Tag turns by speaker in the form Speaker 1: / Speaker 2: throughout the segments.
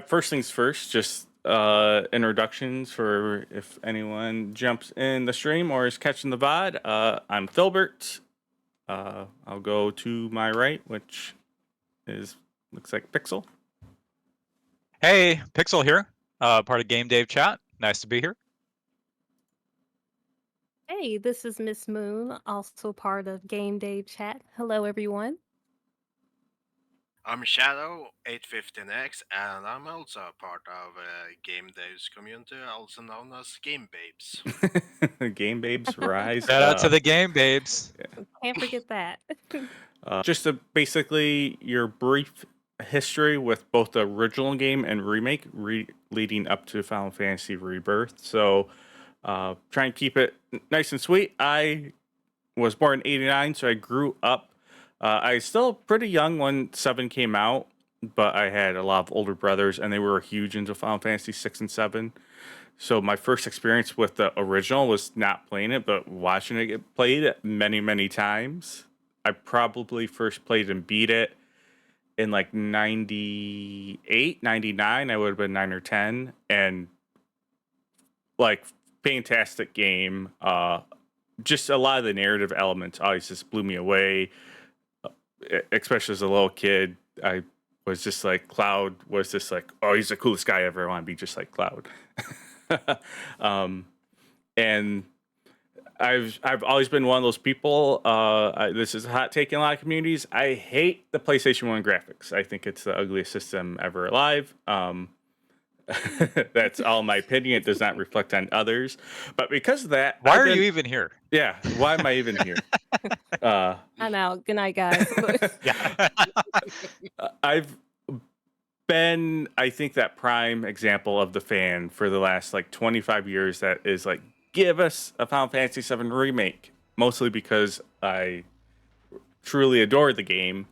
Speaker 1: First things first, just introductions for if anyone jumps in the stream or is catching the VOD. I'm Filbert. I'll go to my right, which looks like Pixel.
Speaker 2: Hey, Pixel here, part of Game Dave Chat. Nice to be here.
Speaker 3: Hey, this is MsMoon, also part of Game Day Chat. Hello, everyone.
Speaker 4: I'm Shadow815X, and I'm also a part of Game Dave's community, also known as Game Babes.
Speaker 1: Game Babes Rise.
Speaker 2: Shout out to the Game Babes.
Speaker 3: Can't forget that.
Speaker 1: Just basically your brief history with both the original game and remake leading up to Final Fantasy Rebirth. So try and keep it nice and sweet. I was born in 89, so I grew up. I was still pretty young when 7 came out, but I had a lot of older brothers, and they were huge into Final Fantasy 6 and 7. So my first experience with the original was not playing it, but watching it get played many, many times. I probably first played and beat it in like 98, 99. I would have been 9 or 10. And like, fantastic game. Just a lot of the narrative elements always just blew me away. Especially as a little kid, I was just like, Cloud was just like, oh, he's the coolest guy ever. I want to be just like Cloud. And I've always been one of those people. This is a hot take in a lot of communities. I hate the PlayStation 1 graphics. I think it's the ugliest system ever alive. That's all my opinion. It does not reflect on others. But because of that,
Speaker 2: why are you even here?
Speaker 1: Yeah, why am I even here?
Speaker 3: I'm out. Good night, guys.
Speaker 2: Yeah.
Speaker 1: I've been, I think, that prime example of the fan for the last like 25 years that is like, give us a Final Fantasy VII remake. Mostly because I truly adore the game,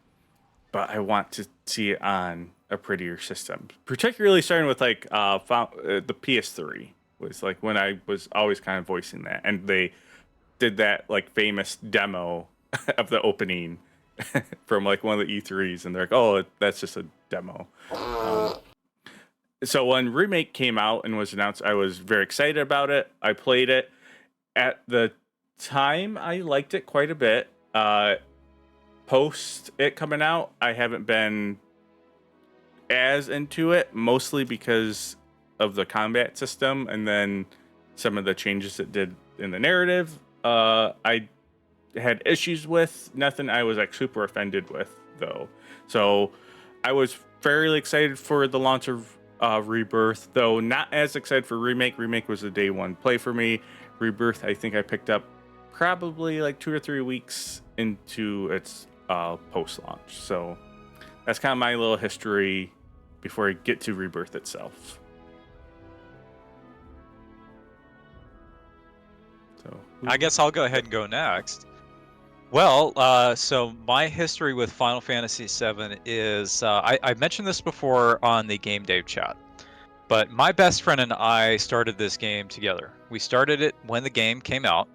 Speaker 1: but I want to see it on a prettier system. Particularly starting with like the PS3 was like when I was always kind of voicing that, and they did that like famous demo of the opening from like one of the E3s, and they're like, oh, that's just a demo. So when remake came out and was announced, I was very excited about it. I played it. At the time, I liked it quite a bit. Post it coming out, I haven't been as into it, mostly because of the combat system and then some of the changes it did in the narrative. I had issues with. Nothing I was like super offended with, though. So I was fairly excited for the launch of Rebirth, though not as excited for Remake. Remake was a day one play for me. Rebirth, I think I picked up probably like 2 or 3 weeks into its post-launch. So that's kind of my little history before I get to Rebirth itself. So
Speaker 2: I guess I'll go ahead and go next. Well, so my history with Final Fantasy VII is, I mentioned this before on the Game Dave Chat, but my best friend and I started this game together. We started it when the game came out.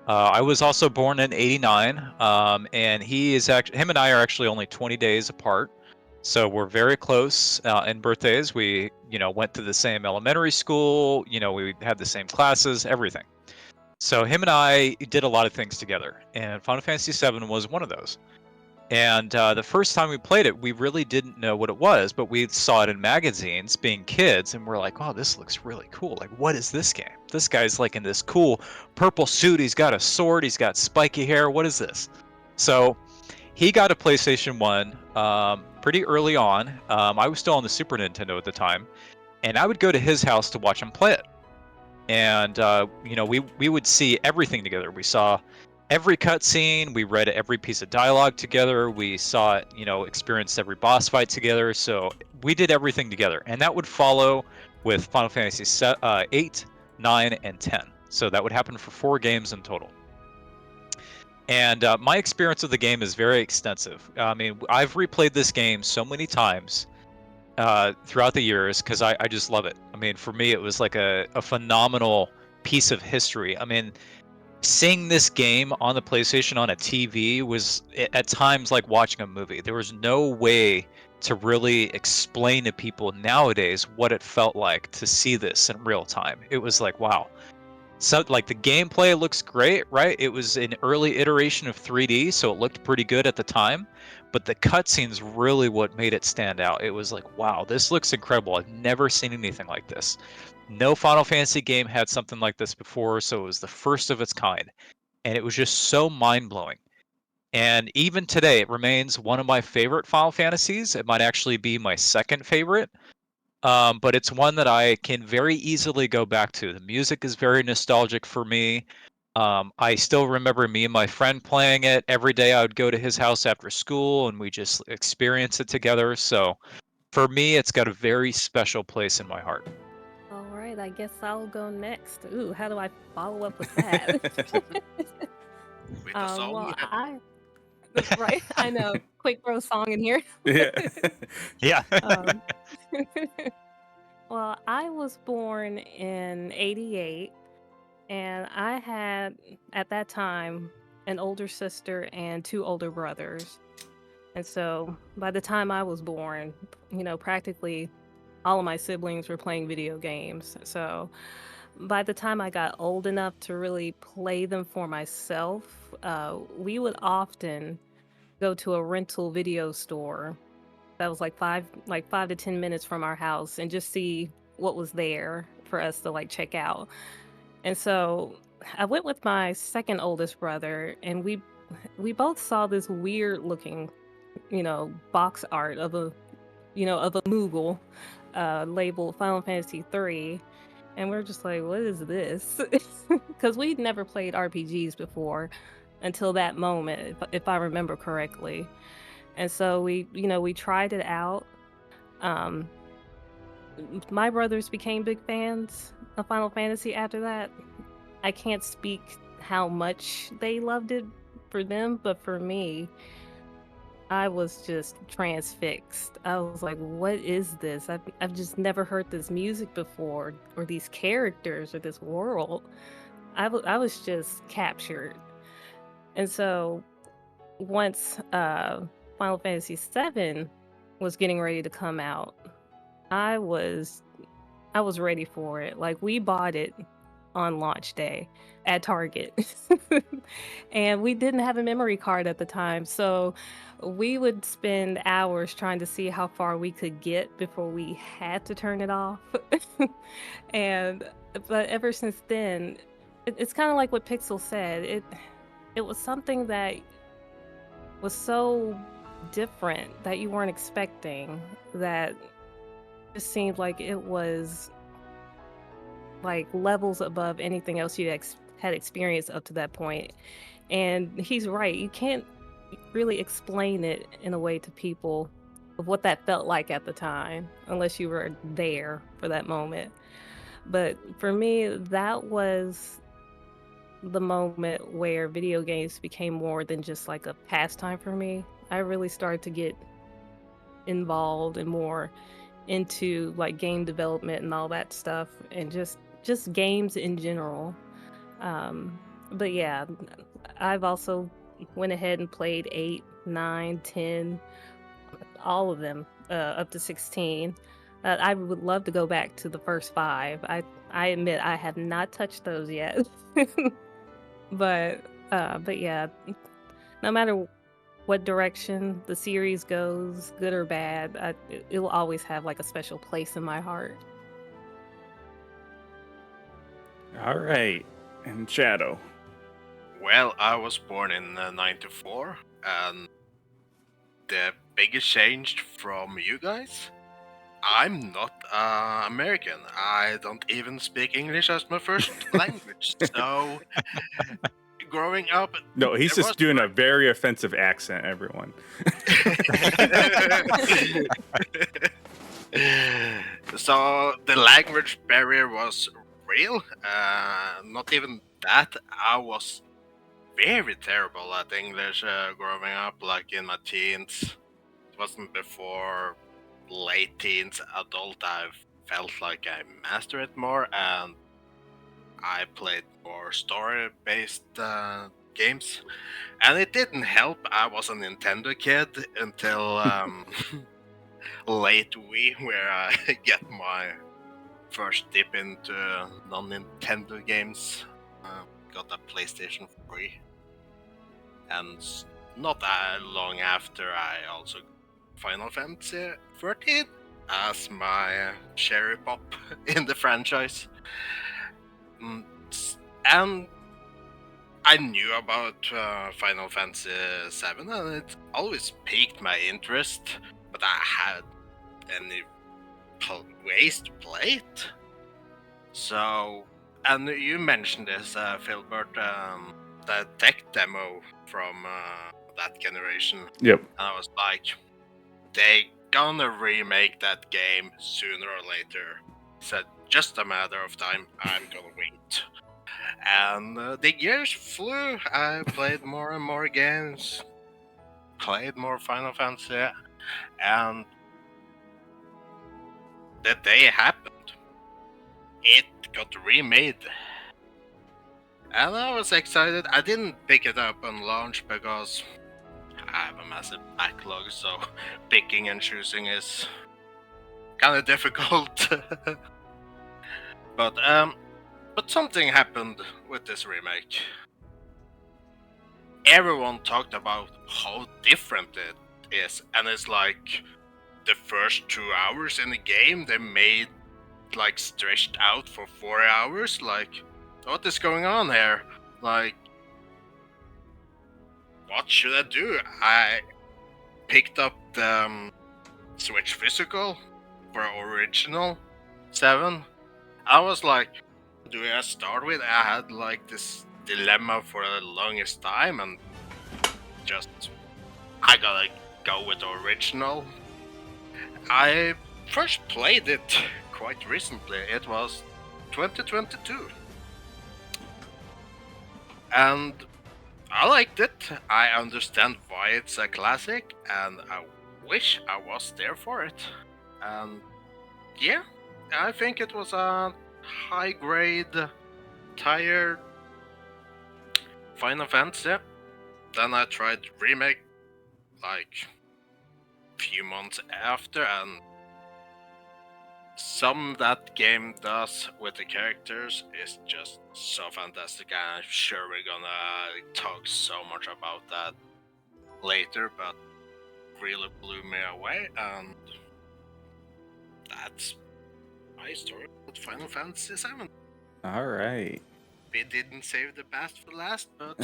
Speaker 2: I was also born in '89, and him and I are actually only 20 days apart, so we're very close in birthdays. We, went to the same elementary school. We had the same classes, everything. So him and I did a lot of things together, and Final Fantasy VII was one of those. And the first time we played it, we really didn't know what it was, but we saw it in magazines being kids, and we're like, oh, this looks really cool. Like, what is this game? This guy's like in this cool purple suit. He's got a sword. He's got spiky hair. What is this? So he got a PlayStation 1 pretty early on. I was still on the Super Nintendo at the time, and I would go to his house to watch him play it. And we would see everything together. We saw every cutscene. We read every piece of dialogue together. We saw it, experienced every boss fight together. So we did everything together, and that would follow with Final Fantasy 8, 9, and 10. So that would happen for 4 games in total. And my experience with the game is very extensive. I mean, I've replayed this game so many times throughout the years because I just love it. I mean, for me, it was like a phenomenal piece of history. I mean, seeing this game on the PlayStation on a TV was at times like watching a movie. There was no way to really explain to people nowadays what it felt like to see this in real time. It was like, wow. So like the gameplay looks great, right? It was an early iteration of 3D, so it looked pretty good at the time. But the cutscenes really what made it stand out. It was like, wow, this looks incredible. I've never seen anything like this. No Final Fantasy game had something like this before, so it was the first of its kind. And it was just so mind-blowing. And even today, it remains one of my favorite Final Fantasies. It might actually be my second favorite. But it's one that I can very easily go back to. The music is very nostalgic for me. I still remember me and my friend playing it. Every day I would go to his house after school and we just experience it together. So for me, it's got a very special place in my heart.
Speaker 3: All right, I guess I'll go next. Ooh, how do I follow up with that?
Speaker 4: With a song.
Speaker 3: Well, right, I know. Quick throw song in here.
Speaker 1: Yeah.
Speaker 2: Yeah.
Speaker 3: Um, well, I was born in '88, and I had, at that time, an older sister and two older brothers. And so by the time I was born, practically all of my siblings were playing video games. So by the time I got old enough to really play them for myself, we would often go to a rental video store that was like 5 to 10 minutes from our house and just see what was there for us to like check out. And so I went with my second oldest brother, and we both saw this weird looking, box art of a Moogle labeled Final Fantasy 3. And we're just like, what is this? Because we'd never played RPGs before until that moment, if I remember correctly. And so we tried it out. Um, my brothers became big fans of Final Fantasy after that. I can't speak how much they loved it for them, but for me, I was just transfixed. I was like, what is this? I've just never heard this music before, or these characters, or this world. I was just captured. And so once Final Fantasy VII was getting ready to come out, I was ready for it. Like, we bought it on launch day at Target. And we didn't have a memory card at the time, so we would spend hours trying to see how far we could get before we had to turn it off. But ever since then, it's kind of like what Pixel said. It was something that was so different that you weren't expecting, that just seemed like it was like levels above anything else you had experienced up to that point. And he's right, you can't really explain it in a way to people of what that felt like at the time unless you were there for that moment. But for me, that was the moment where video games became more than just like a pastime for me. I really started to get involved and more into like game development and all that stuff, and just games in general. But yeah, I've also went ahead and played 8, 9, 10, all of them, up to 16. I would love to go back to the first 5. I admit I have not touched those yet. But yeah, no matter what direction the series goes, good or bad, it will always have like a special place in my heart.
Speaker 1: All right. And Shadow.
Speaker 4: Well, I was born in '94, and the biggest change from you guys, I'm not American. I don't even speak English as my first language. So, growing up,
Speaker 1: No, he's
Speaker 4: there
Speaker 1: just doing a very offensive accent, everyone.
Speaker 4: So the language barrier was real. Not even that. I was very terrible at English growing up, like in my teens. It wasn't before late teens, adult, I felt like I mastered it more, and I played more story-based games. And it didn't help. I was a Nintendo kid until late Wii where I get my first dip into non-Nintendo games. Got a PlayStation 3. And not that long after, I also got Final Fantasy 13 as my cherry pop in the franchise. And I knew about Final Fantasy 7 and it always piqued my interest, but I had any ways to play it. So, and you mentioned this, Filbert, the tech demo from that generation.
Speaker 1: Yep.
Speaker 4: And I was like, they gonna remake that game sooner or later. Said, just a matter of time, I'm gonna wait. And the years flew. I played more and more games, played more Final Fantasy, and the day happened. It got remade. And I was excited. I didn't pick it up on launch because I have a massive backlog, so picking and choosing is kind of difficult. But something happened with this remake. Everyone talked about how different it is, and it's like the first 2 hours in the game they made like stretched out for 4 hours. Like, what is going on here? Like, what should I do? I picked up the Switch Physical for original 7. I was like, do I start with? I had like this dilemma for the longest time, and just I gotta go with the original. I first played it quite recently. It was 2022, and I liked it. I understand why it's a classic, and I wish I was there for it. And yeah, I think it was a high-grade, tired Final Fantasy. Then I tried remake like few months after, and some that game does with the characters is just so fantastic. I'm sure we're gonna talk so much about that later, but really blew me away, and that's my story with Final Fantasy VII.
Speaker 1: All right.
Speaker 4: We didn't save the best for last, but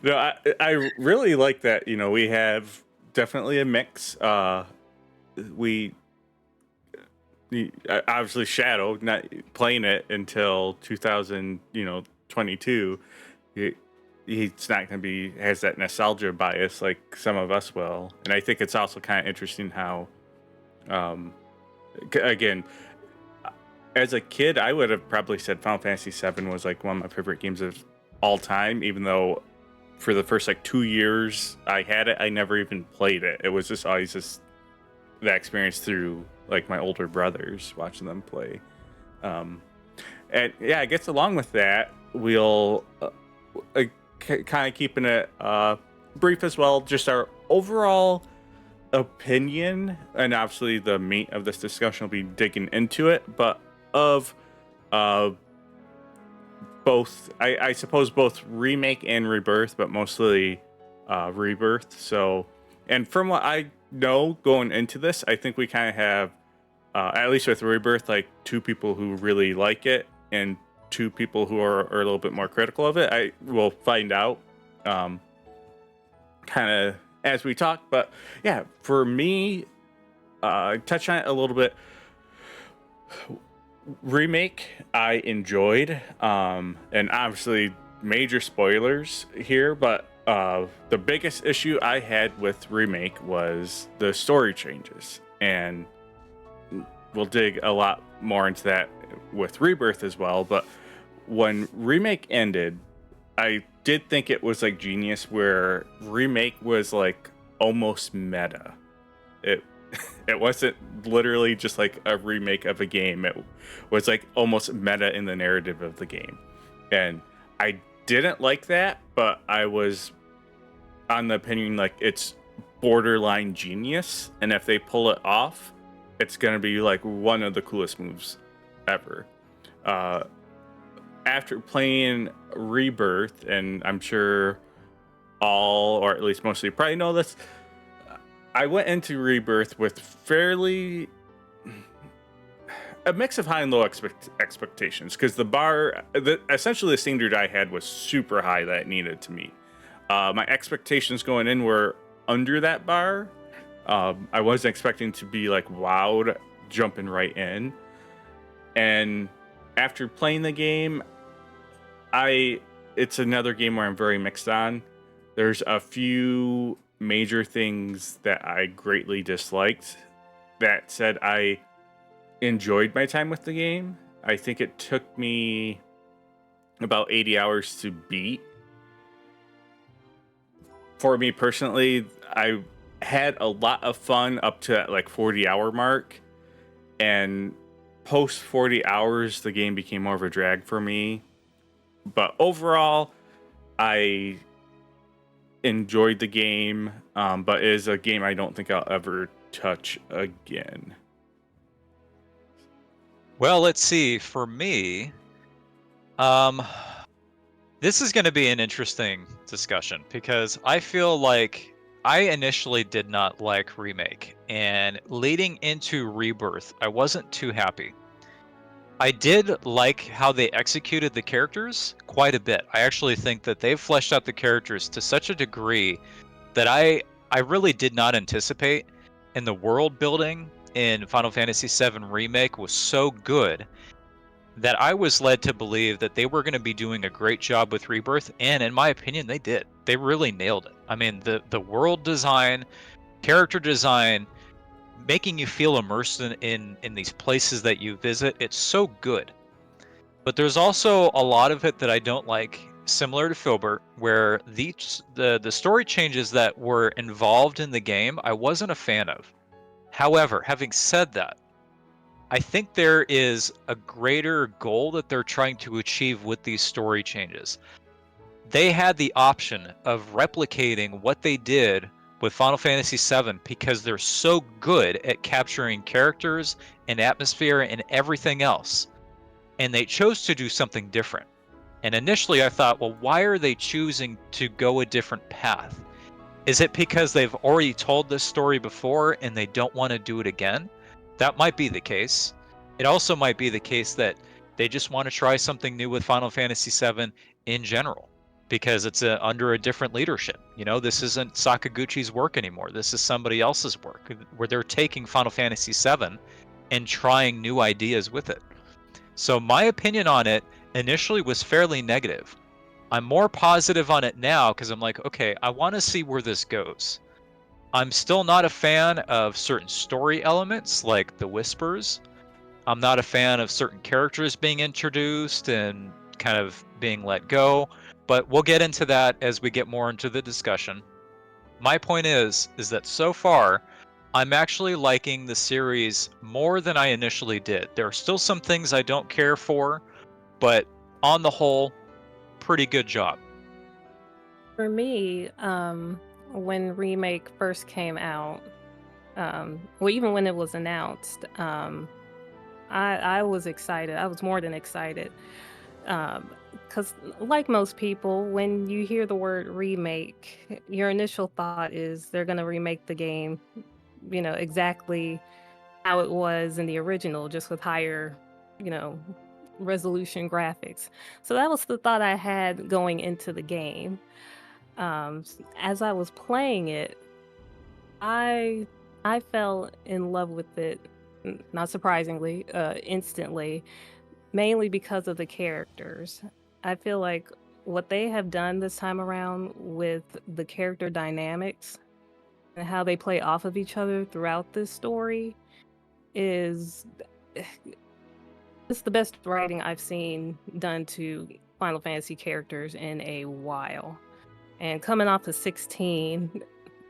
Speaker 1: no, I really like that. You know, we have definitely a mix. Obviously Shadow not playing it until 2022. He's not going to be has that nostalgia bias like some of us will, and I think it's also kind of interesting how, again, as a kid, I would have probably said Final Fantasy VII was like one of my favorite games of all time, even though for the first like 2 years I had it, I never even played it. It was just always just that experience through like my older brothers watching them play. And yeah, I guess along with that, we'll kind of keeping it brief as well, just our overall opinion, and obviously the meat of this discussion will be digging into it, but of both, I suppose both remake and rebirth, but mostly rebirth. So, and from what I know going into this, I think we kind of have at least with rebirth, like two people who really like it and two people who are a little bit more critical of it. I will find out kind of as we talk, but yeah, for me, touch on it a little bit. Remake I enjoyed, and obviously major spoilers here, but the biggest issue I had with remake was the story changes, and we'll dig a lot more into that with rebirth as well. But when remake ended, I did think it was like genius where remake was like almost meta. It wasn't literally just like a remake of a game. It was like almost meta in the narrative of the game. And I didn't like that, but I was on the opinion like it's borderline genius, and if they pull it off, it's gonna be like one of the coolest moves ever. After playing Rebirth, and I'm sure all, or at least most of you probably know this, I went into Rebirth with fairly a mix of high and low expectations, because essentially the standard I had was super high that it needed to meet. My expectations going in were under that bar. I wasn't expecting to be like wowed jumping right in. And after playing the game, it's another game where I'm very mixed on. There's a few major things that I greatly disliked. That said, I enjoyed my time with the game. I think it took me about 80 hours to beat. For me personally, I had a lot of fun up to that like 40-hour mark, and post 40 hours the game became more of a drag for me. But overall, I enjoyed the game, but it is a game I don't think I'll ever touch again.
Speaker 2: Well, let's see. For me, this is going to be an interesting discussion, because I feel like I initially did not like Remake, and leading into Rebirth, I wasn't too happy. I did like how they executed the characters quite a bit. I actually think that they've fleshed out the characters to such a degree that I really did not anticipate, and the world building in Final Fantasy VII Remake was so good that I was led to believe that they were going to be doing a great job with Rebirth, and in my opinion, they did. They really nailed it. I mean, the world design, character design, making you feel immersed in these places that you visit, it's so good. But there's also a lot of it that I don't like, similar to Filbert, where the story changes that were involved in the game, I wasn't a fan of. However, having said that, I think there is a greater goal that they're trying to achieve with these story changes. They had the option of replicating what they did with Final Fantasy VII because they're so good at capturing characters and atmosphere and everything else. And they chose to do something different. And initially I thought, well, why are they choosing to go a different path? Is it because they've already told this story before and they don't want to do it again? That might be the case. It also might be the case that they just want to try something new with Final Fantasy VII in general, because it's under a different leadership. You know, this isn't Sakaguchi's work anymore. This is somebody else's work, where they're taking Final Fantasy VII and trying new ideas with it. So my opinion on it initially was fairly negative. I'm more positive on it now because I'm like, okay, I want to see where this goes. I'm still not a fan of certain story elements like the Whispers. I'm not a fan of certain characters being introduced and kind of being let go, but we'll get into that as we get more into the discussion. My point is that so far, I'm actually liking the series more than I initially did. There are still some things I don't care for, but on the whole, pretty good job.
Speaker 3: For me, when Remake first came out, well, even when it was announced, I was excited. I was more than excited. Because, like most people, when you hear the word remake, your initial thought is they're going to remake the game, exactly how it was in the original, just with higher, you know, resolution graphics. So that was the thought I had going into the game. As I was playing it, I I fell in love with it, not surprisingly, instantly, mainly because of the characters. I feel like what they have done this time around with the character dynamics and how they play off of each other throughout this story is it's the best writing I've seen done to Final Fantasy characters in a while. And coming off of 16,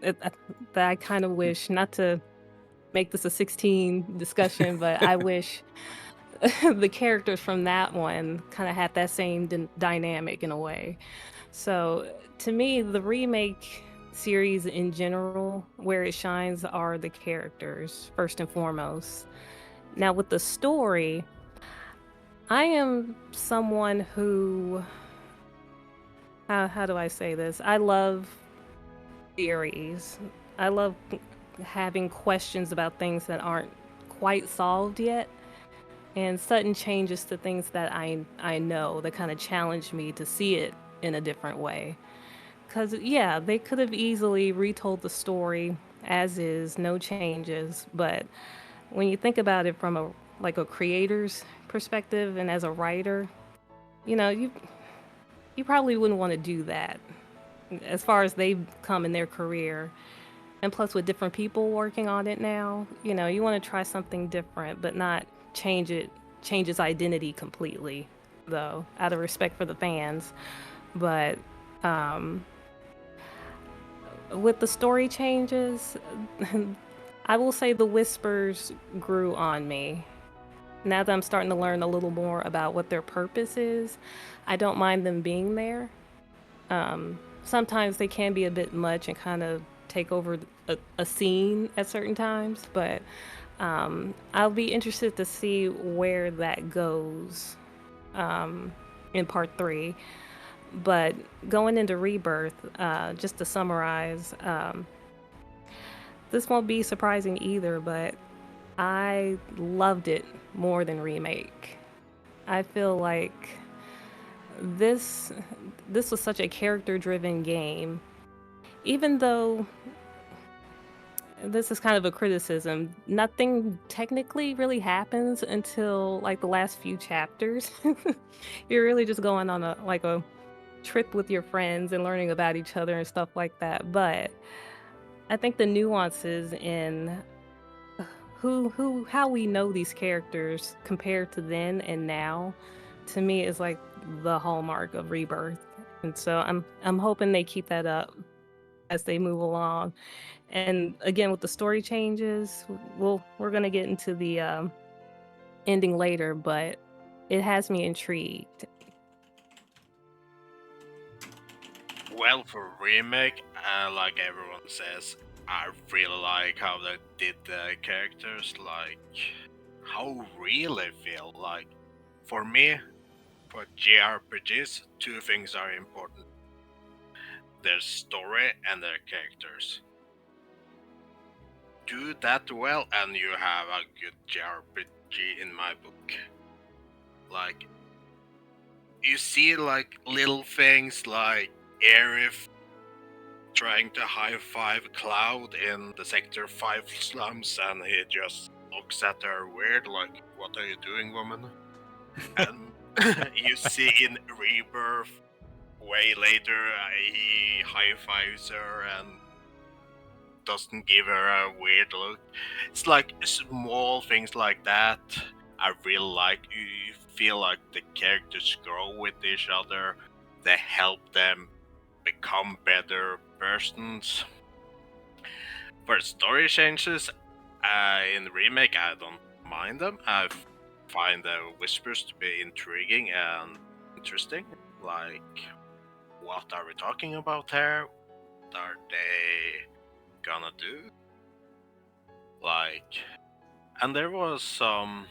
Speaker 3: that I kind of wish, not to make this a 16 discussion, but I wish the characters from that one kind of had that same dynamic in a way. So to me, the remake series in general, where it shines are the characters, first and foremost. Now, with the story, I am someone who, how do I say this? I love theories. I love having questions about things that aren't quite solved yet, and sudden changes to things that I know that kind of challenge me to see it in a different way. Because, yeah, they could have easily retold the story as is, no changes. But when you think about it from a creator's perspective and as a writer, you probably wouldn't want to do that as far as they've come in their career. And plus, with different people working on it now, you want to try something different, but not change its identity completely, though, out of respect for the fans. But with the story changes, I will say the whispers grew on me. Now that I'm starting to learn a little more about what their purpose is, I don't mind them being there. Sometimes they can be a bit much and kind of take over a scene at certain times, but I'll be interested to see where that goes in part 3. But going into Rebirth, just to summarize, this won't be surprising either, but I loved it more than Remake. I feel like this was such a character-driven game. Even though this is kind of a criticism, nothing technically really happens until like the last few chapters. You're really just going on a trip with your friends and learning about each other and stuff like that. But I think the nuances in how we know these characters compared to then and now, to me, is like the hallmark of Rebirth. And so I'm hoping they keep that up as they move along. And again, with the story changes, we're gonna get into the ending later, but it has me intrigued.
Speaker 4: Well, for remake, like everyone says, I really like how they did the characters, like how real they feel. Like, for me, for JRPGs, two things are important: their story and their characters. Do that well, and you have a good JRPG in my book. Like, you see, like little things like Aerith trying to high five Cloud in the Sector 5 slums, and he just looks at her weird, like, "What are you doing, woman?" And you see in Rebirth, way later, he high fives her and doesn't give her a weird look. It's like small things like that. I really like. You feel like the characters grow with each other. They help them become better persons. For story changes, in the remake, I don't mind them. I find the whispers to be intriguing and interesting. Like, what are we talking about here? What are they gonna do? Like, and there was some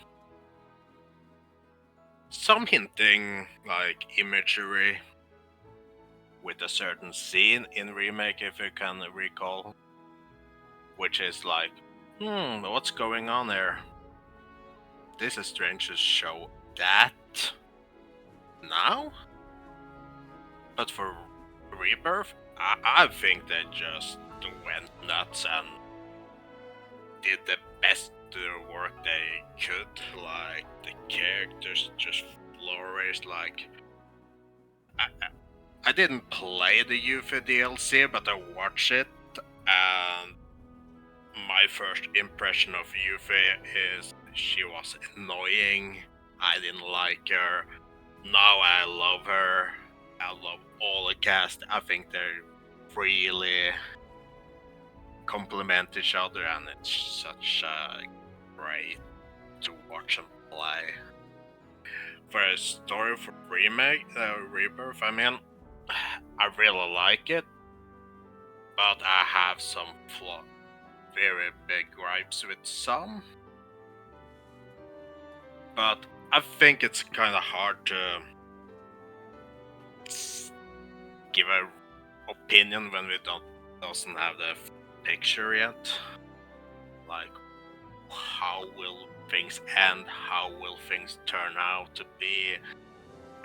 Speaker 4: hinting, like imagery with a certain scene in remake, if you can recall, which is like, what's going on there? This is strange to show that now, but for Rebirth, I think they just went nuts and did the best work they could. Like, the characters just flourished. Like, I didn't play the Yuffie DLC, but I watched it, and my first impression of Yuffie is she was annoying. I didn't like her. Now I love her. I love all the cast. I think they really complement each other, and it's such great to watch them play. For a story for remake, Rebirth, I mean, I really like it. but I have some very big gripes with some. But I think it's kind of hard to give a opinion when we doesn't have the picture yet. Like, how will things end? How will things turn out to be?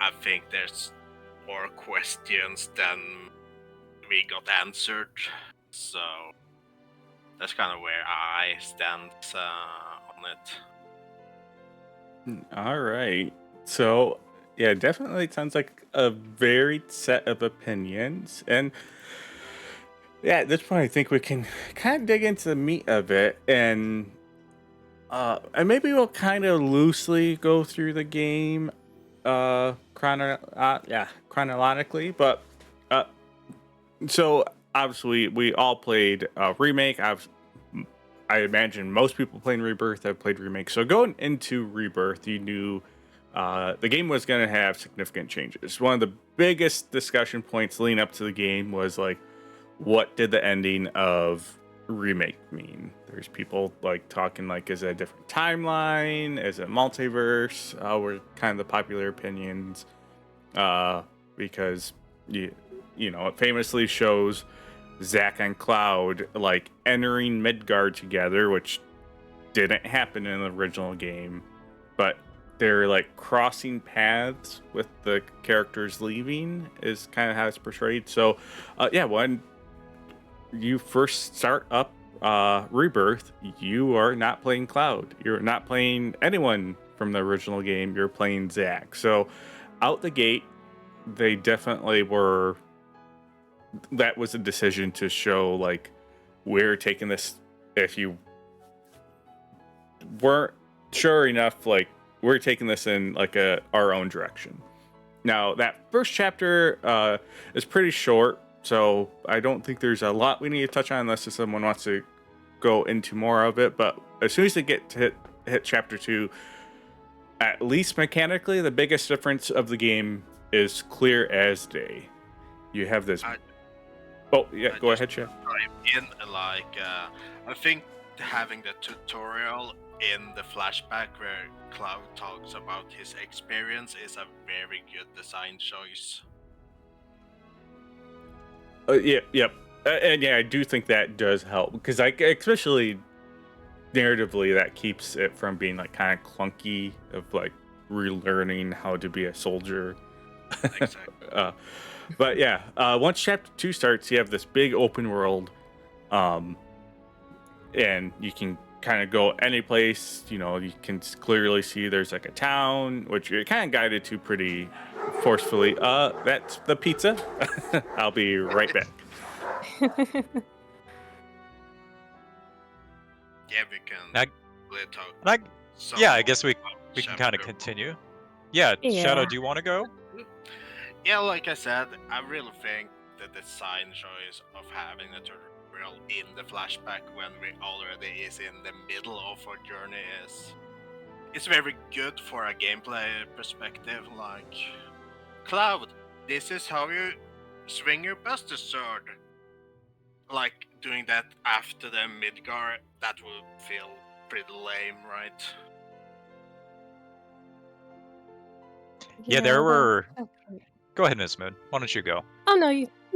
Speaker 4: I think there's more questions than we got answered. So that's kind of where I stand on it.
Speaker 1: All right. So, yeah, definitely sounds like a varied set of opinions. And yeah, at this point, I think we can kind of dig into the meat of it, and maybe we'll kind of loosely go through the game, chronologically. But uh, so obviously, we all played remake. I imagine most people playing Rebirth have played remake. So going into Rebirth, you knew the game was going to have significant changes. One of the biggest discussion points leading up to the game was like, what did the ending of remake mean? There's people like talking like, is it a different timeline? Is it multiverse? Were kind of the popular opinions, because you know it famously shows Zack and Cloud like entering Midgard together, which didn't happen in the original game, but they're like crossing paths with the characters leaving is kind of how it's portrayed. So when you first start up Rebirth, you are not playing Cloud. You're not playing anyone from the original game. You're playing Zack. So out the gate, they definitely were. That was a decision to show like we're taking this. If you weren't sure enough, like we're taking this in like our own direction. Now that first chapter is pretty short. So I don't think there's a lot we need to touch on unless someone wants to go into more of it. But as soon as they get to hit chapter 2, at least mechanically, the biggest difference of the game is clear as day. You have this. Go ahead, Chef.
Speaker 4: I think having the tutorial in the flashback where Cloud talks about his experience is a very good design choice.
Speaker 1: Yep. And yeah, I do think that does help because especially narratively, that keeps it from being like kind of clunky of like relearning how to be a soldier.
Speaker 4: Exactly.
Speaker 1: But yeah, once chapter 2 starts, you have this big open world, and you can kind of go any place. You know, you can clearly see there's like a town, which you're kind of guided to pretty forcefully. That's the pizza. I'll be right back.
Speaker 4: Yeah, we can talk.
Speaker 2: I guess we can kind of continue. Yeah, Shadow, do you want to go?
Speaker 4: Yeah, like I said, I really think the design choice of having the tutorial in the flashback when we already is in the middle of our journey it's very good for a gameplay perspective. Like, Cloud, this is how you swing your Buster Sword. Like, doing that after the Midgard, that would feel pretty lame, right?
Speaker 2: Yeah, there were... Go ahead, MsMoon. Why don't you go?
Speaker 3: Oh,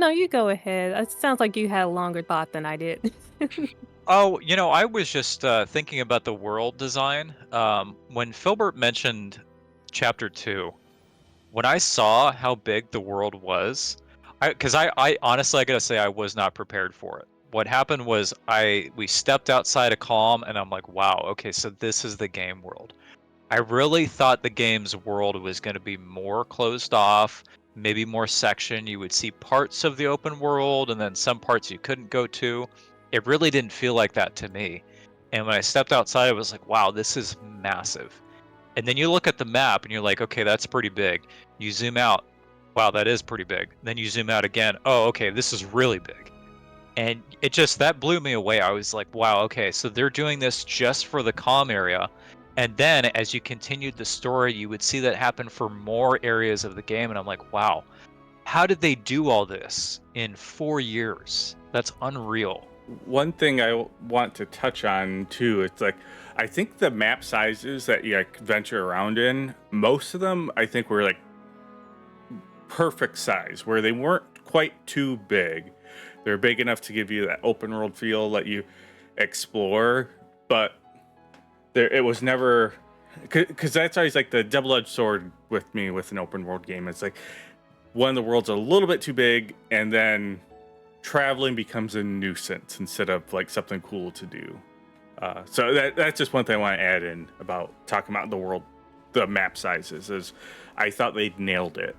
Speaker 3: you go ahead. It sounds like you had a longer thought than I did.
Speaker 2: Oh, I was just thinking about the world design. When Filbert mentioned Chapter 2, when I saw how big the world was, because I honestly, I gotta say, I was not prepared for it. What happened was we stepped outside of Calm, and I'm like, wow, okay, so this is the game world. I really thought the game's world was going to be more closed off, maybe more section. You would see parts of the open world and then some parts you couldn't go to. It really didn't feel like that to me. And when I stepped outside, I was like, wow, this is massive. And then you look at the map and you're like, okay, that's pretty big. You zoom out. Wow, that is pretty big. Then you zoom out again. Oh, okay, this is really big. And that blew me away. I was like, wow, okay, so they're doing this just for the Calm area. And then as you continued the story, you would see that happen for more areas of the game. And I'm like, wow, how did they do all this in 4 years? That's unreal.
Speaker 1: One thing I want to touch on too, it's like I think the map sizes that you like venture around in, most of them I think were like perfect size, where they weren't quite too big. They're big enough to give you that open world feel, let you explore, but it was never, because that's always like the double-edged sword with me with an open world game. It's like one of the world's a little bit too big, and then traveling becomes a nuisance instead of like something cool to do. So that's just one thing I want to add in about talking about the world, the map sizes, is I thought they nailed it.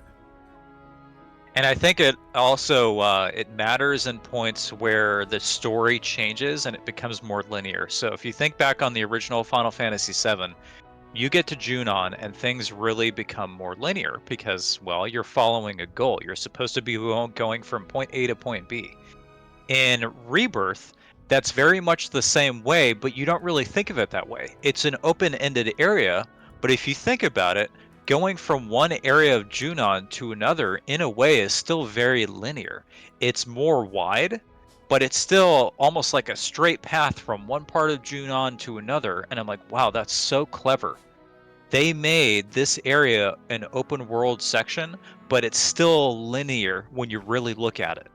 Speaker 2: And I think it also it matters in points where the story changes and it becomes more linear. So if you think back on the original Final Fantasy VII, you get to Junon and things really become more linear because, well, you're following a goal. You're supposed to be going from point A to point B. In Rebirth, that's very much the same way, but you don't really think of it that way. It's an open-ended area, but if you think about it, going from one area of Junon to another in a way is still very linear. It's more wide, but it's still almost like a straight path from one part of Junon to another. And I'm like, wow, that's so clever. They made this area an open world section, but it's still linear when you really look at it.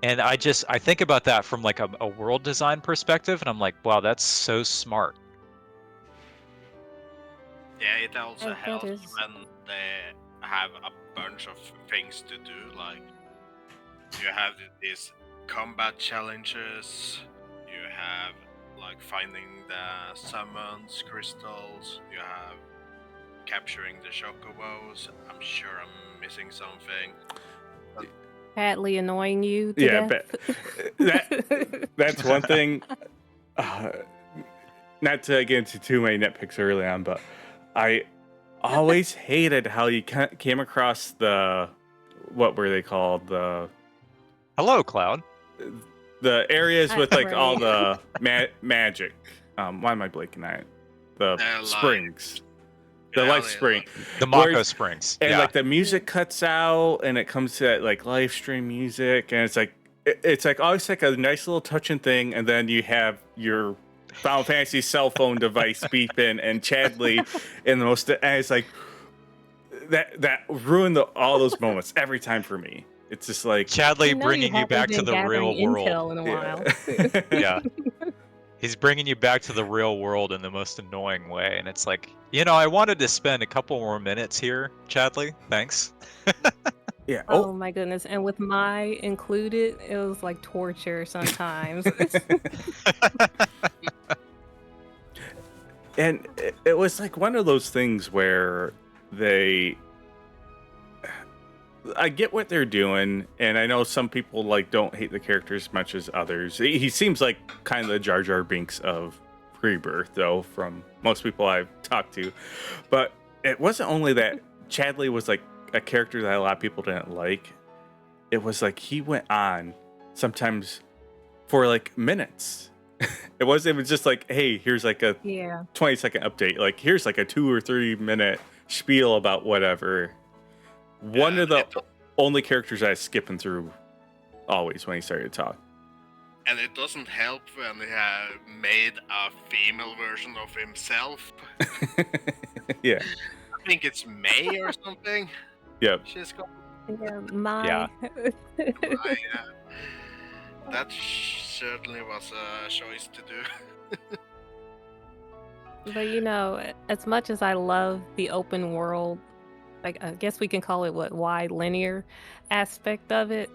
Speaker 2: And I think about that from like a world design perspective, and I'm like, wow, that's so smart.
Speaker 4: Yeah, it also
Speaker 3: That
Speaker 4: helps
Speaker 3: is-
Speaker 4: when they have a bunch of things to do. Like you have these combat challenges. You have like finding the summons crystals. You have capturing the chocobos. I'm sure I'm missing something.
Speaker 3: Badly annoying you to
Speaker 1: Yeah,
Speaker 3: death.
Speaker 1: that's one thing. Not to get into too many nitpicks early on, but I always hated how you came across the, what were they called,
Speaker 2: Hello, Cloud.
Speaker 1: the areas with like all
Speaker 3: Right.
Speaker 1: the magic. Why am I blanking on it? The
Speaker 4: They're
Speaker 1: springs, the
Speaker 4: Yeah,
Speaker 1: life
Speaker 4: they
Speaker 1: spring,
Speaker 2: The Mako
Speaker 1: Whereas-
Speaker 2: Springs.
Speaker 1: and
Speaker 2: Yeah.
Speaker 1: like the music cuts out, and it comes to that like live stream music, and it's like it's like always like a nice little touching thing, and then you have your Final Fantasy cell phone device beeping and Chadley in the most, and it's like that ruined all those moments every time for me. It's just like
Speaker 2: Chadley
Speaker 3: You know
Speaker 2: bringing you
Speaker 3: haven't
Speaker 2: back to
Speaker 3: been
Speaker 2: the real
Speaker 3: gathering
Speaker 2: world.
Speaker 3: intel in a while.
Speaker 2: Yeah. He's bringing you back to the real world in the most annoying way. And it's like, I wanted to spend a couple more minutes here, Chadley. Thanks.
Speaker 1: yeah.
Speaker 3: Oh my goodness. And with my included, it was like torture sometimes.
Speaker 1: And it was like one of those things where I get what they're doing, and I know some people like don't hate the character as much as others. He seems like kind of the Jar Jar Binks of Rebirth, though, from most people I've talked to. But it wasn't only that Chadley was like a character that a lot of people didn't like. It was like he went on sometimes for like minutes. It wasn't even just like, hey, here's like a
Speaker 3: Yeah.
Speaker 1: 20-second update. Like, here's like a 2 or 3 minute spiel about whatever. One
Speaker 4: Yeah,
Speaker 1: of the
Speaker 4: it-
Speaker 1: only characters I was skipping through always when he started to talk.
Speaker 4: And it doesn't help when he had made a female version of himself.
Speaker 1: Yeah.
Speaker 4: I think it's May or something.
Speaker 1: Yep.
Speaker 4: She's called.
Speaker 3: Yeah. My.
Speaker 2: Yeah.
Speaker 4: That certainly was a choice to do.
Speaker 3: But as much as I love the open world, like I guess we can call it wide linear aspect of it,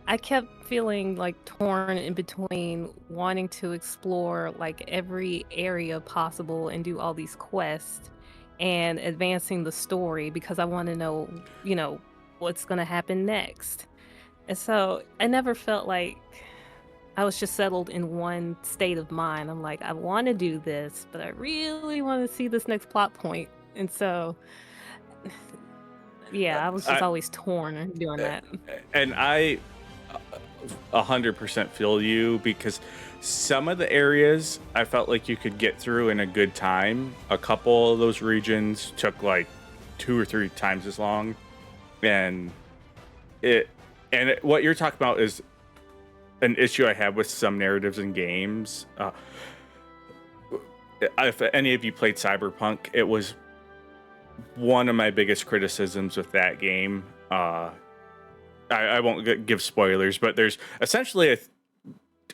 Speaker 3: I kept feeling like torn in between wanting to explore like every area possible and do all these quests and advancing the story because I want to know, what's going to happen next. And so I never felt like I was just settled in one state of mind. I'm like, I want to do this, but I really want to see this next plot point. And so, yeah, I was just always torn doing that.
Speaker 1: And I 100% feel you, because some of the areas I felt like you could get through in a good time. A couple of those regions took like 2 or 3 times as long. And what you're talking about is an issue I have with some narratives in games. If any of you played Cyberpunk, it was one of my biggest criticisms with that game. I won't give spoilers, but there's essentially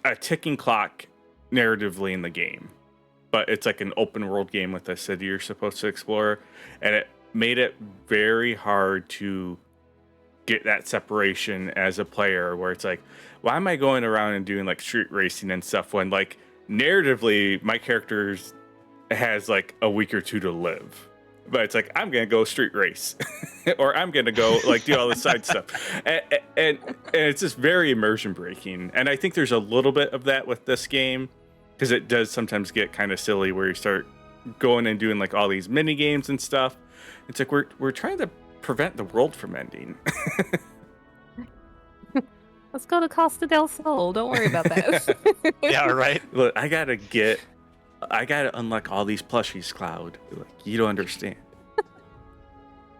Speaker 1: a ticking clock narratively in the game, but it's like an open world game with a city you're supposed to explore, and it made it very hard to get that separation as a player, where it's like, why am I going around and doing like street racing and stuff when like narratively my character has like a week or two to live? But it's like, I'm gonna go street race, or I'm gonna go like do all the side stuff, and it's just very immersion breaking. And I think there's a little bit of that with this game, because it does sometimes get kind of silly where you start going and doing like all these mini games and stuff. It's like we're trying to prevent the world from ending.
Speaker 3: Let's go to Costa del Sol. Don't worry about that.
Speaker 2: Yeah, right.
Speaker 1: Look, I gotta unlock all these plushies, Cloud. Like, you don't understand.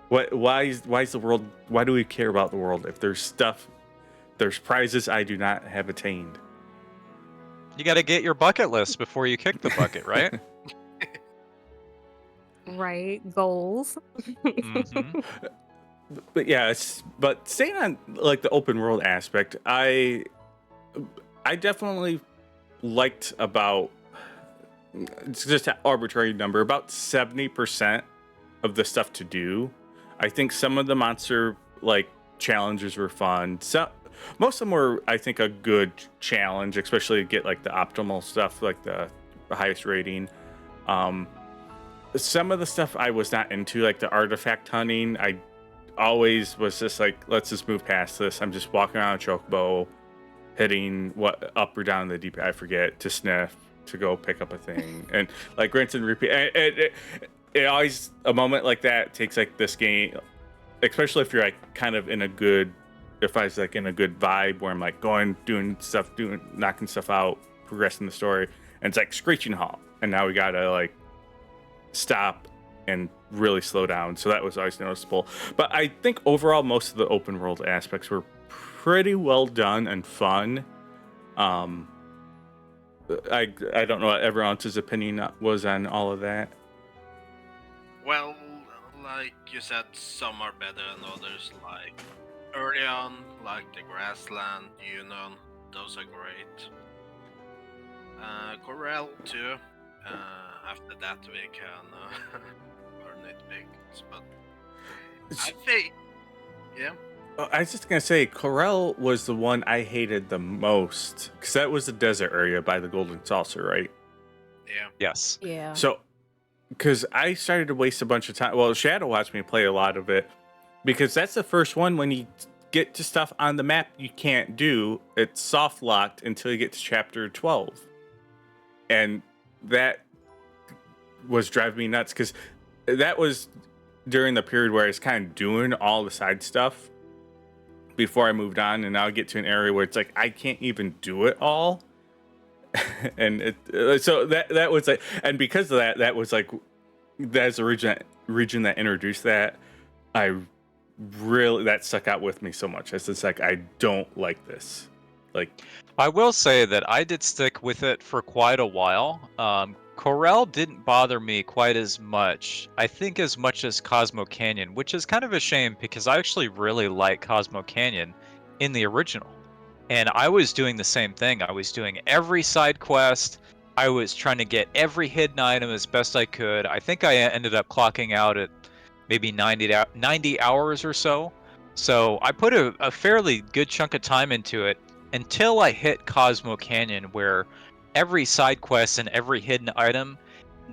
Speaker 1: Why is the world? Why do we care about the world if there's prizes I do not have attained?
Speaker 2: You got to get your bucket list before you kick the bucket, right?
Speaker 3: Right, goals.
Speaker 2: Mm-hmm.
Speaker 1: But yeah, but staying on like the open world aspect, I definitely liked about, it's just an arbitrary number, about 70% of the stuff to do. I think some of the monster like challenges were fun. So most of them were, I think, a good challenge, especially to get like the optimal stuff, like the highest rating. Some of the stuff I was not into, like the artifact hunting. I always was just like, let's just move past this. I'm just walking around a chocobo, hitting what up or down the deep, I forget, to sniff, to go pick up a thing, and like rinse and repeat. It always, a moment like that takes like this game, especially if you're like kind of in a good, if I was like in a good vibe where I'm like going, doing stuff, knocking stuff out, progressing the story, and it's like screeching halt, and now we gotta like stop and really slow down. So that was always noticeable. But I think overall most of the open world aspects were pretty well done and fun. I don't know what everyone else's opinion was on all of that.
Speaker 4: Well, like you said, some are better than others. Like early on, like the Grassland, Union, those are great. Corel too. After that, we can earn it big. But I think, yeah.
Speaker 1: I was just gonna say, Corel was the one I hated the most, because that was the desert area by the Golden Saucer, right?
Speaker 4: Yeah.
Speaker 2: Yes.
Speaker 3: Yeah.
Speaker 1: So, because I started to waste a bunch of time. Well, Shadow watched me play a lot of it, because that's the first one when you get to stuff on the map you can't do. It's soft locked until you get to chapter 12, and that was driving me nuts, because that was during the period where I was kind of doing all the side stuff before I moved on, and now I get to an area where it's like I can't even do it all. And so that was like, and because of that was like, that's the region that introduced that. That stuck out with me so much. It's just like, I don't like this. Like,
Speaker 2: I will say that I did stick with it for quite a while. Corel didn't bother me quite as much, I think, as much as Cosmo Canyon, which is kind of a shame because I actually really like Cosmo Canyon in the original. And I was doing the same thing. I was doing every side quest. I was trying to get every hidden item as best I could. I think I ended up clocking out at maybe 90 hours or so. So I put a fairly good chunk of time into it until I hit Cosmo Canyon, where every side quest and every hidden item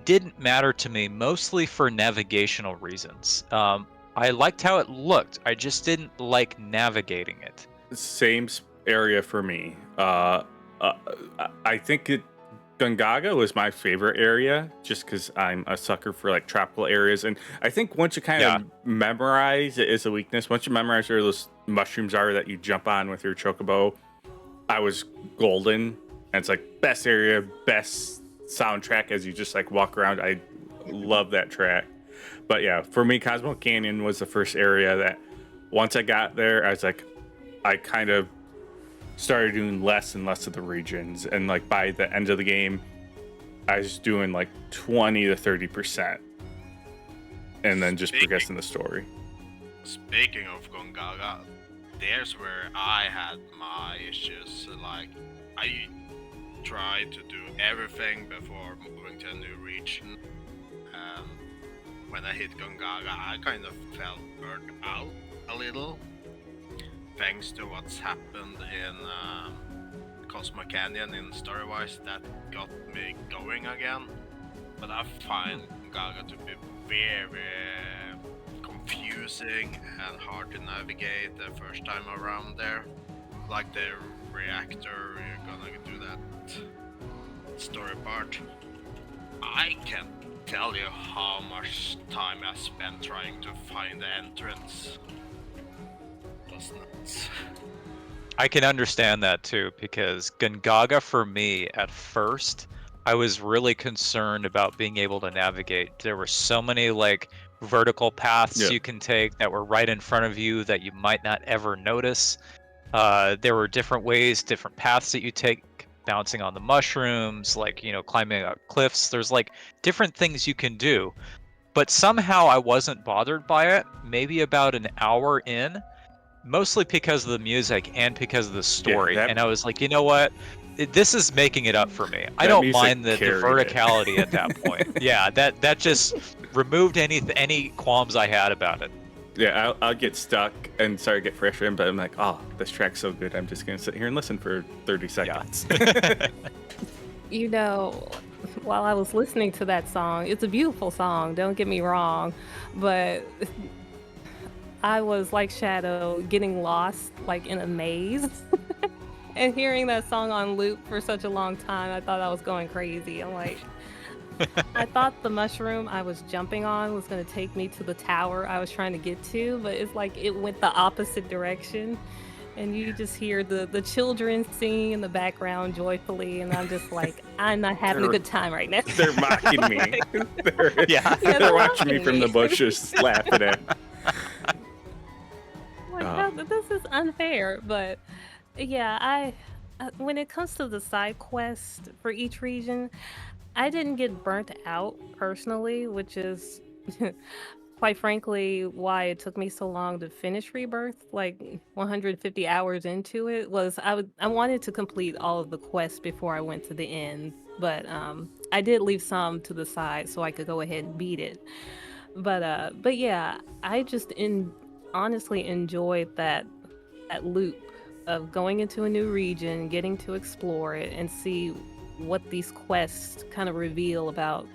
Speaker 2: didn't matter to me, mostly for navigational reasons. I liked how it looked. I just didn't like navigating it.
Speaker 1: same area for me. I think Gungaga was my favorite area, just because I'm a sucker for like tropical areas, and I think once you kind of memorize, it is a weakness. Once you memorize where those mushrooms are that you jump on with your chocobo, I was golden. And it's like best area, best soundtrack as you just like walk around. I love that track. But yeah, for me, Cosmo Canyon was the first area that once I got there, I was like, I kind of started doing less and less of the regions, and like by the end of the game, I was doing like 20 to 30%, and then just progressing the story.
Speaker 4: Speaking of Gongaga, there's where I had my issues. Like, I tried to do everything before moving to a new region. When I hit Gongaga, I kind of felt burnt out a little, thanks to what's happened in Cosmo Canyon in story-wise. That got me going again. But I find Gongaga to be very confusing and hard to navigate the first time around there. Like the reactor, you're gonna do that story part. I can't tell you how much time I spent trying to find the entrance. It was nuts.
Speaker 2: I can understand that too, because Gongaga for me at first, I was really concerned about being able to navigate. There were so many like vertical paths you can take that were right in front of you that you might not ever notice. There were different ways, different paths that you take, bouncing on the mushrooms, like, you know, climbing up cliffs. There's like different things you can do. But somehow I wasn't bothered by it, maybe about an hour in, mostly because of the music and because of the story. And I was like, you know what? This is making it up for me. I don't mind the verticality at that point. Yeah, that just removed any qualms I had about it.
Speaker 1: Yeah, I'll get stuck and start to get frustrated, but I'm like, oh, this track's so good, I'm just going to sit here and listen for 30 seconds.
Speaker 2: Yeah.
Speaker 3: You know, while I was listening to that song, it's a beautiful song, don't get me wrong, but I was like Shadow, getting lost like in a maze. And hearing that song on loop for such a long time, I thought I was going crazy. I'm like, I thought the mushroom I was jumping on was going to take me to the tower I was trying to get to, but it's like it went the opposite direction. And you just hear the children singing in the background joyfully, and I'm just like, I'm not having a good time right now.
Speaker 1: They're mocking me. They're watching me from the bushes, laughing at me.
Speaker 3: Like, this is unfair, but yeah, when it comes to the side quest for each region, I didn't get burnt out personally, which is quite frankly why it took me so long to finish Rebirth. Like 150 hours into it was I wanted to complete all of the quests before I went to the end, but I did leave some to the side so I could go ahead and beat it. But yeah, I just honestly enjoyed that loop of going into a new region, getting to explore it and see what these quests kind of reveal about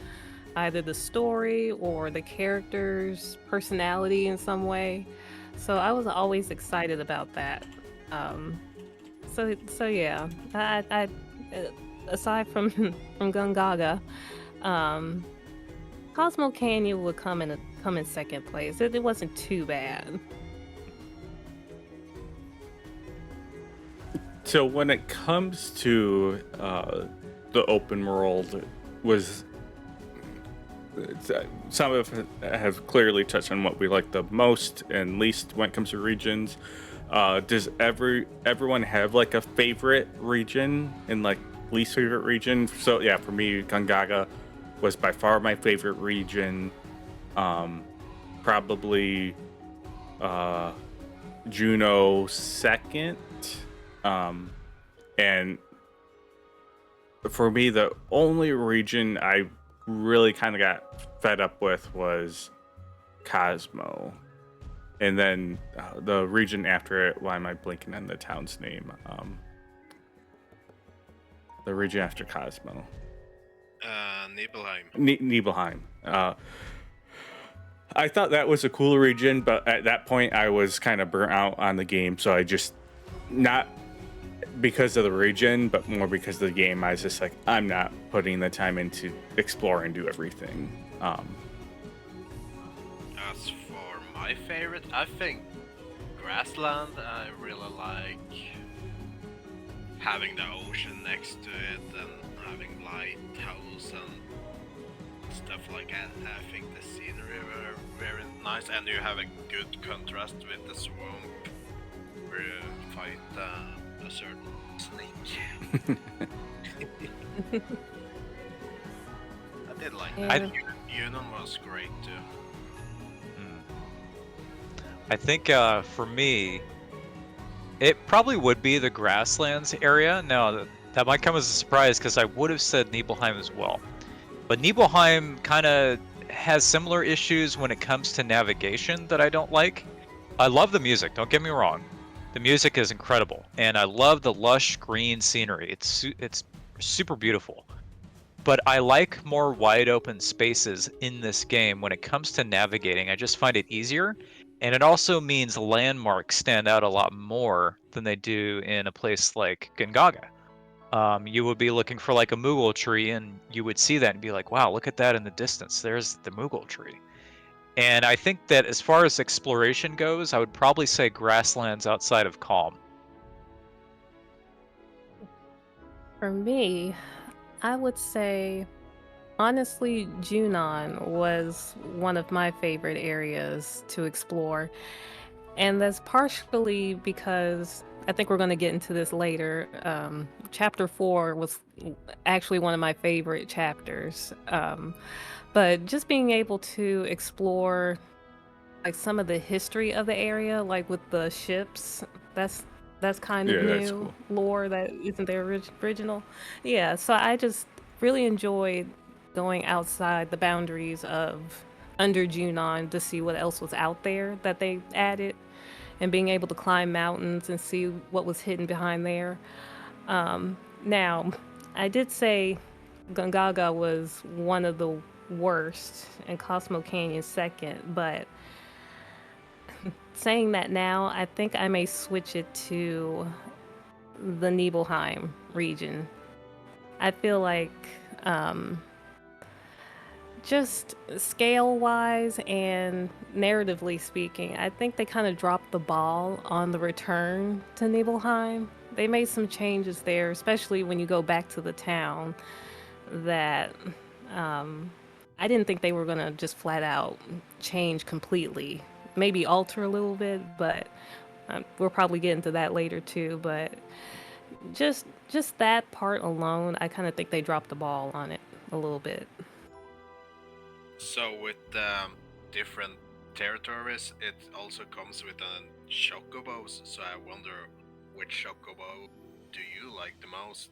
Speaker 3: either the story or the character's personality in some way. So I was always excited about that. So yeah, I aside from Gongaga, Cosmo Canyon would come in second place. It wasn't too bad.
Speaker 1: So when it comes to the open world, some of it have clearly touched on what we like the most and least when it comes to regions. Does everyone have like a favorite region and like least favorite region? So yeah, for me, Gongaga was by far my favorite region. Probably Juno second. And for me, the only region I really kind of got fed up with was Cosmo. And then the region after it, why am I blanking on the town's name? The region after Cosmo.
Speaker 4: Nibelheim.
Speaker 1: Nibelheim. I thought that was a cool region, but at that point I was kind of burnt out on the game, so I just, not because of the region, but more because of the game, I was just like, I'm not putting the time into explore and do everything.
Speaker 4: As for my favorite, I think Grassland. I really like having the ocean next to it and having lighthouse and stuff like that. I think the scenery were very nice, and you have a good contrast with the swamp where you fight a certain snake. I did like that.
Speaker 3: And
Speaker 4: Yunnan was great too.
Speaker 2: I think for me, it probably would be the grasslands area. Now, that might come as a surprise because I would have said Nibelheim as well. But Nibelheim kind of has similar issues when it comes to navigation that I don't like. I love the music, don't get me wrong. The music is incredible, and I love the lush green scenery. It's super beautiful. But I like more wide open spaces in this game. When it comes to navigating, I just find it easier. And it also means landmarks stand out a lot more than they do in a place like Gungaga. You would be looking for like a Moogle tree, and you would see that and be like, wow, look at that in the distance. There's the Moogle tree. And I think that as far as exploration goes, I would probably say grasslands outside of Calm.
Speaker 3: for me, I would say honestly, Junon was one of my favorite areas to explore. And that's partially because I think we're going to get into this later. Chapter 4 was actually one of my favorite chapters. But just being able to explore like some of the history of the area, like with the ships, that's kind of
Speaker 1: Yeah, that's
Speaker 3: new
Speaker 1: cool.
Speaker 3: lore that isn't the original. Yeah, so I just really enjoyed going outside the boundaries of under Junon to see what else was out there that they added and being able to climb mountains and see what was hidden behind there. Now, I did say Gungaga was one of the worst and Cosmo Canyon second, but saying that now, I think I may switch it to the Nibelheim region. I feel like just scale wise and narratively speaking, I think they kind of dropped the ball on the return to Nibelheim. They made some changes there, especially when you go back to the town, that I didn't think they were going to just flat out change completely. Maybe alter a little bit, but we'll probably get into that later too. But just that part alone, I kind of think they dropped the ball on it a little bit.
Speaker 4: So with different territories, it also comes with chocobos. So I wonder which chocobo do you like the most?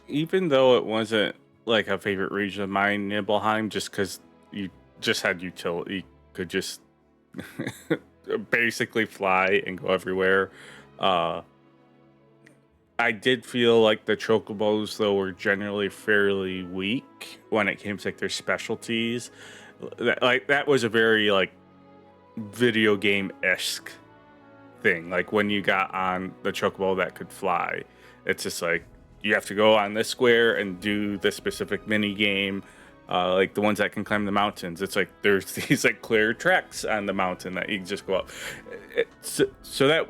Speaker 1: Even though it wasn't like a favorite region of mine, Nibelheim, just because you just had utility, you could just basically fly and go everywhere. I did feel like the chocobos though were generally fairly weak when it came to like their specialties. That was a very like video game-esque thing. Like when you got on the chocobo that could fly, it's just like you have to go on this square and do this specific mini game. Like the ones that can climb the mountains, it's like there's these like clear tracks on the mountain that you can just go up. So that,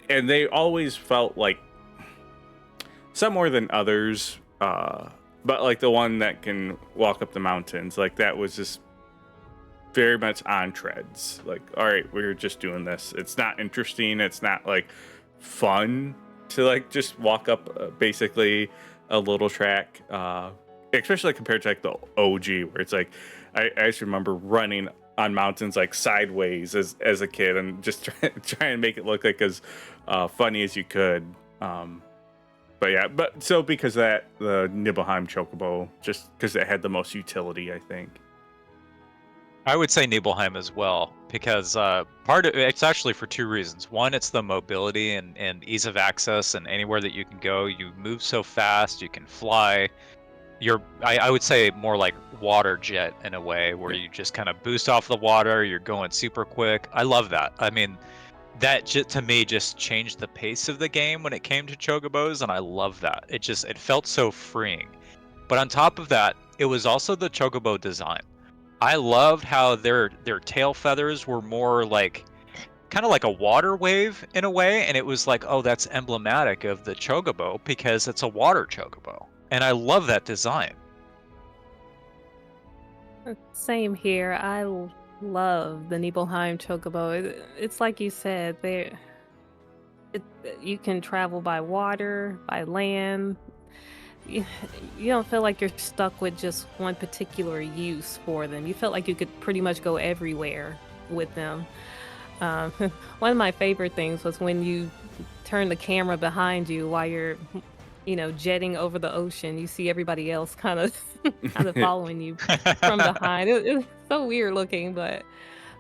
Speaker 1: and they always felt like some more than others, but like the one that can walk up the mountains, like that was just very much on treads. Like, all right, we're just doing this. It's not interesting. It's not like fun to like just walk up basically a little track, especially compared to like the OG, where it's like I just remember running on mountains like sideways as a kid and just try and make it look like as funny as you could. But yeah, so because of that, the Nibelheim Chocobo, just because it had the most utility, I think.
Speaker 2: I would say Nibelheim as well, because part of it's actually for two reasons. One, it's the mobility and ease of access, and anywhere that you can go, you move so fast, you can fly. I would say more like water jet in a way, where you just kind of boost off the water, you're going super quick. I love that. I mean, that to me just changed the pace of the game when it came to chocobos, and I love that. It felt so freeing. But on top of that, it was also the chocobo design. I loved how their tail feathers were more like kind of like a water wave in a way, and it was like, oh, that's emblematic of the chocobo because it's a water chocobo, and I love that design.
Speaker 3: Same here. love the Nibelheim Chocobo. It's like you said, You can travel by water, by land. You, you don't feel like you're stuck with just one particular use for them. You felt like you could pretty much go everywhere with them. Um, one of my favorite things was when you turn the camera behind you while you're, jetting over the ocean. You see everybody else kind of following you from behind. It was so weird looking, but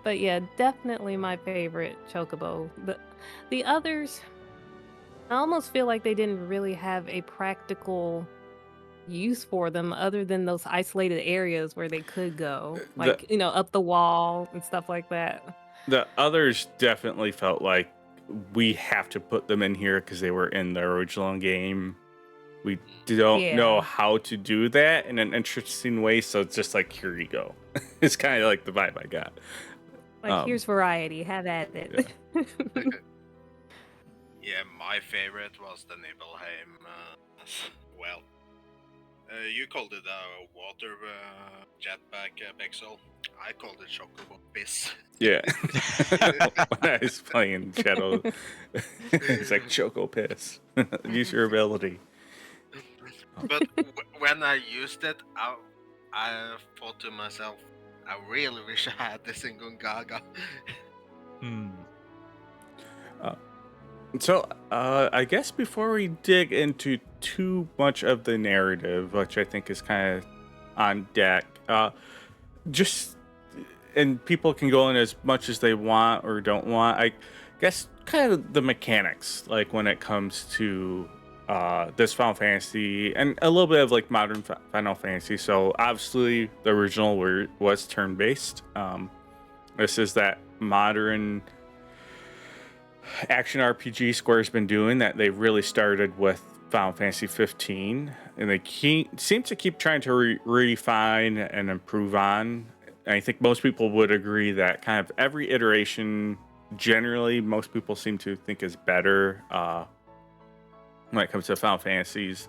Speaker 3: yeah, definitely my favorite chocobo. The others, I almost feel like they didn't really have a practical use for them other than those isolated areas where they could go,
Speaker 1: the
Speaker 3: like, up the wall and stuff like that.
Speaker 1: the others definitely felt like we have to put them in here because they were in the original game. We don't know
Speaker 3: Yeah.
Speaker 1: how to do that in an interesting way, so it's just like, here you go. It's kind of like the vibe I got.
Speaker 3: Like,
Speaker 1: Um,
Speaker 3: here's variety. Have at it.
Speaker 4: Yeah, my favorite was the Nibelheim as well. You called it a water jetpack pixel. I called it Chocobo Piss.
Speaker 1: Yeah. When I was playing Shadow, it's like Choco Piss. Use your ability.
Speaker 4: But when I used it, I thought to myself, I really wish I had this in Gungaga.
Speaker 1: So, I guess before we dig into too much of the narrative, which I think is kind of on deck, just and people can go in as much as they want or don't want. I guess kind of the mechanics, like when it comes to this Final Fantasy and a little bit of like modern Final Fantasy. So obviously the original was turn-based. This is that modern action RPG Square's been doing that they really started with Final Fantasy 15, and they seem to keep trying to refine and improve on. And I think most people would agree that kind of every iteration, generally, most people seem to think is better when it comes to Final Fantasies.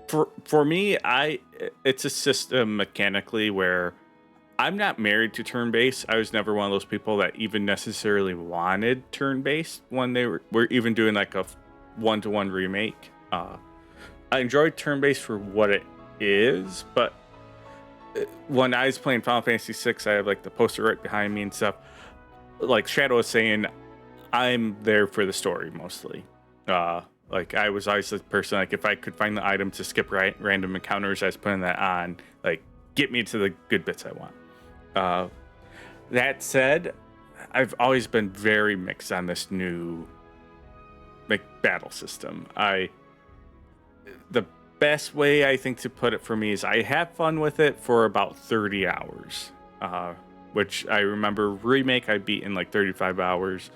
Speaker 1: For me, it's a system mechanically where I'm not married to turn-based. I was never one of those people that even necessarily wanted turn-based when they were even doing like a one-to-one remake. I enjoyed turn-based for what it is, but when I was playing Final Fantasy VI, I have like the poster right behind me and stuff. Like Shadow was saying, I'm there for the story mostly. Like I was always the person, like if I could find the item to skip random encounters, I was putting that on. Like get me to the good bits I want. That said, I've always been very mixed on this new battle system. The best way I think to put it for me is I have fun with it for about 30 hours, which I remember remake I beat in like 35 hours,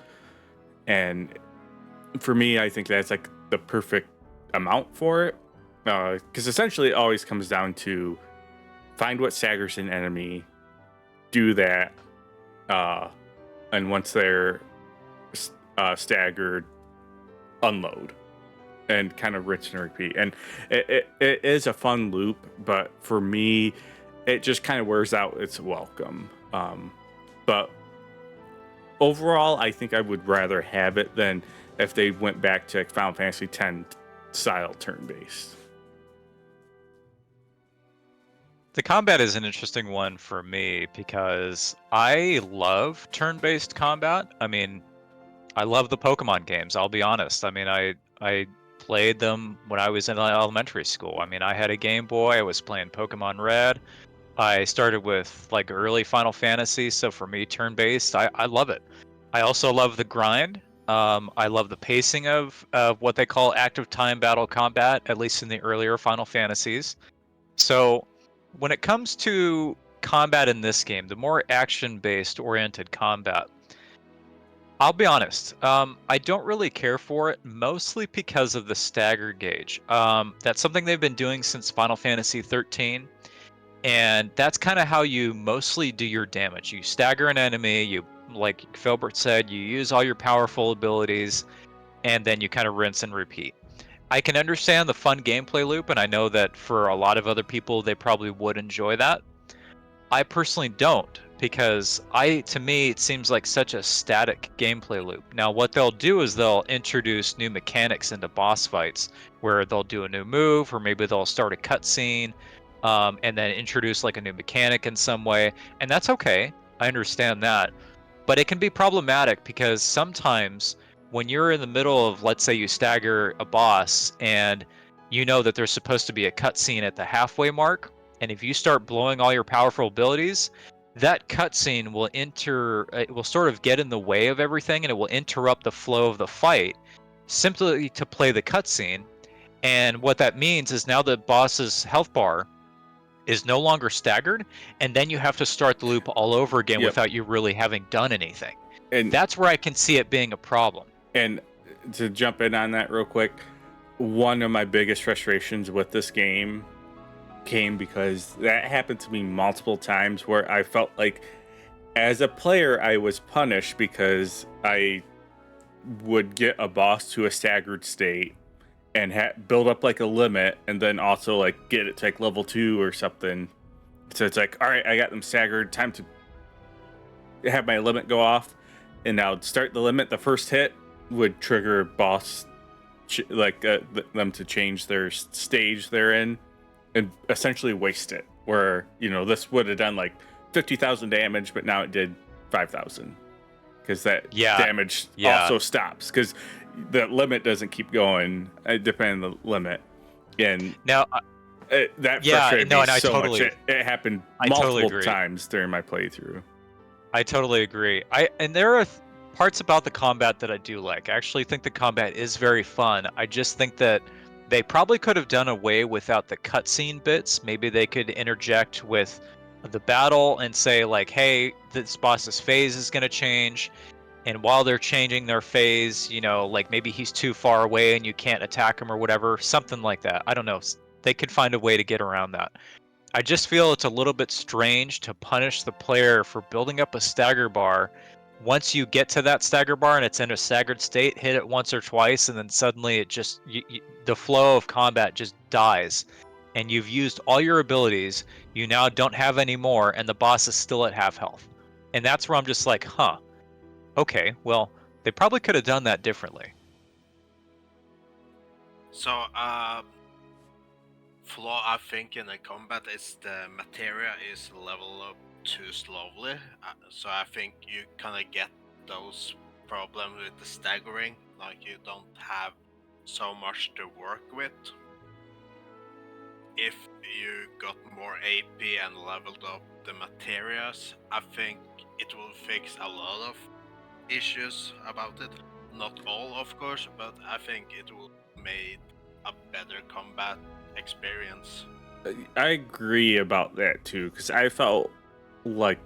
Speaker 1: and for me I think that's like the perfect amount for it, because essentially it always comes down to find what staggers an enemy, do that, and once they're staggered, unload, and kind of rinse and repeat. And it is a fun loop, but for me, it just kind of wears out its welcome. But overall, I think I would rather have it than if they went back to Final Fantasy X style turn-based.
Speaker 2: The combat is an interesting one for me because I love turn-based combat. I mean, I love the Pokemon games, I'll be honest. I mean, I played them when I was in elementary school. I mean, I had a Game Boy, I was playing Pokemon Red. I started with like early Final Fantasy, so for me, turn-based, I love it. I also love the grind. I love the pacing of what they call active time battle combat, at least in the earlier Final Fantasies. So when it comes to combat in this game, the more action-based oriented combat, I'll be honest, I don't really care for it, mostly because of the stagger gauge. That's something they've been doing since Final Fantasy 13, and that's kind of how you mostly do your damage. You stagger an enemy, you, like Filbert said, you use all your powerful abilities, and then you kind of rinse and repeat. I can understand the fun gameplay loop, and I know that for a lot of other people, they probably would enjoy that. I personally don't, because to me it seems like such a static gameplay loop. Now what they'll do is they'll introduce new mechanics into boss fights where they'll do a new move, or maybe they'll start a cutscene, and then introduce like a new mechanic in some way, and that's okay. I understand that. But it can be problematic because sometimes when you're in the middle of, let's say you stagger a boss and you know that there's supposed to be a cutscene at the halfway mark, and if you start blowing all your powerful abilities, that cutscene it will sort of get in the way of everything, and it will interrupt the flow of the fight simply to play the cutscene. And what that means is now the boss's health bar is no longer staggered, and then you have to start the loop all over again
Speaker 1: Yep.
Speaker 2: without you really having done anything.
Speaker 1: And
Speaker 2: That's where I can see it being a problem.
Speaker 1: And to jump in on that real quick, one of my biggest frustrations with this game came because that happened to me multiple times where I felt like as a player I was punished because I would get a boss to a staggered state and build up like a limit, and then also like get it to like level 2 or something. So it's like, all right, I got them staggered, time to have my limit go off, and now start the limit. The first hit would trigger boss them to change their stage they're in and essentially waste it, where this would have done like 50,000 damage, but now it did 5,000 because that damage also stops because the limit doesn't keep going depending on the limit. And
Speaker 2: now
Speaker 1: that frustrated me so much. It happened multiple times during my playthrough.
Speaker 2: I totally agree. And there are parts about the combat that I do like. I actually think the combat is very fun. I just think that they probably could have done away without the cutscene bits. Maybe they could interject with the battle and say like, hey, this boss's phase is going to change. And while they're changing their phase, like maybe he's too far away and you can't attack him or whatever, something like that. I don't know. They could find a way to get around that. I just feel it's a little bit strange to punish the player for building up a stagger bar. Once you get to that stagger bar and it's in a staggered state, hit it once or twice, and then suddenly it just the flow of combat just dies, and you've used all your abilities. You now don't have any more, and the boss is still at half health. And that's where I'm just like, huh. Okay, well, they probably could have done that differently.
Speaker 4: So, flaw I think in the combat is the materia is leveled up too slowly. So I think you kind of get those problems with the staggering, like you don't have so much to work with. If you got more AP and leveled up the materias, I think it will fix a lot of issues about it. Not all, of course, but I think it will make a better combat experience.
Speaker 1: I agree about that too, because I felt like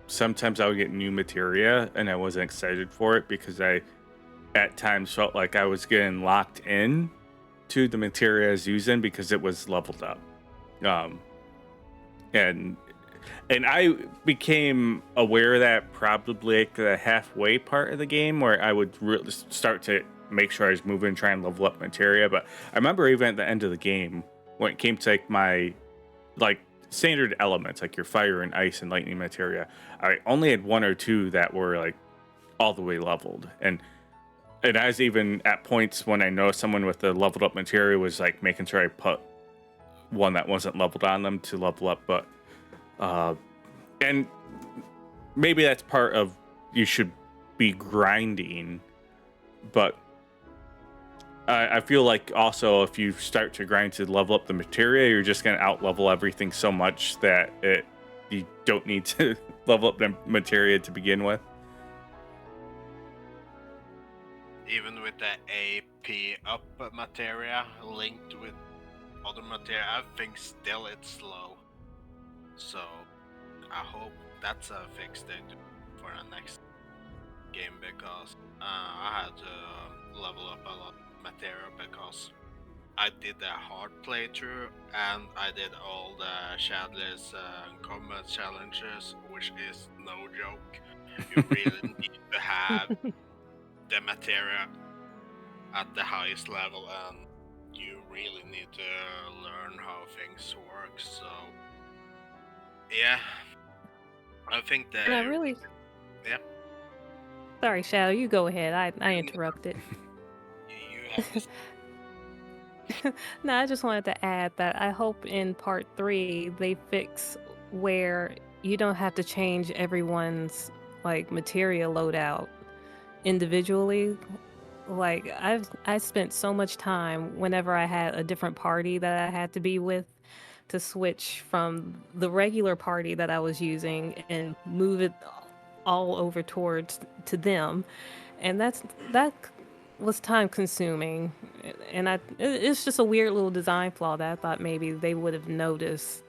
Speaker 1: sometimes I would get new materia and I wasn't excited for it because I at times felt like I was getting locked in to the materia I was using because it was leveled up. And I became aware of that probably like the halfway part of the game where I would really start to make sure I was moving and try and level up materia. But I remember even at the end of the game when it came to like my standard elements like your fire and ice and lightning materia, I only had one or two that were like all the way leveled. And I was even at points when I know someone with the leveled up materia was like making sure I put one that wasn't leveled on them to level up. But and maybe that's part of you should be grinding, but I feel like also if you start to grind to level up the materia, you're just going to out level everything so much that you don't need to level up the materia to begin with.
Speaker 4: Even with the AP up materia linked with other materia, I think still it's slow. So I hope that's a fix they do for the next game, because I had to level up a lot of materia because I did a hard playthrough and I did all the shadless combat challenges, which is no joke. You really need to have the materia at the highest level, and you really need to learn how things work. So yeah, I think
Speaker 3: And I really.
Speaker 4: Yeah.
Speaker 3: Sorry, Shadow, you go ahead. I interrupted.
Speaker 4: you have this.
Speaker 3: No, I just wanted to add that I hope in part 3 they fix where you don't have to change everyone's like materia loadout individually. Like I spent so much time whenever I had a different party that I had to be with to switch from the regular party that I was using and move it all over towards to them. And that was time consuming, and it's just a weird little design flaw that I thought maybe they would have noticed.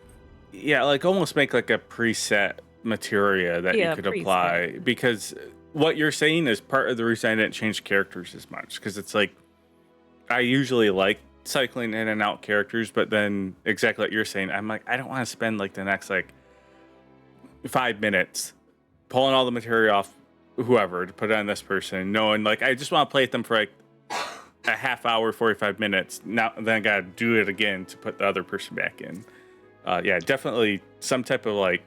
Speaker 1: Yeah, like almost make like a preset materia that you
Speaker 3: Yeah,
Speaker 1: could
Speaker 3: preset.
Speaker 1: apply, because what you're saying is part of the reason I didn't change characters as much, because it's like I usually like cycling in and out characters, but then exactly what you're saying, I'm like, I don't want to spend like the next like 5 minutes pulling all the material off whoever to put it on this person, knowing like I just want to play with them for like a half hour, 45 minutes. Now then I gotta do it again to put the other person back in. Yeah, definitely some type of like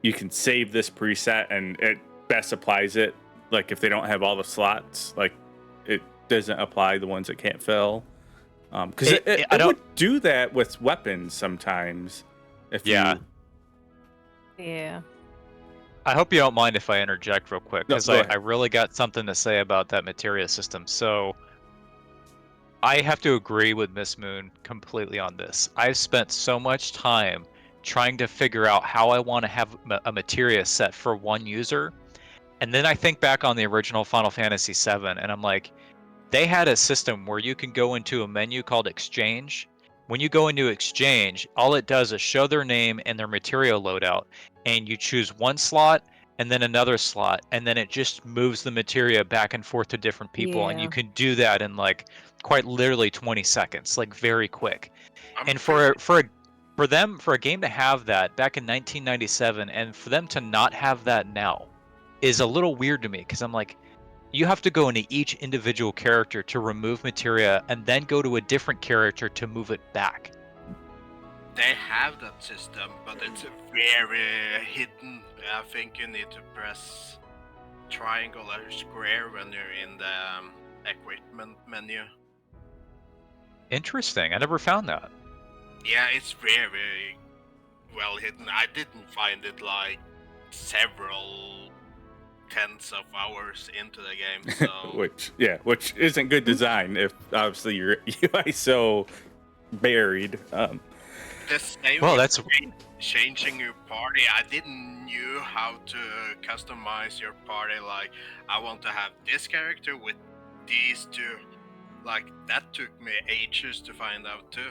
Speaker 1: you can save this preset and it best applies it. Like if they don't have all the slots, like it doesn't apply the ones that can't fill. Because it would do that with weapons sometimes. If
Speaker 2: Yeah.
Speaker 3: Yeah.
Speaker 2: I hope you don't mind if I interject real quick, because
Speaker 1: No, go
Speaker 2: I
Speaker 1: ahead.
Speaker 2: really got something to say about that materia system. So I have to agree with MsMoon completely on this. I've spent so much time trying to figure out how I want to have a materia set for one user. And then I think back on the original Final Fantasy VII, and I'm like, they had a system where you can go into a menu called Exchange. When you go into Exchange, all it does is show their name and their material loadout, and you choose one slot and then another slot, and then it just moves the materia back and forth to different people, and you
Speaker 3: Yeah.
Speaker 2: can do that in like quite literally 20 seconds, like very quick.
Speaker 4: I'm
Speaker 2: And
Speaker 4: pretty-
Speaker 2: for a game to have that back in 1997, and for them to not have that now, is a little weird to me, because I'm like, you have to go into each individual character to remove materia and then go to a different character to move it back.
Speaker 4: They have that system, but it's very hidden. I think you need to press triangle or square when you're in the equipment menu.
Speaker 2: Interesting. I never found that.
Speaker 4: Yeah, it's very well hidden. I didn't find it like several tens of hours into the game, so
Speaker 1: which isn't good design if obviously your UI is so buried.
Speaker 4: the same
Speaker 2: Well,
Speaker 4: with
Speaker 2: that's
Speaker 4: changing your party. I didn't knew how to customize your party. Like, I want to have this character with these two. Like, that took me ages to find out too.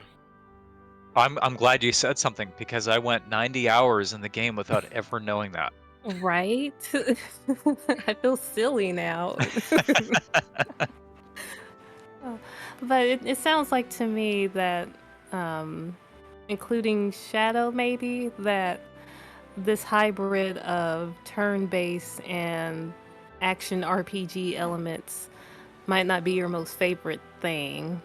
Speaker 2: I'm glad you said something, because I went 90 hours in the game without ever knowing that.
Speaker 3: Right? I feel silly now. But it sounds like to me that, including Shadow maybe, that this hybrid of turn-based and action RPG elements might not be your most favorite thing.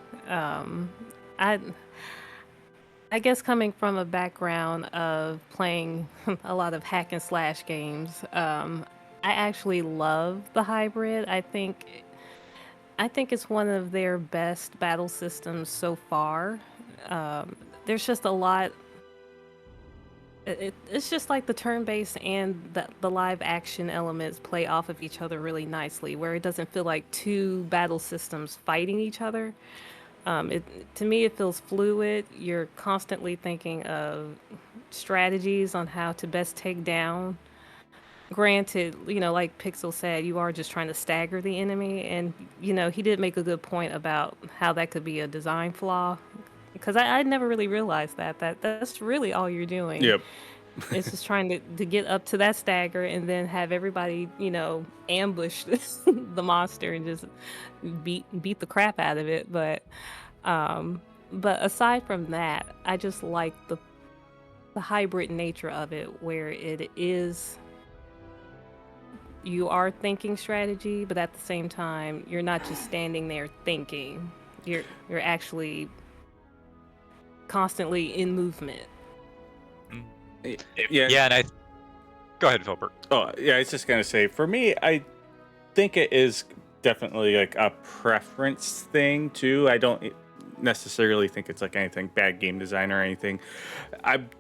Speaker 3: I guess coming from a background of playing a lot of hack and slash games, I actually love the hybrid. I think it's one of their best battle systems so far. There's just a lot. It's just like the turn-based and the live action elements play off of each other really nicely, where it doesn't feel like two battle systems fighting each other. To me, it feels fluid. You're constantly thinking of strategies on how to best take down. Granted, like Pixel said, you are just trying to stagger the enemy, and he did make a good point about how that could be a design flaw, because I never really realized that's really all you're doing.
Speaker 1: Yep.
Speaker 3: It's just trying to get up to that stagger and then have everybody, ambush the monster and just beat the crap out of it. But aside from that, I just like the hybrid nature of it, where you are thinking strategy, but at the same time, you're not just standing there thinking. You're actually constantly in movement.
Speaker 1: Yeah.
Speaker 2: Yeah, and Go ahead, Filbert.
Speaker 1: Oh, yeah, I was just gonna say, for me, I think it is definitely like a preference thing too. I don't necessarily think it's like anything bad game design or anything. I'm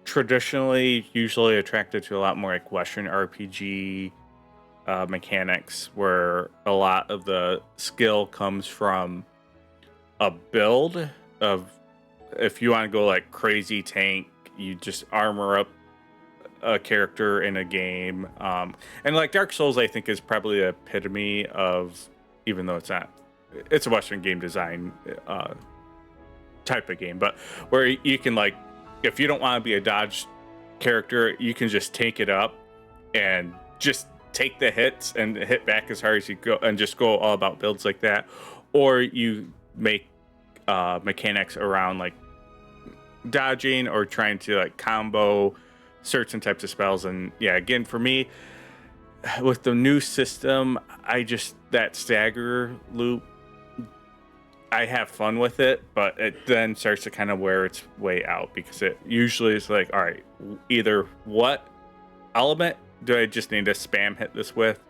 Speaker 1: traditionally usually attracted to a lot more like Western RPG mechanics, where a lot of the skill comes from a build of, if you want to go like crazy tank, you just armor up a character in a game. And like Dark Souls, I think, is probably the epitome of, even though it's not, it's a Western game design type of game, but where you can, like, if you don't want to be a dodge character, you can just take it up and just take the hits and hit back as hard as you go and just go all about builds like that. Or you make mechanics around like dodging or trying to like combo certain types of spells. And yeah, again, for me, with the new system, I just, that stagger loop, I have fun with it, but it then starts to kind of wear its way out, because it usually is like, all right, either what element do I just need to spam hit this with,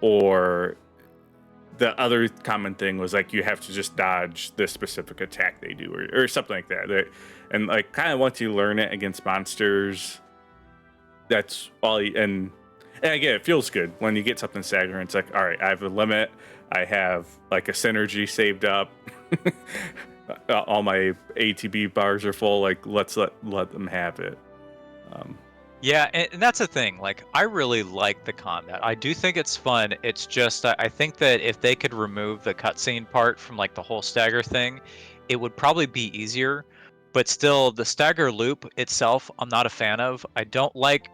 Speaker 1: or the other common thing was like, you have to just dodge this specific attack they do, or something like that. And like, kind of once you learn it against monsters, that's all and again, it feels good when you get something staggering. It's like, all right, I have a limit, I have like a synergy saved up, all my ATB bars are full, like let's let them have it.
Speaker 2: Yeah, and that's the thing. Like, I really like the combat. I do think it's fun. It's just I think that if they could remove the cutscene part from like the whole stagger thing, it would probably be easier. But still, the stagger loop itself, I'm not a fan of. I don't like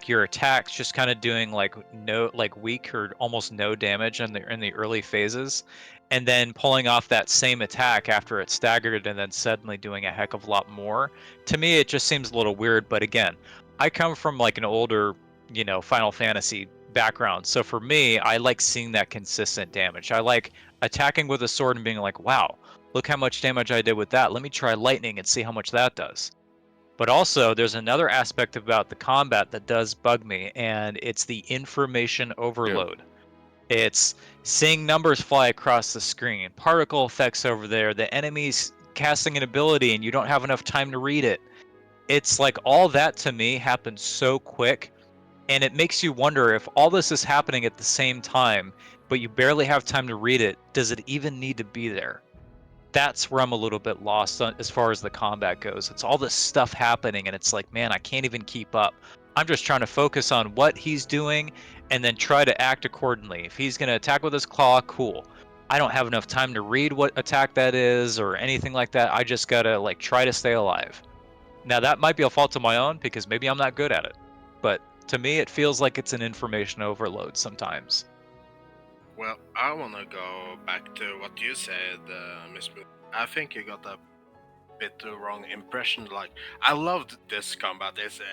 Speaker 2: your attacks just kind of doing like no, like weak or almost no damage in the early phases, and then pulling off that same attack after it's staggered and then suddenly doing a heck of a lot more. To me, it just seems a little weird. But again, I come from like an older, Final Fantasy background. So for me, I like seeing that consistent damage. I like attacking with a sword and being like, wow, look how much damage I did with that. Let me try lightning and see how much that does. But also, there's another aspect about the combat that does bug me, and it's the information overload. It's seeing numbers fly across the screen, particle effects over there, the enemies casting an ability, and you don't have enough time to read it. It's like all that to me happens so quick, and it makes you wonder, if all this is happening at the same time, but you barely have time to read it, does it even need to be there? That's where I'm a little bit lost as far as the combat goes. It's all this stuff happening, and it's like, man, I can't even keep up. I'm just trying to focus on what he's doing and then try to act accordingly. If he's going to attack with his claw, cool. I don't have enough time to read what attack that is or anything like that. I just got to like try to stay alive. Now, that might be a fault of my own because maybe I'm not good at it. But to me, it feels like it's an information overload sometimes.
Speaker 4: Well, I want to go back to what you said, MsMoon. I think you got a bit the wrong impression. Like, I loved this combat. It's a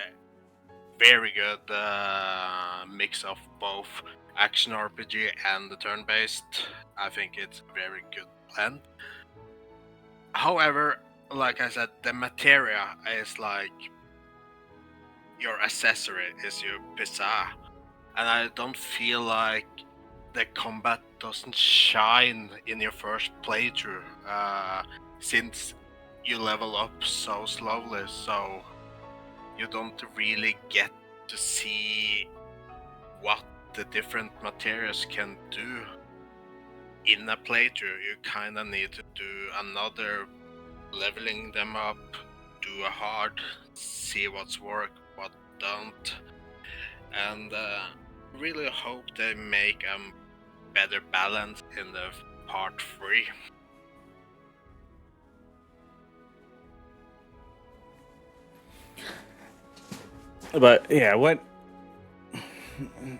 Speaker 4: very good mix of both action RPG and the turn-based. I think it's a very good blend. However, like I said, the materia is like your accessory, is your pizza, and I don't feel like the combat doesn't shine in your first playthrough, since you level up so slowly, so you don't really get to see what the different materials can do in a playthrough. You kind of need to do another leveling them up, do a hard, see what's work, what don't, and really hope they make a better balance in the part 3.
Speaker 1: But yeah,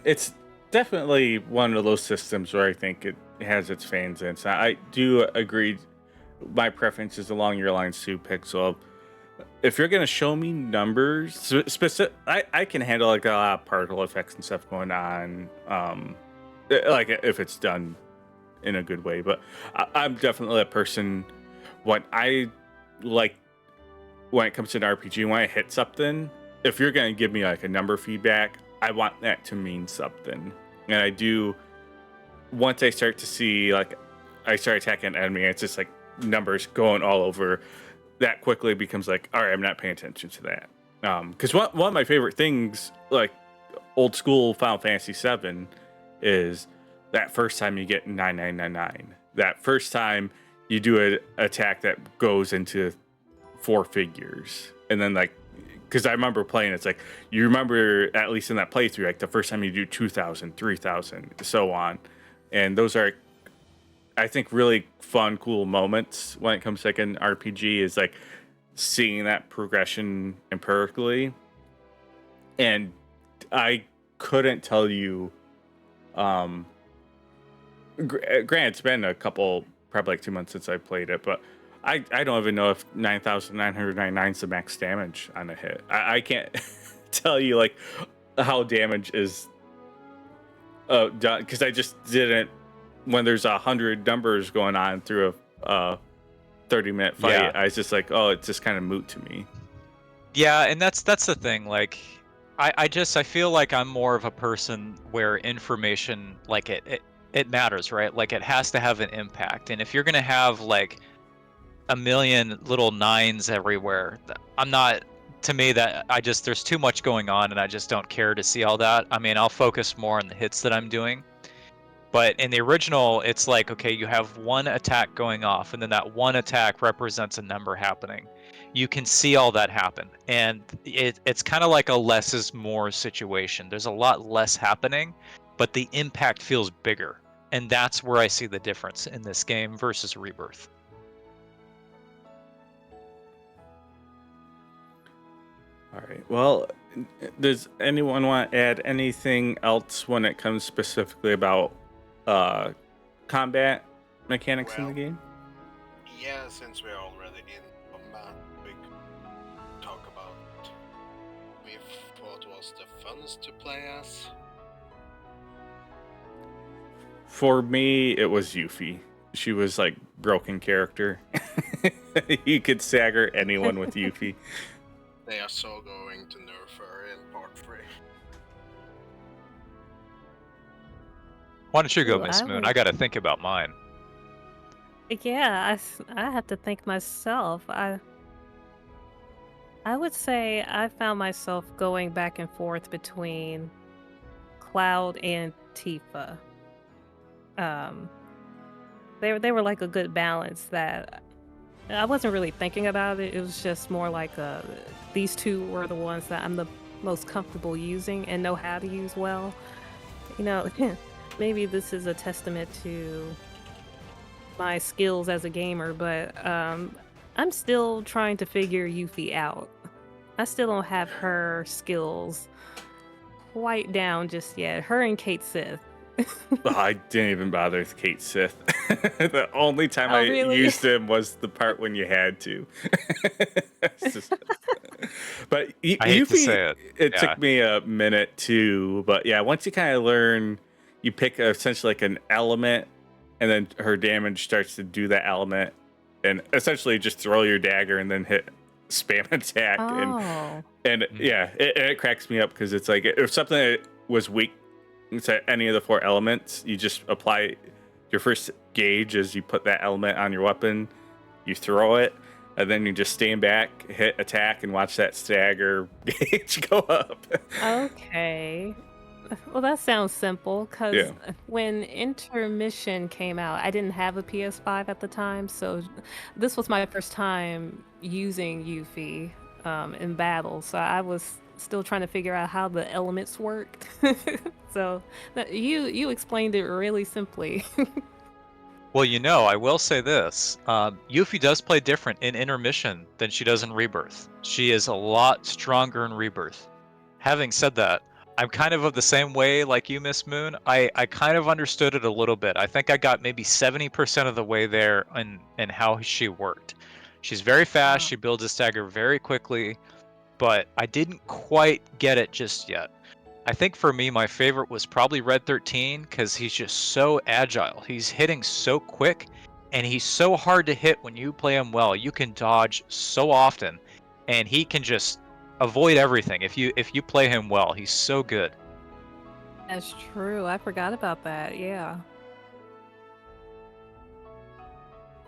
Speaker 1: it's definitely one of those systems where I think it has its fans in. So I do agree. My preference is along your lines too, Pixel. If you're gonna show me numbers, specific, I can handle like a lot of particle effects and stuff going on. Like if it's done in a good way. But I'm definitely a person. What I like when it comes to an RPG, when I hit something, if you're gonna give me like a number feedback, I want that to mean something. And I do. Once I start to see like I start attacking an enemy, it's just like numbers going all over. That quickly becomes like, all right, I'm not paying attention to that. Because one of my favorite things, like old school Final Fantasy VII, is that first time you get 9999. That first time you do an attack that goes into 4 figures, and then like, because I remember playing, it's like you remember at least in that playthrough, like the first time you do 2,000, 3,000, so on, and those are, I think, really fun, cool moments when it comes to like an RPG. Is like seeing that progression empirically, and I couldn't tell you. Granted, it's been a couple, probably like 2 months since I played it, but I don't even know if 9,999 is the max damage on a hit. I can't tell you like how damage is done, because I just didn't. When there's 100 numbers going on through a 30-minute fight,
Speaker 2: Yeah.
Speaker 1: I was just like, oh, it's just kind of moot to me.
Speaker 2: Yeah, and that's the thing. Like, I feel like I'm more of a person where information, like it matters, right? Like it has to have an impact. And if you're gonna have like a million little nines everywhere, I'm not. To me, that there's too much going on, and I just don't care to see all that. I mean, I'll focus more on the hits that I'm doing. But in the original, it's like, okay, you have one attack going off, and then that one attack represents a number happening. You can see all that happen, and it's kind of like a less is more situation. There's a lot less happening, but the impact feels bigger, and that's where I see the difference in this game versus Rebirth.
Speaker 1: All right. Well, does anyone want to add anything else when it comes specifically about combat mechanics in the
Speaker 4: Well,
Speaker 1: game?
Speaker 4: Yeah, since we're already in combat, we could talk about we thought was the funnest to play as.
Speaker 1: For me, it was Yuffie. She was like broken character. You could stagger anyone with Yuffie.
Speaker 4: They are so going to nerf her in part 3.
Speaker 2: Why don't you go,
Speaker 3: Ooh, I
Speaker 2: MsMoon?
Speaker 3: would-
Speaker 2: I got to think about mine.
Speaker 3: Yeah, I have to think myself. I would say I found myself going back and forth between Cloud and Tifa. They were like a good balance that I wasn't really thinking about it. It was just more like these two were the ones that I'm the most comfortable using and know how to use well. You know, maybe this is a testament to my skills as a gamer, but I'm still trying to figure Yuffie out. I still don't have her skills quite down just yet. Her and Kate Sith.
Speaker 1: Oh, I didn't even bother with Kate Sith. The only time
Speaker 3: Oh,
Speaker 1: I
Speaker 3: really?
Speaker 1: used him was the part when you had to. It's just- but
Speaker 2: I hate to
Speaker 1: Yuffie,
Speaker 2: say it.
Speaker 1: it
Speaker 2: Yeah.
Speaker 1: took me a minute too. But yeah, once you kind of learn, you pick essentially like an element, and then her damage starts to do that element, and essentially just throw your dagger and then hit spam attack.
Speaker 3: Oh.
Speaker 1: And yeah, it cracks me up because it's like if something that was weak to any of the 4 elements, you just apply your first gauge as you put that element on your weapon, you throw it, and then you just stand back, hit attack, and watch that stagger gauge go up.
Speaker 3: Okay. Well, that sounds simple because
Speaker 1: Yeah.
Speaker 3: when Intermission came out, I didn't have a PS5 at the time, so this was my first time using Yuffie in battle. So I was still trying to figure out how the elements worked. So you explained it really simply.
Speaker 2: Well, I will say this. Yuffie does play different in Intermission than she does in Rebirth. She is a lot stronger in Rebirth. Having said that, I'm kind of the same way like you, MsMoon. I kind of understood it a little bit. I think I got maybe 70% of the way there in how she worked. She's very fast.
Speaker 3: Wow.
Speaker 2: She builds a stagger very quickly, but I didn't quite get it just yet. I think for me, my favorite was probably Red 13 because he's just so agile. He's hitting so quick, and he's so hard to hit when you play him well. You can dodge so often, and he can just avoid everything. If you play him well, he's so good.
Speaker 3: That's true. I forgot about that. Yeah.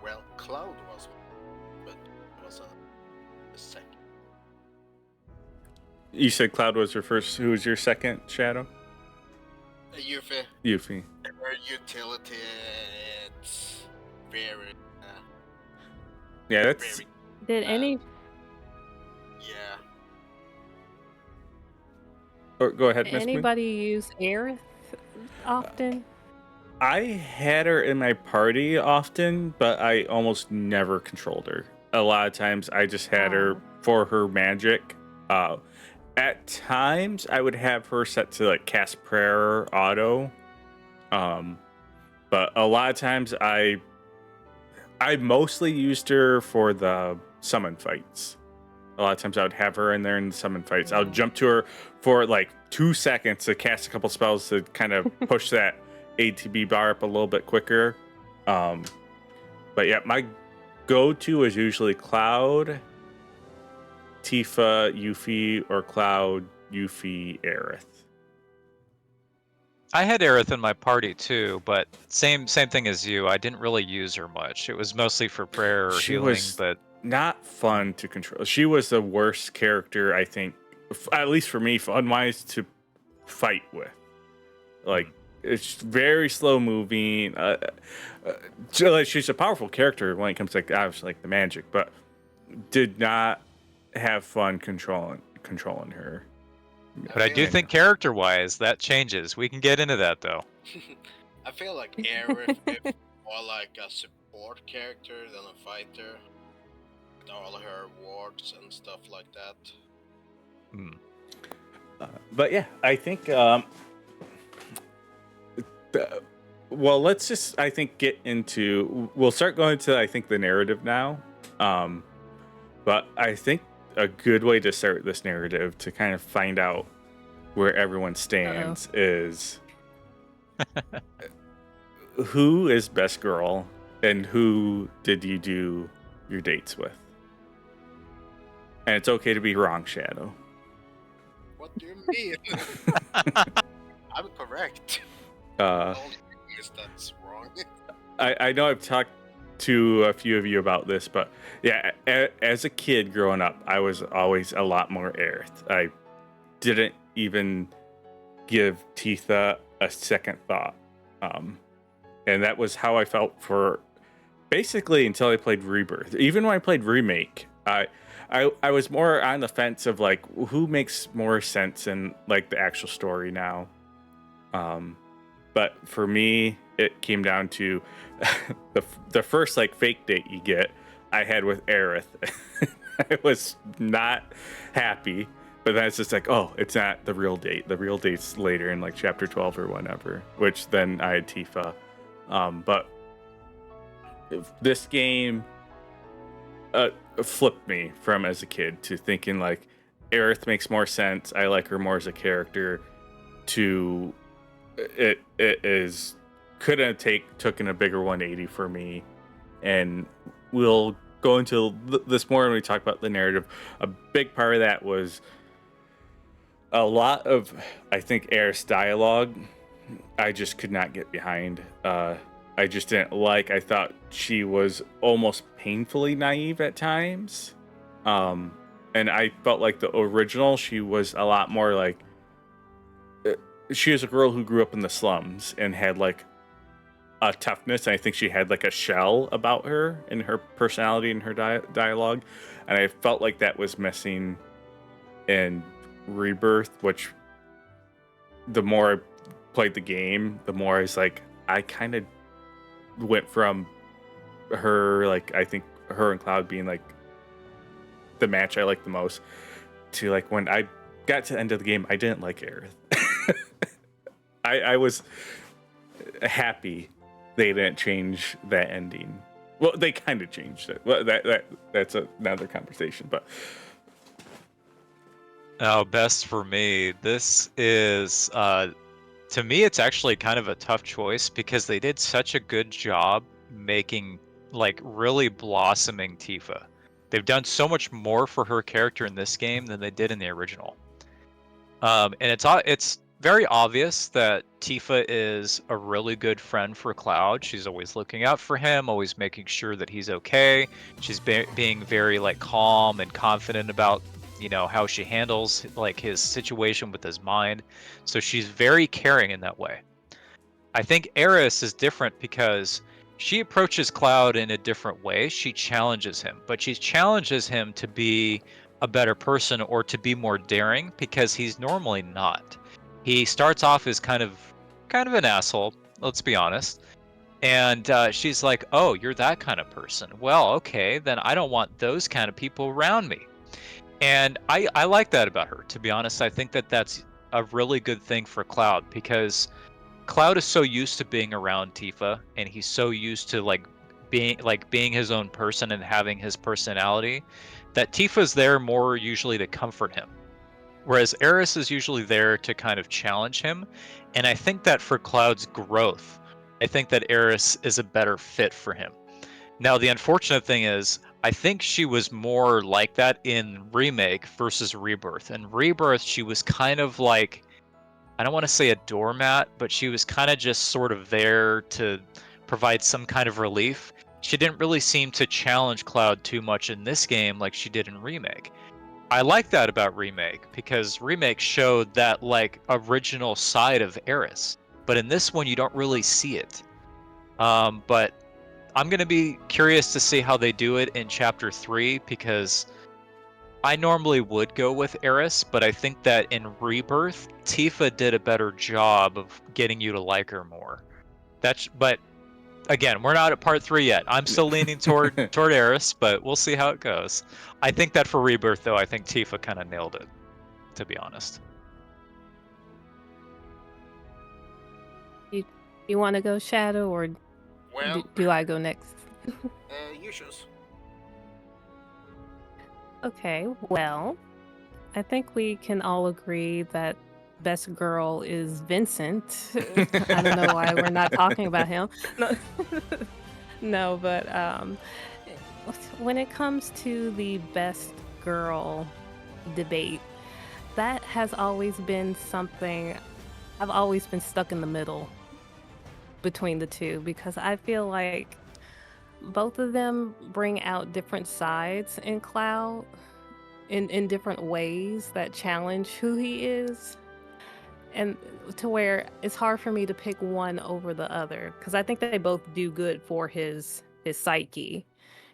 Speaker 4: Well, Cloud was, but it was a second.
Speaker 1: You said Cloud was your first. Who was your second Shadow?
Speaker 4: Yuffie,
Speaker 1: Yuffie.
Speaker 4: her utility, it's very,
Speaker 1: Yeah, that's.
Speaker 4: very,
Speaker 3: Did any
Speaker 4: yeah.
Speaker 1: Or go ahead, Miss Moon.
Speaker 3: anybody use Aerith often?
Speaker 1: I had her in my party often, but I almost never controlled her. A lot of times, I just had her
Speaker 3: Oh.
Speaker 1: for her magic. At times, I would have her set to like cast prayer auto. But a lot of times, I mostly used her for the summon fights. A lot of times I would have her in there in the summon fights. I'll jump to her for like 2 seconds to cast a couple spells to kind of push that ATB bar up a little bit quicker. But yeah, my go-to is usually Cloud, Tifa, Yuffie, or Cloud, Yuffie, Aerith.
Speaker 2: I had Aerith in my party too, but same thing as you. I didn't really use her much. It was mostly for prayer or
Speaker 1: She
Speaker 2: healing,
Speaker 1: was-
Speaker 2: but
Speaker 1: Not fun to control. She was the worst character, I think, at least for me, fun-wise, to fight with. Like, it's very slow moving. She's a powerful character when it comes to like, obviously like the magic, but did not have fun controlling her.
Speaker 2: But I
Speaker 4: feel
Speaker 2: do
Speaker 4: like-
Speaker 2: think character-wise, that changes. We can get into that though.
Speaker 4: I feel like Aerith is more like a support character than a fighter. With all her wards and stuff like that.
Speaker 2: Hmm.
Speaker 1: But yeah, I think. Well, let's just I think get into. We'll start going to I think the narrative now. But I think a good way to start this narrative to kind of find out where everyone stands is who is best girl and who did you do your dates with? And it's okay to be wrong, Shadow.
Speaker 4: What do you mean? I'm correct.
Speaker 1: Uh,
Speaker 4: The only thing is that's wrong.
Speaker 1: I know I've talked to a few of you about this, but yeah, as a kid growing up, I was always a lot more Aerith. I didn't even give Tifa a second thought. And that was how I felt for basically until I played Rebirth. Even when I played Remake, I was more on the fence of like who makes more sense in like the actual story now. But for me, it came down to the first like fake date you get. I had with Aerith. I was not happy, but then it's just like, oh, it's not the real date. The real date's later in like chapter 12 or whatever. Which then I had Tifa. But this game flipped me from as a kid to thinking like Aerith makes more sense. I like her more as a character. To it is couldn't have taken a bigger 180 for me, and we'll go into this more when we talk about the narrative. A big part of that was a lot of I think Aerith's dialogue. I just could not get behind. I just didn't like. I thought she was almost painfully naive at times. And I felt like the original, she was a lot more like, she was a girl who grew up in the slums and had like a toughness. And I think she had like a shell about her in her personality and her dialogue. And I felt like that was missing in Rebirth, which the more I played the game, the more I was like, I kind of went from her, like, I think her and Cloud being like the match I liked the most, to like when I got to the end of the game, I didn't like Aerith. I was happy they didn't change that ending. Well, they kind of changed it. Well, that's another conversation, but
Speaker 2: Oh, best for me. This is to me it's actually kind of a tough choice because they did such a good job making like really blossoming Tifa. They've done so much more for her character in this game than they did in the original. And it's very obvious that Tifa is a really good friend for Cloud. She's always looking out for him, always making sure that he's okay. She's being very like calm and confident about, you know, how she handles like his situation with his mind. So she's very caring in that way. I think Eris is different because she approaches Cloud in a different way. She challenges him, but she challenges him to be a better person or to be more daring because he's normally not. He starts off as kind of an asshole, let's be honest. And she's like, "Oh, you're that kind of person. Well, okay, then I don't want those kind of people around me." And I like that about her, to be honest. I think that that's a really good thing for Cloud because Cloud is so used to being around Tifa, and he's so used to being his own person and having his personality, that Tifa's there more usually to comfort him. Whereas Eris is usually there to kind of challenge him. And I think that for Cloud's growth, I think that Eris is a better fit for him. Now, the unfortunate thing is, I think she was more like that in Remake versus Rebirth. In Rebirth, she was kind of like, I don't want to say a doormat, but she was kind of just sort of there to provide some kind of relief. She didn't really seem to challenge Cloud too much in this game like she did in Remake. I like that about Remake because Remake showed that like original side of Eris, but in this one you don't really see it. But I'm gonna be curious to see how they do it in Chapter 3 because I normally would go with Eris, but I think that in Rebirth, Tifa did a better job of getting you to like her more. But again, we're not at part 3 yet. I'm still leaning toward Eris, but we'll see how it goes. I think that for Rebirth, though, I think Tifa kind of nailed it, to be honest.
Speaker 3: You want to go Shadow, or
Speaker 4: Well,
Speaker 3: do I go next?
Speaker 4: you choose.
Speaker 3: Okay, well, I think we can all agree that best girl is Vincent. I don't know why we're not talking about him. No, no, but when it comes to the best girl debate, that has always been something I've always been stuck in the middle between the two because I feel like both of them bring out different sides in Cloud in different ways that challenge who he is, and to where it's hard for me to pick one over the other because I think they both do good for his psyche.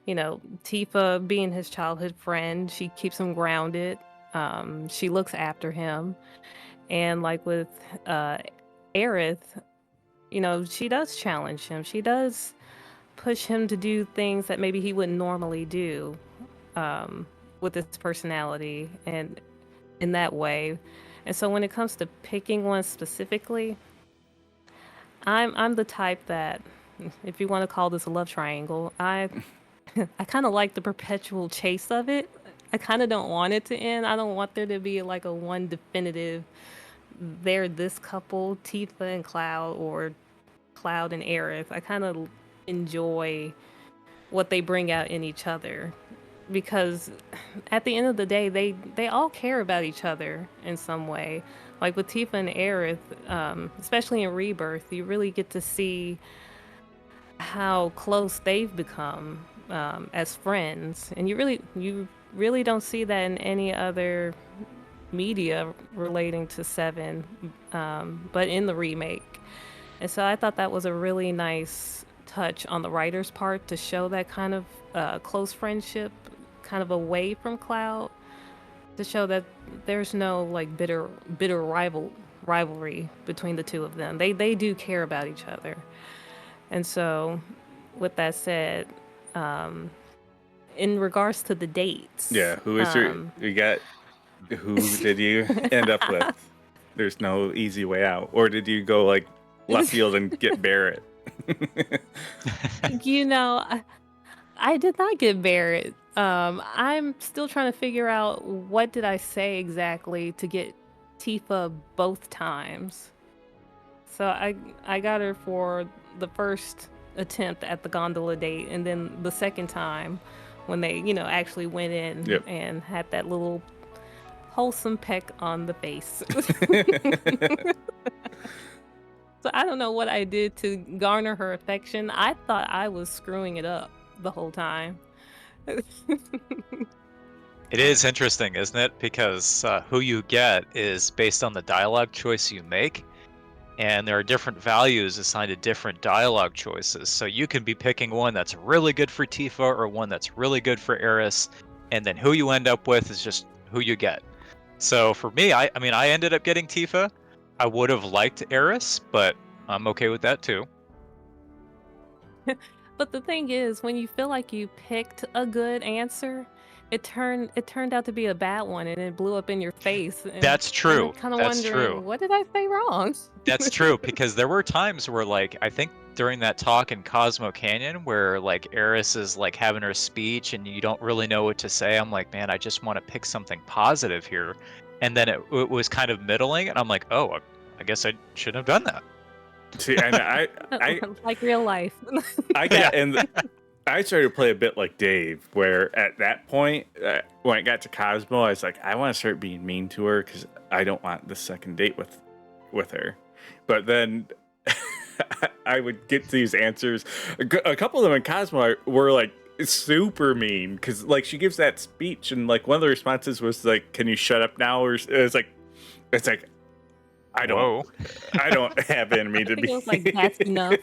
Speaker 3: You know, Tifa being his childhood friend, she keeps him grounded. She looks after him, and like with Aerith, you know, she does challenge him. She does push him to do things that maybe he wouldn't normally do, with his personality and in that way. And so when it comes to picking one specifically, I'm the type that, if you want to call this a love triangle, I kind of like the perpetual chase of it. I kind of don't want it to end. I don't want there to be like a one definitive, they're this couple, Tifa and Cloud, or Cloud and Aerith. I kind of enjoy what they bring out in each other because at the end of the day, they all care about each other in some way. Like with Tifa and Aerith, especially in Rebirth, you really get to see how close they've become as friends, and you really don't see that in any other media relating to 7, but in the remake. And so I thought that was a really nice touch on the writer's part to show that kind of close friendship, kind of away from Cloud, to show that there's no like bitter rivalry between the two of them. They do care about each other. And so, with that said, in regards to the dates,
Speaker 1: Yeah, who is who did you end up with? There's no easy way out. Or did you go like left field and get Barrett?
Speaker 3: You know, I did not get Barrett. I'm still trying to figure out what did I say exactly to get Tifa both times. So I got her for the first attempt at the gondola date, and then the second time when they, actually went in
Speaker 1: Yep.
Speaker 3: and had that little wholesome peck on the face. So I don't know what I did to garner her affection. I thought I was screwing it up the whole time.
Speaker 2: It is interesting, isn't it? Because who you get is based on the dialogue choice you make, and there are different values assigned to different dialogue choices. So you can be picking one that's really good for Tifa or one that's really good for Eris, and then who you end up with is just who you get. So for me, I mean, I ended up getting Tifa. I would have liked Eris, but I'm okay with that too.
Speaker 3: But the thing is, when you feel like you picked a good answer, it turned out to be a bad one, and it blew up in your face. And
Speaker 2: That's true.
Speaker 3: I'm kind of
Speaker 2: That's
Speaker 3: wondering,
Speaker 2: true.
Speaker 3: what did I say wrong?
Speaker 2: That's true, because there were times where, like, I think during that talk in Cosmo Canyon where, like, Eris is, like, having her speech and you don't really know what to say. I'm like, man, I just want to pick something positive here. And then it was kind of middling, and I'm like, oh, I guess I shouldn't have done that.
Speaker 1: See, and I
Speaker 3: Like real life.
Speaker 1: I got I started to play a bit like Dave, where at that point, when I got to Cosmo, I was like, I want to start being mean to her because I don't want the second date with her. But then I would get these answers. A couple of them in Cosmo were like super mean because like she gives that speech and like one of the responses was like, "Can you shut up now?" Or it's like I don't have it in me to be.
Speaker 3: It was like, that's enough.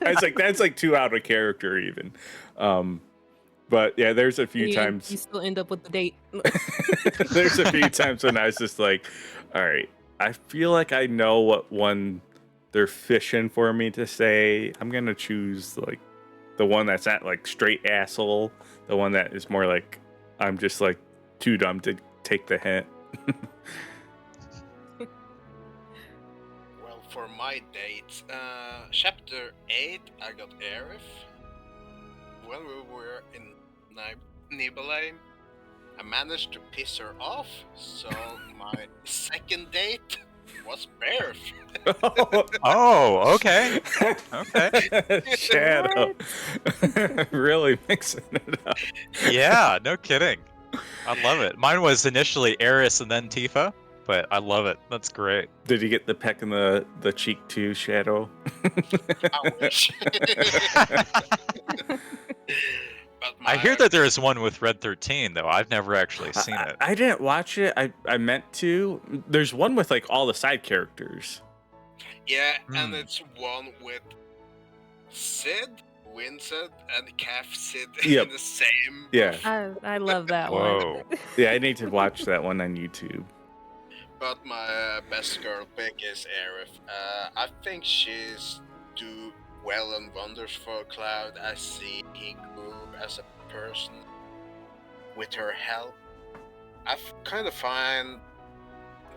Speaker 1: I was like, that's like too out of character even. But yeah, there's a few times
Speaker 3: you still end up with the date.
Speaker 1: there's a few times when I was just like, all right, I feel like I know what one they're fishing for me to say. I'm gonna choose like the one that's not like straight asshole, the one that is more like I'm just like too dumb to take the hint.
Speaker 4: Well, for my dates, chapter 8, I got Aerith. When we were in Nibelheim, I managed to piss her off, so my second date was Aerith.
Speaker 2: Oh, okay. Okay.
Speaker 1: Shadow. Really mixing it up.
Speaker 2: Yeah, no kidding. I love it. Mine was initially Eris and then Tifa, but I love it. That's great.
Speaker 1: Did you get the peck in the cheek too, Shadow?
Speaker 4: I wish. But
Speaker 2: I hear that there is one with Red 13, though. I've never actually seen it.
Speaker 1: I didn't watch it. I meant to. There's one with like all the side characters.
Speaker 4: Yeah, and it's one with Sid, Winsett, and Calf Sid
Speaker 1: Yep.
Speaker 4: in the same.
Speaker 1: Yeah.
Speaker 3: I love that
Speaker 2: Whoa.
Speaker 3: one.
Speaker 1: Yeah, I need to watch that one on YouTube.
Speaker 4: But my best girl pick is Aerith. I think she's do well and wonders for Cloud. I see he grew as a person with her help. I kind of find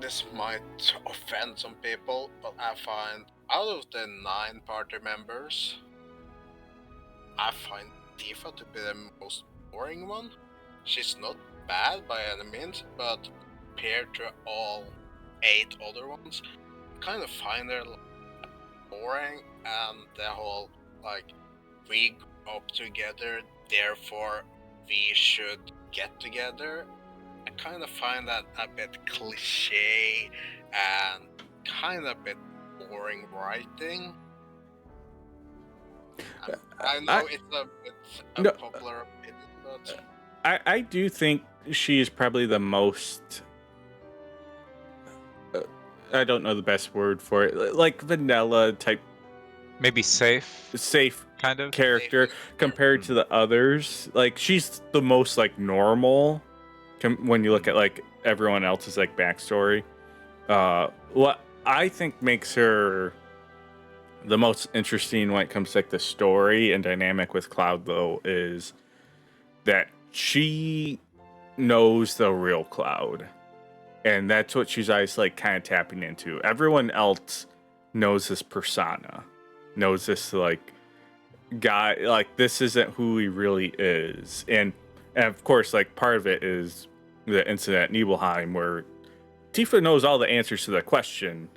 Speaker 4: this might offend some people, but I find out of the 9 party members, I find Tifa to be the most boring one. She's not bad by any means, but compared to all 8 other ones, I kind of find her boring, and the whole like we grew up together, therefore we should get together. I kind of find that a bit cliche and kind of a bit boring writing. I know it's a bit unpopular opinion, but
Speaker 1: I do think she is probably the most. I don't know the best word for it. Like vanilla type,
Speaker 2: Maybe safe, kind of.
Speaker 1: character compared to the others. Like she's the most like normal when you look at like everyone else's like backstory. What I think makes her the most interesting when it comes to like the story and dynamic with Cloud though is that she knows the real Cloud. And that's what she's always like kind of tapping into. Everyone else knows this persona, knows this like guy, like this isn't who he really is. And of course, like part of it is the incident at Nibelheim where Tifa knows all the answers to the question.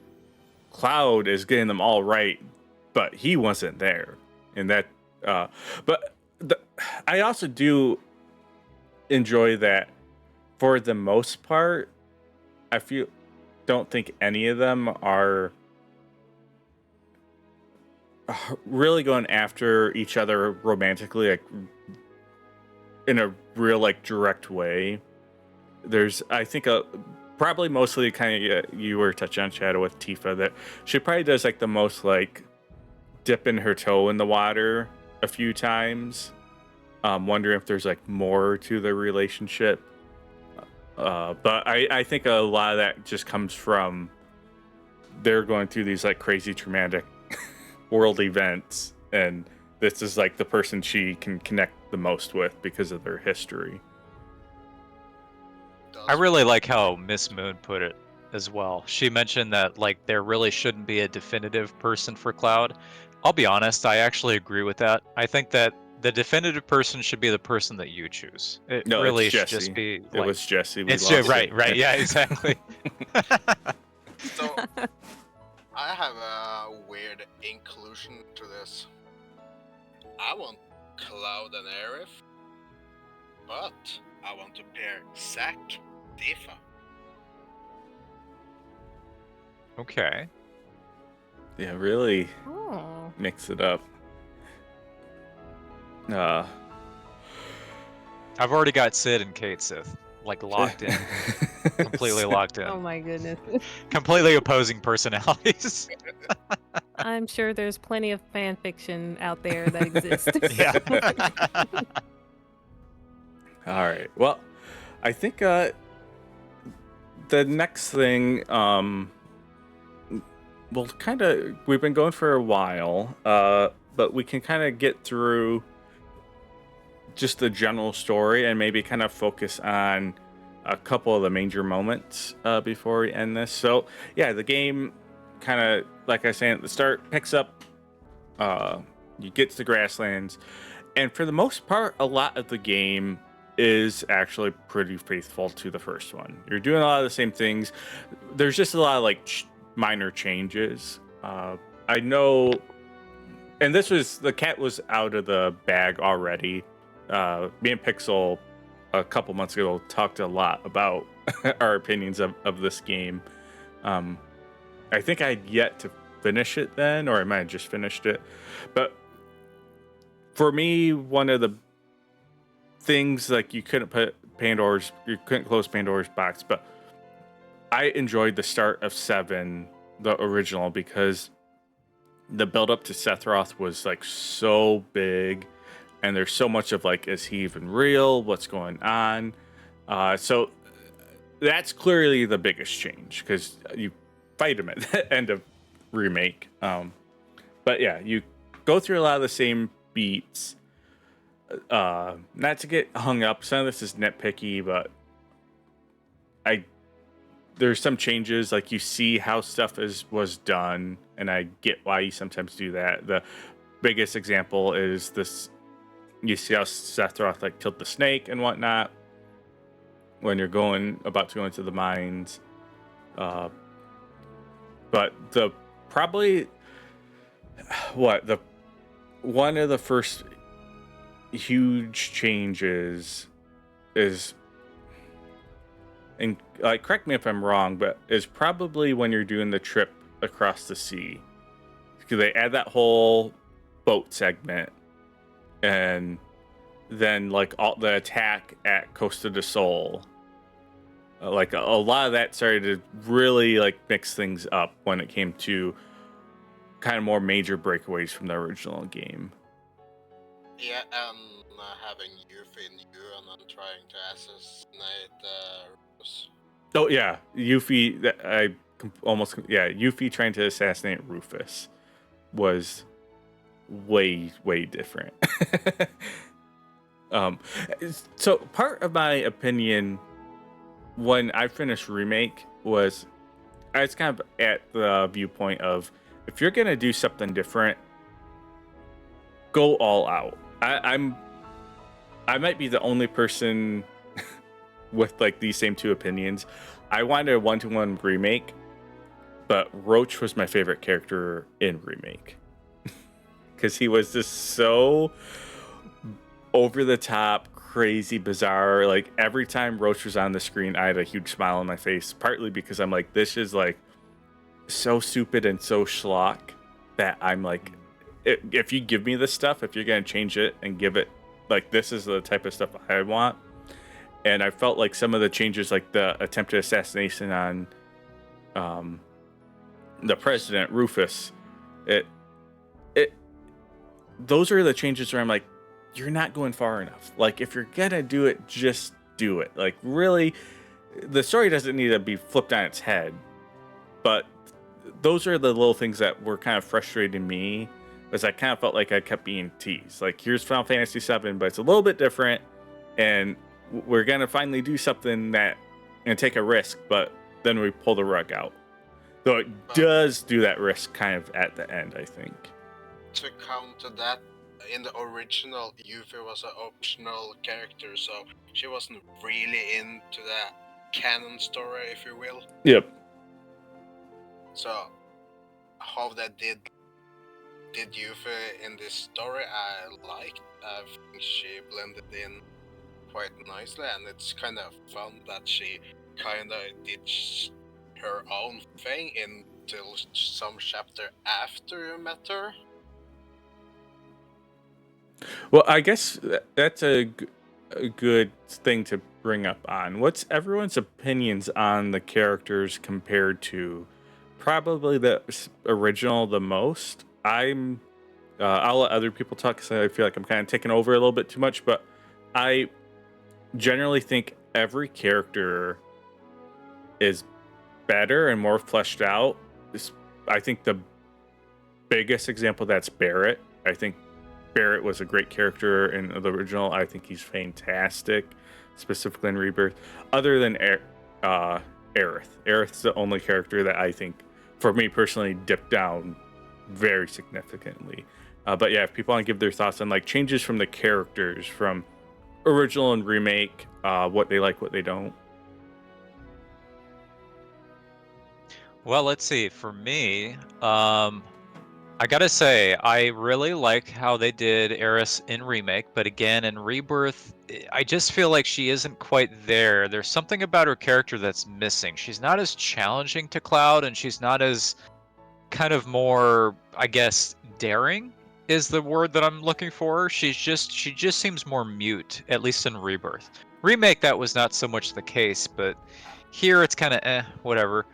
Speaker 1: Cloud is getting them all right, but he wasn't there. And that, I also do enjoy that for the most part. I don't think any of them are really going after each other romantically, like in a real like direct way. There's, I think, probably mostly kind of you were touching on Shadow with Tifa, that she probably does like the most like dipping her toe in the water a few times, wondering if there's like more to the relationship. But I think a lot of that just comes from they're going through these like crazy traumatic world events, and this is like the person she can connect the most with because of their history.
Speaker 2: I really like how MsMoon put it as well. She mentioned that like there really shouldn't be a definitive person for Cloud. I'll be honest, I actually agree with that. I think that the definitive person should be the person that you choose. It
Speaker 1: No,
Speaker 2: really
Speaker 1: it's
Speaker 2: should
Speaker 1: Jesse.
Speaker 2: just be
Speaker 1: It
Speaker 2: like
Speaker 1: was Jesse.
Speaker 2: it's
Speaker 1: lost
Speaker 2: right,
Speaker 1: it.
Speaker 2: right, yeah, exactly.
Speaker 4: So I have a weird inclusion to this. I want Cloud and Aerith, but I want to pair Zack, Tifa.
Speaker 2: Okay.
Speaker 1: Yeah, really
Speaker 3: Oh.
Speaker 1: mix it up.
Speaker 2: I've already got Sid and Kate Sith like locked in, completely locked in,
Speaker 3: Oh my goodness.
Speaker 2: completely opposing personalities.
Speaker 3: I'm sure there's plenty of fan fiction out there that exists.
Speaker 2: Yeah.
Speaker 1: All right. Well, I think the next thing we've been going for a while, but we can kind of get through just the general story and maybe kind of focus on a couple of the major moments before we end this. So yeah, the game kind of, like I said at the start, picks up, you get to the grasslands, and for the most part, a lot of the game is actually pretty faithful to the first one. You're doing a lot of the same things. There's just a lot of like minor changes. I know, and the cat was out of the bag already. Me and Pixel a couple months ago talked a lot about our opinions of this game. I think I'd yet to finish it then, or I might have just finished it. But for me, one of the things, like, you couldn't close Pandora's box, but I enjoyed the start of 7, the original, because the build up to Sephiroth was like so big, and there's so much of like, is he even real? What's going on? So that's clearly the biggest change, because you fight him at the end of Remake. But yeah, you go through a lot of the same beats. Not to get hung up, some of this is nitpicky, but there's some changes, like you see how stuff was done, and I get why you sometimes do that. The biggest example is this: you see how Sephiroth like killed the snake and whatnot when you're about to go into the mines. But one of the first huge changes is, and like, correct me if I'm wrong, but is probably when you're doing the trip across the sea, because they add that whole boat segment, and then like all the attack at Costa del Sol, like a lot of that started to really like mix things up when it came to kind of more major breakaways from the original game.
Speaker 4: Yeah, and having Yuffie in you and then trying to assassinate Rufus.
Speaker 1: Oh yeah, Yuffie. Yuffie trying to assassinate Rufus was way different. So part of my opinion when I finished Remake was, I was kind of at the viewpoint of, if you're gonna do something different, go all out. I might be the only person with like these same two opinions. I wanted a 1-to-1 remake, but Roach was my favorite character in Remake, because he was just so over the top, crazy bizarre. Like every time Roach was on the screen, I had a huge smile on my face. Partly because I'm like, this is like so stupid and so schlock that I'm like, if you give me this stuff, if you're gonna change it and give it like this is the type of stuff I want. And I felt like some of the changes, like the attempted assassination on the president Rufus, it those are the changes where I'm like, you're not going far enough. Like if you're gonna do it, just do it. Like really, the story doesn't need to be flipped on its head, but those are the little things that were kind of frustrating me, because I kind of felt like I kept being teased. Like here's Final Fantasy VII, but it's a little bit different, and we're gonna finally do something that and take a risk, but then we pull the rug out. Though it does do that risk kind of at the end, I think.
Speaker 4: To counter that, in the original, Yuffie was an optional character, so she wasn't really into the canon story, if you will.
Speaker 1: Yep.
Speaker 4: So, how that did Yuffie in this story, I liked. I think she blended in quite nicely, and it's kind of fun that she kind of did her own thing until some chapter after you met her.
Speaker 1: Well, I guess that's a good thing to bring up on. What's everyone's opinions on the characters compared to probably the original the most? I'll let other people talk because I feel like I'm kind of taking over a little bit too much, but I generally think every character is better and more fleshed out. I think the biggest example that's Barrett. I think Barrett was a great character in the original. I think he's fantastic, specifically in Rebirth. Other than Aerith. Aerith's the only character that I think, for me personally, dipped down very significantly. But yeah, if people want to give their thoughts on like changes from the characters from original and remake, what they like, what they don't.
Speaker 2: Well, let's see. For me, I gotta say, I really like how they did Eris in Remake, but again, in Rebirth, I just feel like she isn't quite there. There's something about her character that's missing. She's not as challenging to Cloud, and she's not as kind of more, I guess, daring is the word that I'm looking for. She just seems more mute, at least in Rebirth. Remake, that was not so much the case, but here it's kind of whatever.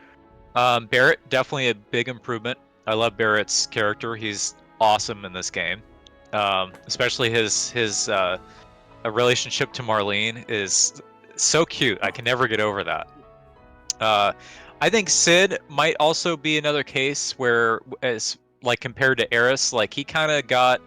Speaker 2: Barrett, definitely a big improvement. I love Barrett's character. He's awesome in this game. Especially his relationship to Marlene is so cute. I can never get over that. I think Sid might also be another case where, as like compared to Eris, like he kind of got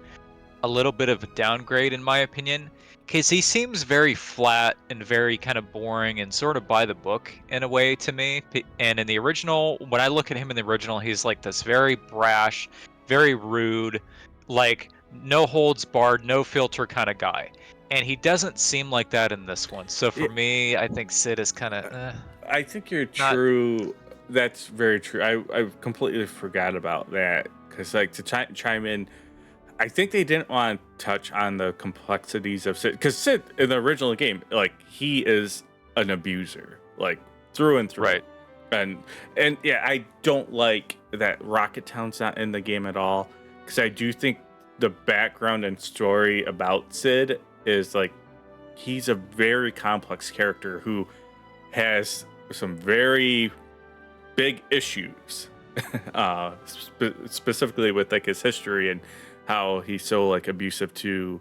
Speaker 2: a little bit of a downgrade in my opinion, because he seems very flat and very kind of boring and sort of by the book in a way to me. And in the original, when I look at him in the original, he's like this very brash, very rude, like no holds barred, no filter kind of guy. And he doesn't seem like that in this one. So for me, I think Sid is kind of
Speaker 1: I think you're true. That's very true. I completely forgot about that, because like to chime in, I think they didn't want to touch on the complexities of Sid, because Sid in the original game, like he is an abuser, like through and through.
Speaker 2: Right.
Speaker 1: And yeah, I don't like that Rocket Town's not in the game at all, because I do think the background and story about Sid is like he's a very complex character who has some very big issues, specifically with like his history and how he's so like abusive to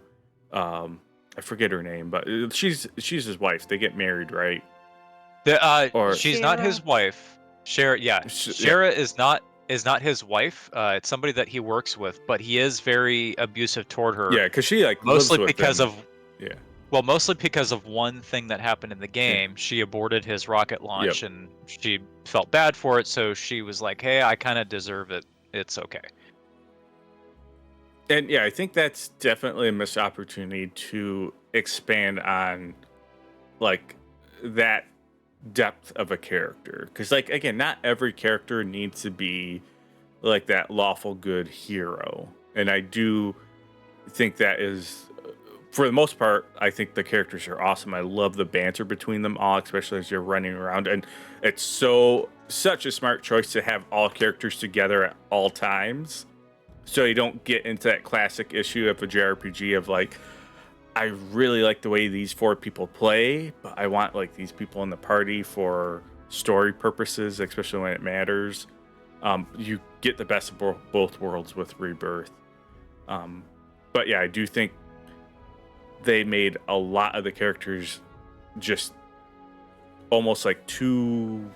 Speaker 1: I forget her name, but she's his wife. They get married, right?
Speaker 2: She's not his wife. Shara, yeah. Shara is not his wife. It's somebody that he works with, but he is very abusive toward her.
Speaker 1: Yeah, because she like
Speaker 2: mostly
Speaker 1: lives with
Speaker 2: because
Speaker 1: him.
Speaker 2: of
Speaker 1: yeah.
Speaker 2: Well, mostly because of one thing that happened in the game.
Speaker 1: Yeah.
Speaker 2: She aborted his rocket launch, and she felt bad for it. So she was like, "Hey, I kind of deserve it. It's okay."
Speaker 1: And yeah, I think that's definitely a missed opportunity to expand on like that depth of a character, because like again, not every character needs to be like that lawful good hero, and I do think that is for the most part, I think the characters are awesome. I love the banter between them all, especially as you're running around. And it's such a smart choice to have all characters together at all times, so you don't get into that classic issue of a JRPG of like, I really like the way these 4 people play, but I want like these people in the party for story purposes, especially when it matters. You get the best of both worlds with Rebirth. But yeah, I do think they made a lot of the characters just almost like too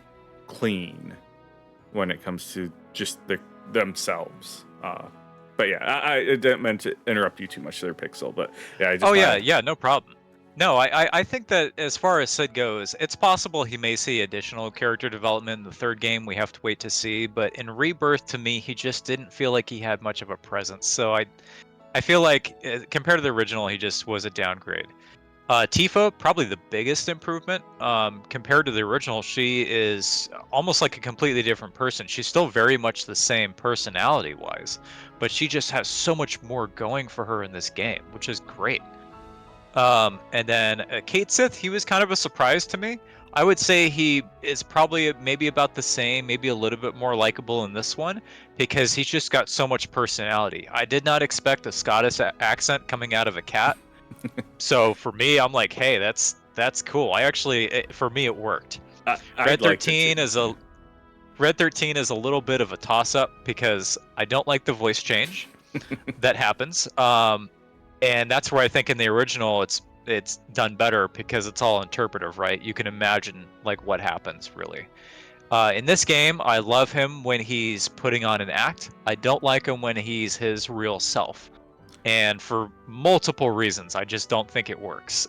Speaker 1: clean when it comes to just themselves. But yeah, I didn't mean to interrupt you too much there, Pixel. But yeah, I just
Speaker 2: yeah, no problem. No, I think that as far as Sid goes, it's possible he may see additional character development in the 3rd game. We have to wait to see. But in Rebirth, to me, he just didn't feel like he had much of a presence. So I feel like compared to the original, he just was a downgrade. Tifa, probably the biggest improvement. Compared to the original, she is almost like a completely different person. She's still very much the same personality-wise, but she just has so much more going for her in this game, which is great. And then Kate Sith, he was kind of a surprise to me. I would say he is probably maybe about the same, maybe a little bit more likable in this one, because he's just got so much personality. I did not expect a Scottish accent coming out of a cat. So for me, I'm like, hey, that's cool. For me, it worked. Red 13 is a little bit of a toss-up because I don't like the voice change that happens. And that's where I think in the original it's done better because it's all interpretive, right? You can imagine like what happens really. In this game, I love him when he's putting on an act. I don't like him when he's his real self. And for multiple reasons, I just don't think it works.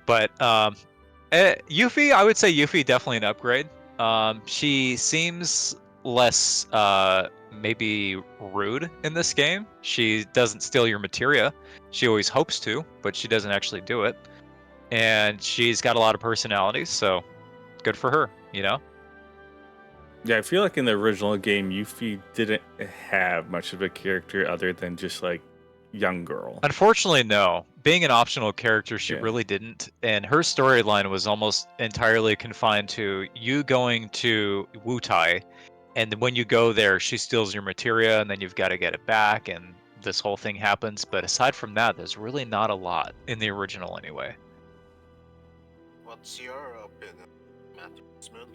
Speaker 2: But Yuffie, I would say Yuffie definitely an upgrade. She seems less maybe rude in this game. She doesn't steal your materia. She always hopes to, but she doesn't actually do it. And she's got a lot of personality, so good for her, you know?
Speaker 1: Yeah, I feel like in the original game, Yuffie didn't have much of a character other than just like young girl.
Speaker 2: Unfortunately, no. Being an optional character, she
Speaker 1: Yeah.
Speaker 2: really didn't. And her storyline was almost entirely confined to you going to Wutai, and then when you go there, she steals your materia, and then you've got to get it back, and this whole thing happens. But aside from that, there's really not a lot in the original anyway.
Speaker 4: What's your opinion, MsMoon?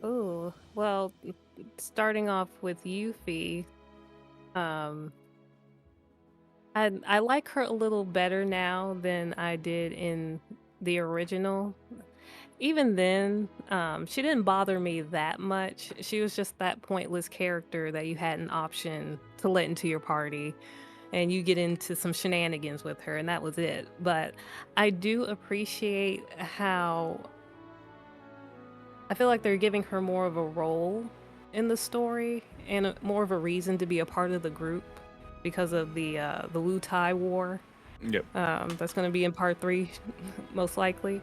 Speaker 3: Oh, well, starting off with Yuffie, I like her a little better now than I did in the original. Even then, she didn't bother me that much. She was just that pointless character that you had an option to let into your party, and you get into some shenanigans with her, and that was it. But I do appreciate how I feel like they're giving her more of a role in the story and more of a reason to be a part of the group because of the Wutai War.
Speaker 1: Yep.
Speaker 3: That's going to be in part 3, most likely.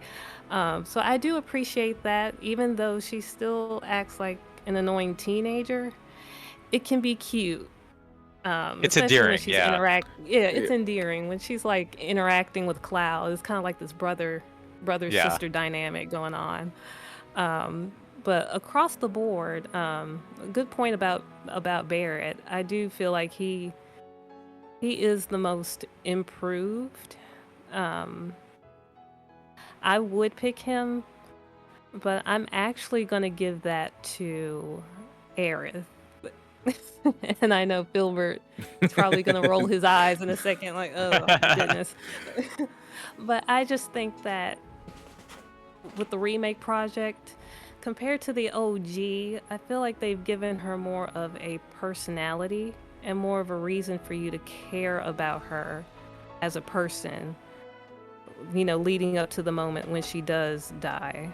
Speaker 3: So I do appreciate that, even though she still acts like an annoying teenager. It can be cute.
Speaker 2: It's
Speaker 3: Especially
Speaker 2: endearing,
Speaker 3: when she's
Speaker 2: yeah.
Speaker 3: it's endearing when she's like interacting with Cloud. It's kind of like this brother
Speaker 2: Yeah.
Speaker 3: sister dynamic going on. But across the board, a good point about Barrett. I do feel like he is the most improved. I would pick him, but I'm actually gonna give that to Aerith. And I know Filbert is probably gonna roll his eyes in a second, like, oh goodness. But I just think that with the remake project, compared to the OG, I feel like they've given her more of a personality and more of a reason for you to care about her as a person, you know, leading up to the moment when she does die.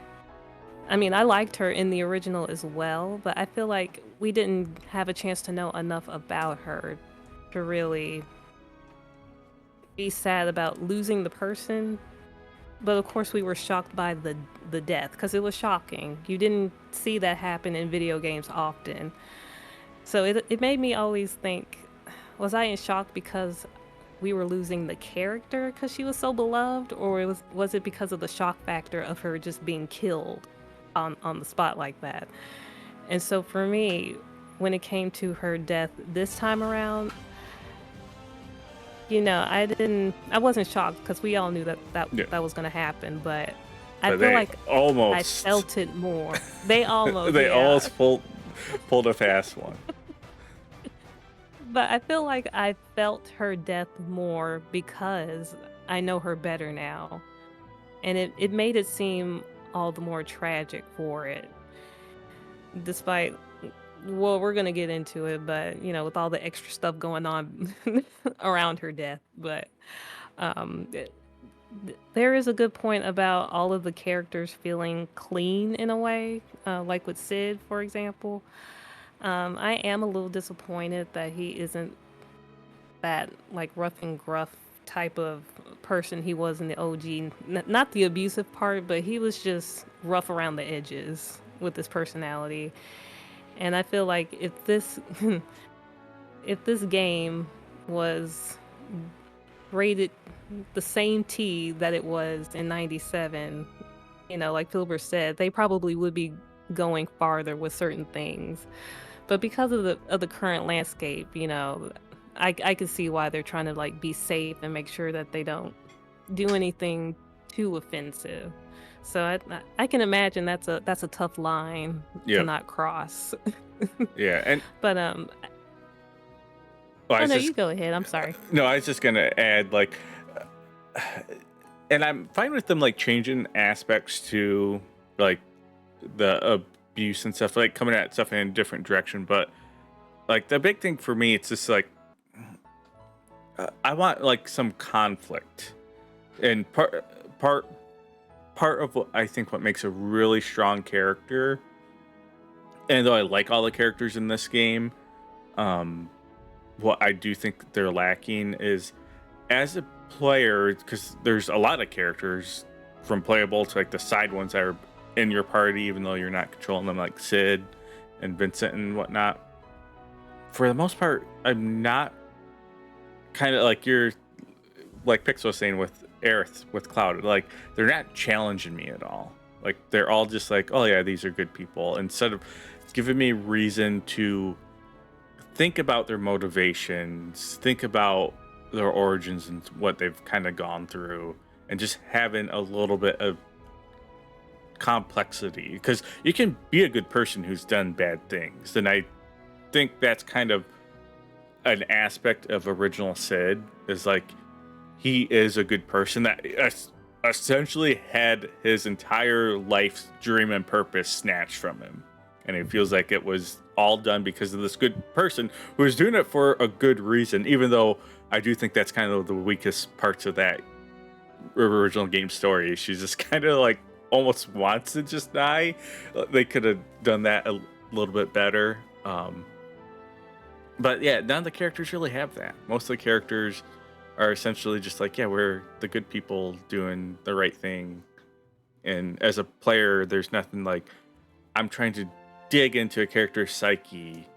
Speaker 3: I mean, I liked her in the original as well, but I feel like we didn't have a chance to know enough about her to really be sad about losing the person. But of course, we were shocked by the death because it was shocking. You didn't see that happen in video games often. So it made me always think, was I in shock because we were losing the character because she was so beloved, or was it because of the shock factor of her just being killed on the spot like that? And so for me, when it came to her death this time around, I wasn't shocked because we all knew that was going to happen, but I
Speaker 1: But
Speaker 3: feel
Speaker 1: they
Speaker 3: like I
Speaker 1: almost
Speaker 3: felt it more. They almost,
Speaker 1: they
Speaker 3: yeah.
Speaker 1: almost pulled a fast one.
Speaker 3: But I feel like I felt her death more because I know her better now. And it made it seem all the more tragic for it. Despite, well, we're going to get into it, but, with all the extra stuff going on around her death. But there is a good point about all of the characters feeling clean in a way, like with Sid, for example. I am a little disappointed that he isn't that like rough and gruff type of person he was in the OG. Not the abusive part, but he was just rough around the edges with his personality. And I feel like if this if this game was rated the same T that it was in 97, like Filbert said, they probably would be going farther with certain things. But because of the current landscape, I can see why they're trying to like be safe and make sure that they don't do anything too offensive. So I can imagine that's a tough line to not cross.
Speaker 1: Yeah, and
Speaker 3: But
Speaker 1: well,
Speaker 3: oh no, you go ahead. I'm sorry.
Speaker 1: No, I was just gonna add and I'm fine with them like changing aspects to like the abuse and stuff, like coming at stuff in a different direction. But like the big thing for me, it's just like I want like some conflict, and part of what I think what makes a really strong character, and though I like all the characters in this game, what I do think they're lacking is as a player, because there's a lot of characters from playable to like the side ones that are in your party, even though you're not controlling them, like Sid and Vincent and whatnot. For the most part, I'm not kind of like you're like Pix was saying with Aerith, with Cloud, like they're not challenging me at all. Like they're all just like, oh yeah, these are good people, instead of giving me reason to think about their motivations, think about their origins and what they've kind of gone through, and just having a little bit of complexity, because you can be a good person who's done bad things. And I think that's kind of an aspect of original Sid, is like he is a good person that essentially had his entire life's dream and purpose snatched from him, and it feels like it was all done because of this good person who was doing it for a good reason, even though I do think that's kind of the weakest parts of that original game story. She's just kind of like almost wants to just die. They could have done that a little bit better. But yeah, none of the characters really have that. Most of the characters are essentially just like, yeah, we're the good people doing the right thing. And as a player, there's nothing like I'm trying to dig into a character's psyche.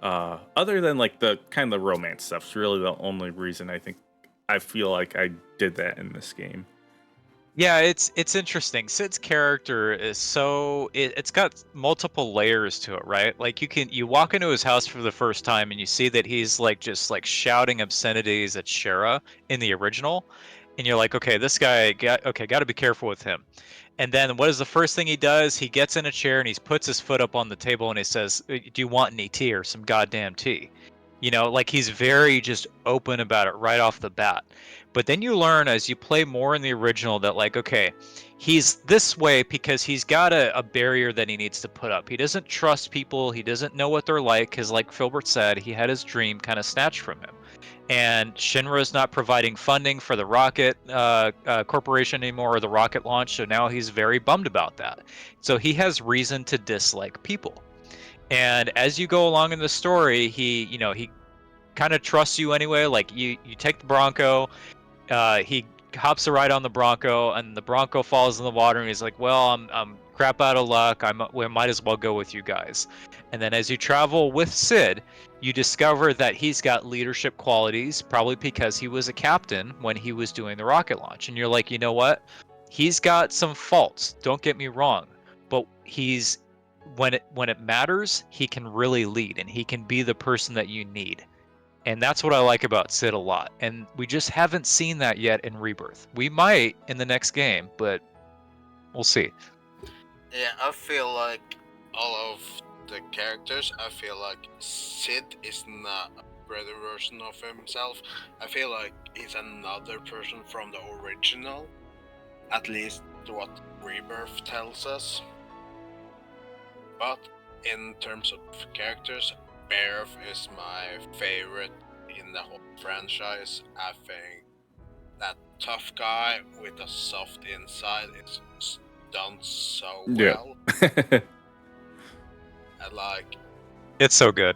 Speaker 1: Other than like the kind of the romance stuff's really the only reason I feel like I did that in this game.
Speaker 2: Yeah, it's interesting. Sid's character is it's got multiple layers to it, right? Like you walk into his house for the first time and you see that he's like just like shouting obscenities at Shara in the original, and you're like, okay, this guy got to be careful with him. And then what is the first thing he does? He gets in a chair and he puts his foot up on the table and he says, "Do you want any tea or some goddamn tea?" Like he's very just open about it right off the bat. But then you learn as you play more in the original that like, okay, he's this way because he's got a barrier that he needs to put up. He doesn't trust people. He doesn't know what they're like, because like Filbert said, he had his dream kind of snatched from him. And Shinra is not providing funding for the rocket corporation anymore, or the rocket launch, so now he's very bummed about that. So he has reason to dislike people. And as you go along in the story, he kind of trusts you anyway. Like you take the Bronco. He hops a ride on the Bronco, and the Bronco falls in the water, and he's like, well, I'm crap out of luck. We might as well go with you guys. And then as you travel with Sid, you discover that he's got leadership qualities, probably because he was a captain when he was doing the rocket launch. And you're like, you know what? He's got some faults, don't get me wrong, but when it matters, he can really lead, and he can be the person that you need. And that's what I like about Sid a lot. And we just haven't seen that yet in Rebirth. We might in the next game, but we'll see.
Speaker 4: Yeah, I feel like all of the characters, I feel like Sid is not a better version of himself. I feel like he's another person from the original. At least what Rebirth tells us. But in terms of characters, Bareth is my favorite in the whole franchise. I think that tough guy with a soft inside is done so well.
Speaker 1: Yeah.
Speaker 4: And like,
Speaker 2: It's so good.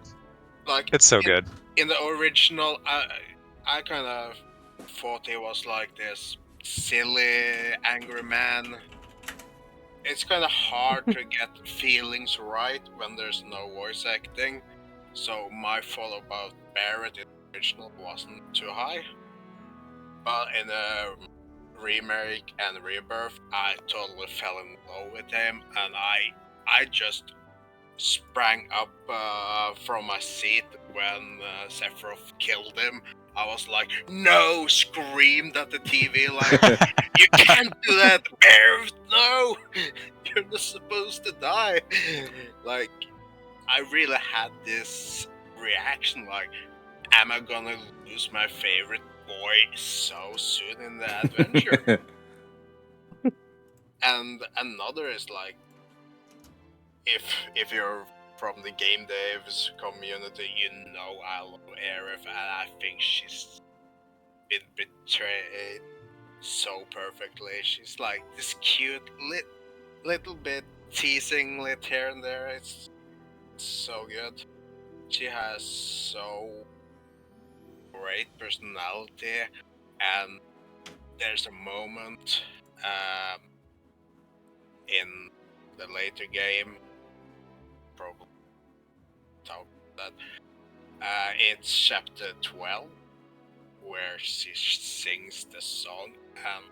Speaker 4: like
Speaker 2: It's so good.
Speaker 4: in the original, I kind of thought he was like this silly, angry man. It's kind of hard to get feelings right when there's no voice acting. So my thought about Barrett in the original wasn't too high. But in the remake and Rebirth, I totally fell in love with him, and I just sprang up from my seat when Sephiroth killed him. I was like, no! Screamed at the TV like, you can't do that, Barrett! No! You're not supposed to die! Like, I really had this reaction like, am I gonna lose my favorite boy so soon in the adventure? And another is like, if you're from the game devs community, you know I love Aerith, and I think she's been betrayed so perfectly. She's like this cute little bit teasing lit here and there. It's so good. She has so great personality, and there's a moment in the later game, probably talk about that. It's chapter 12 where she sings the song, and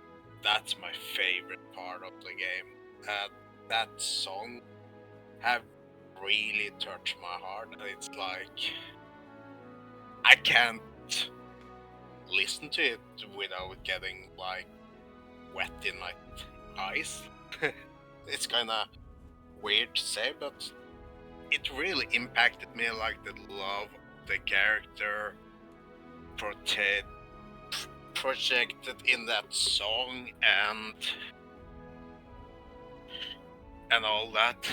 Speaker 4: that's my favorite part of the game. That song have really touched my heart, and it's like I can't listen to it without getting like wet in my eyes. It's kind of weird to say, but it really impacted me, like the love of the character projected in that song and all that.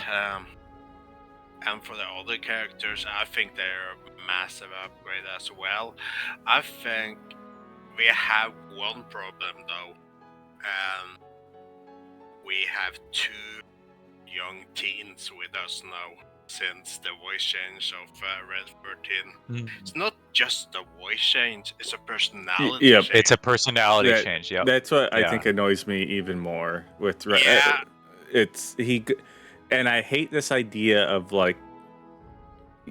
Speaker 4: And for the other characters, I think they're a massive upgrade as well. I think we have one problem though. We have two young teens with us now since the voice change of Red 13. It's not just a voice change, it's a personality change.
Speaker 2: It's a personality change, yeah.
Speaker 1: That's what I think annoys me even more with and I hate this idea of like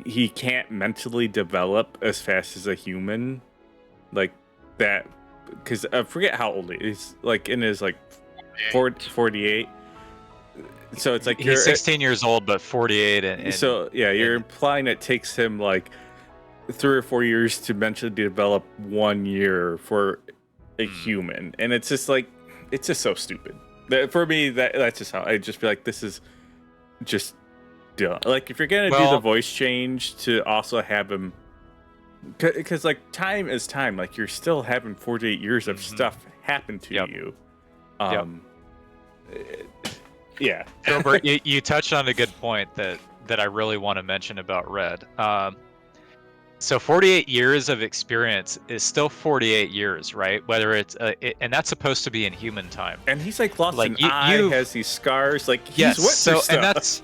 Speaker 1: he can't mentally develop as fast as a human, like that, because I forget how old he is, like in his like 48. So it's like
Speaker 2: he's 16 years old, but 48. And
Speaker 1: so yeah, you're implying it takes him like 3 or 4 years to mentally develop 1 year for a human, and it's just like it's just so stupid. For me, that's just how I just feel like this is just dumb. Like if you're gonna do the voice change to also have him, because like time is time. Like you're still having 48 years of stuff happen to you. Yeah.
Speaker 2: Filbert, you touched on a good point that I really want to mention about Red. So 48 years of experience is still 48 years, right? Whether it's and that's supposed to be in human time.
Speaker 1: And he's like lost an eye, has these scars, like he's went through stuff.
Speaker 2: And that's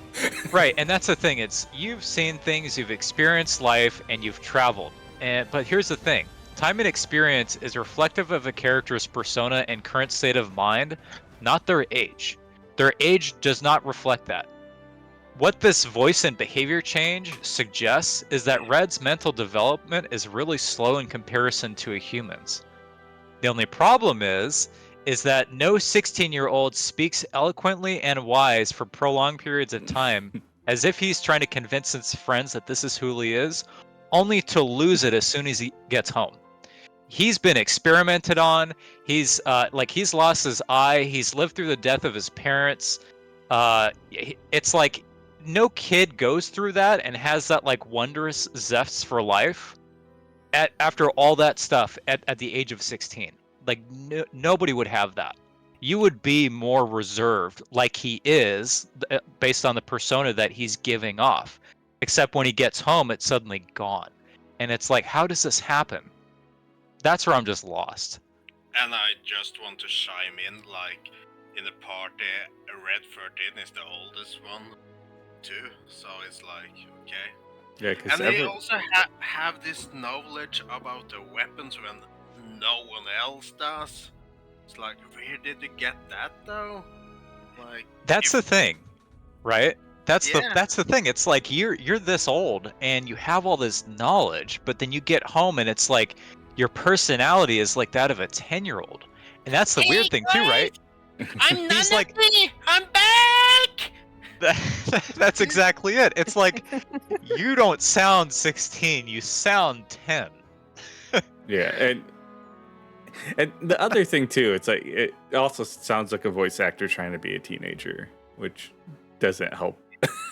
Speaker 2: right, and that's the thing. It's you've seen things, you've experienced life, and you've traveled. But here's the thing: Time and experience is reflective of a character's persona and current state of mind, not their age. Their age does not reflect that. What this voice and behavior change suggests is that Red's mental development is really slow in comparison to a human's. The only problem is that no 16-year-old speaks eloquently and wise for prolonged periods of time, as if he's trying to convince his friends that this is who he is, only to lose it as soon as he gets home. He's been experimented on. He's he's lost his eye. He's lived through the death of his parents. It's like no kid goes through that and has that like wondrous zest for life after all that stuff at the age of 16. Like nobody would have that. You would be more reserved, like he is, based on the persona that he's giving off. Except when he gets home, it's suddenly gone, and it's like, how does this happen? That's where I'm just lost.
Speaker 4: And I just want to chime in, like, in the party, Red 13 is the oldest one, too. So it's like, okay.
Speaker 1: Yeah, because
Speaker 4: And they also have this knowledge about the weapons when no one else does. It's like, where did you get that, though? Like,
Speaker 2: that's the thing, right? That's
Speaker 4: Yeah.
Speaker 2: the thing. It's like you're this old and you have all this knowledge, but then you get home and it's like your personality is like that of a 10-year-old. And that's the weird thing too, right?
Speaker 4: I'm
Speaker 2: He's like,
Speaker 4: I'm back!
Speaker 2: that's exactly it. It's like you don't sound 16, you sound 10.
Speaker 1: Yeah, and the other thing too, it's like it also sounds like a voice actor trying to be a teenager, which doesn't help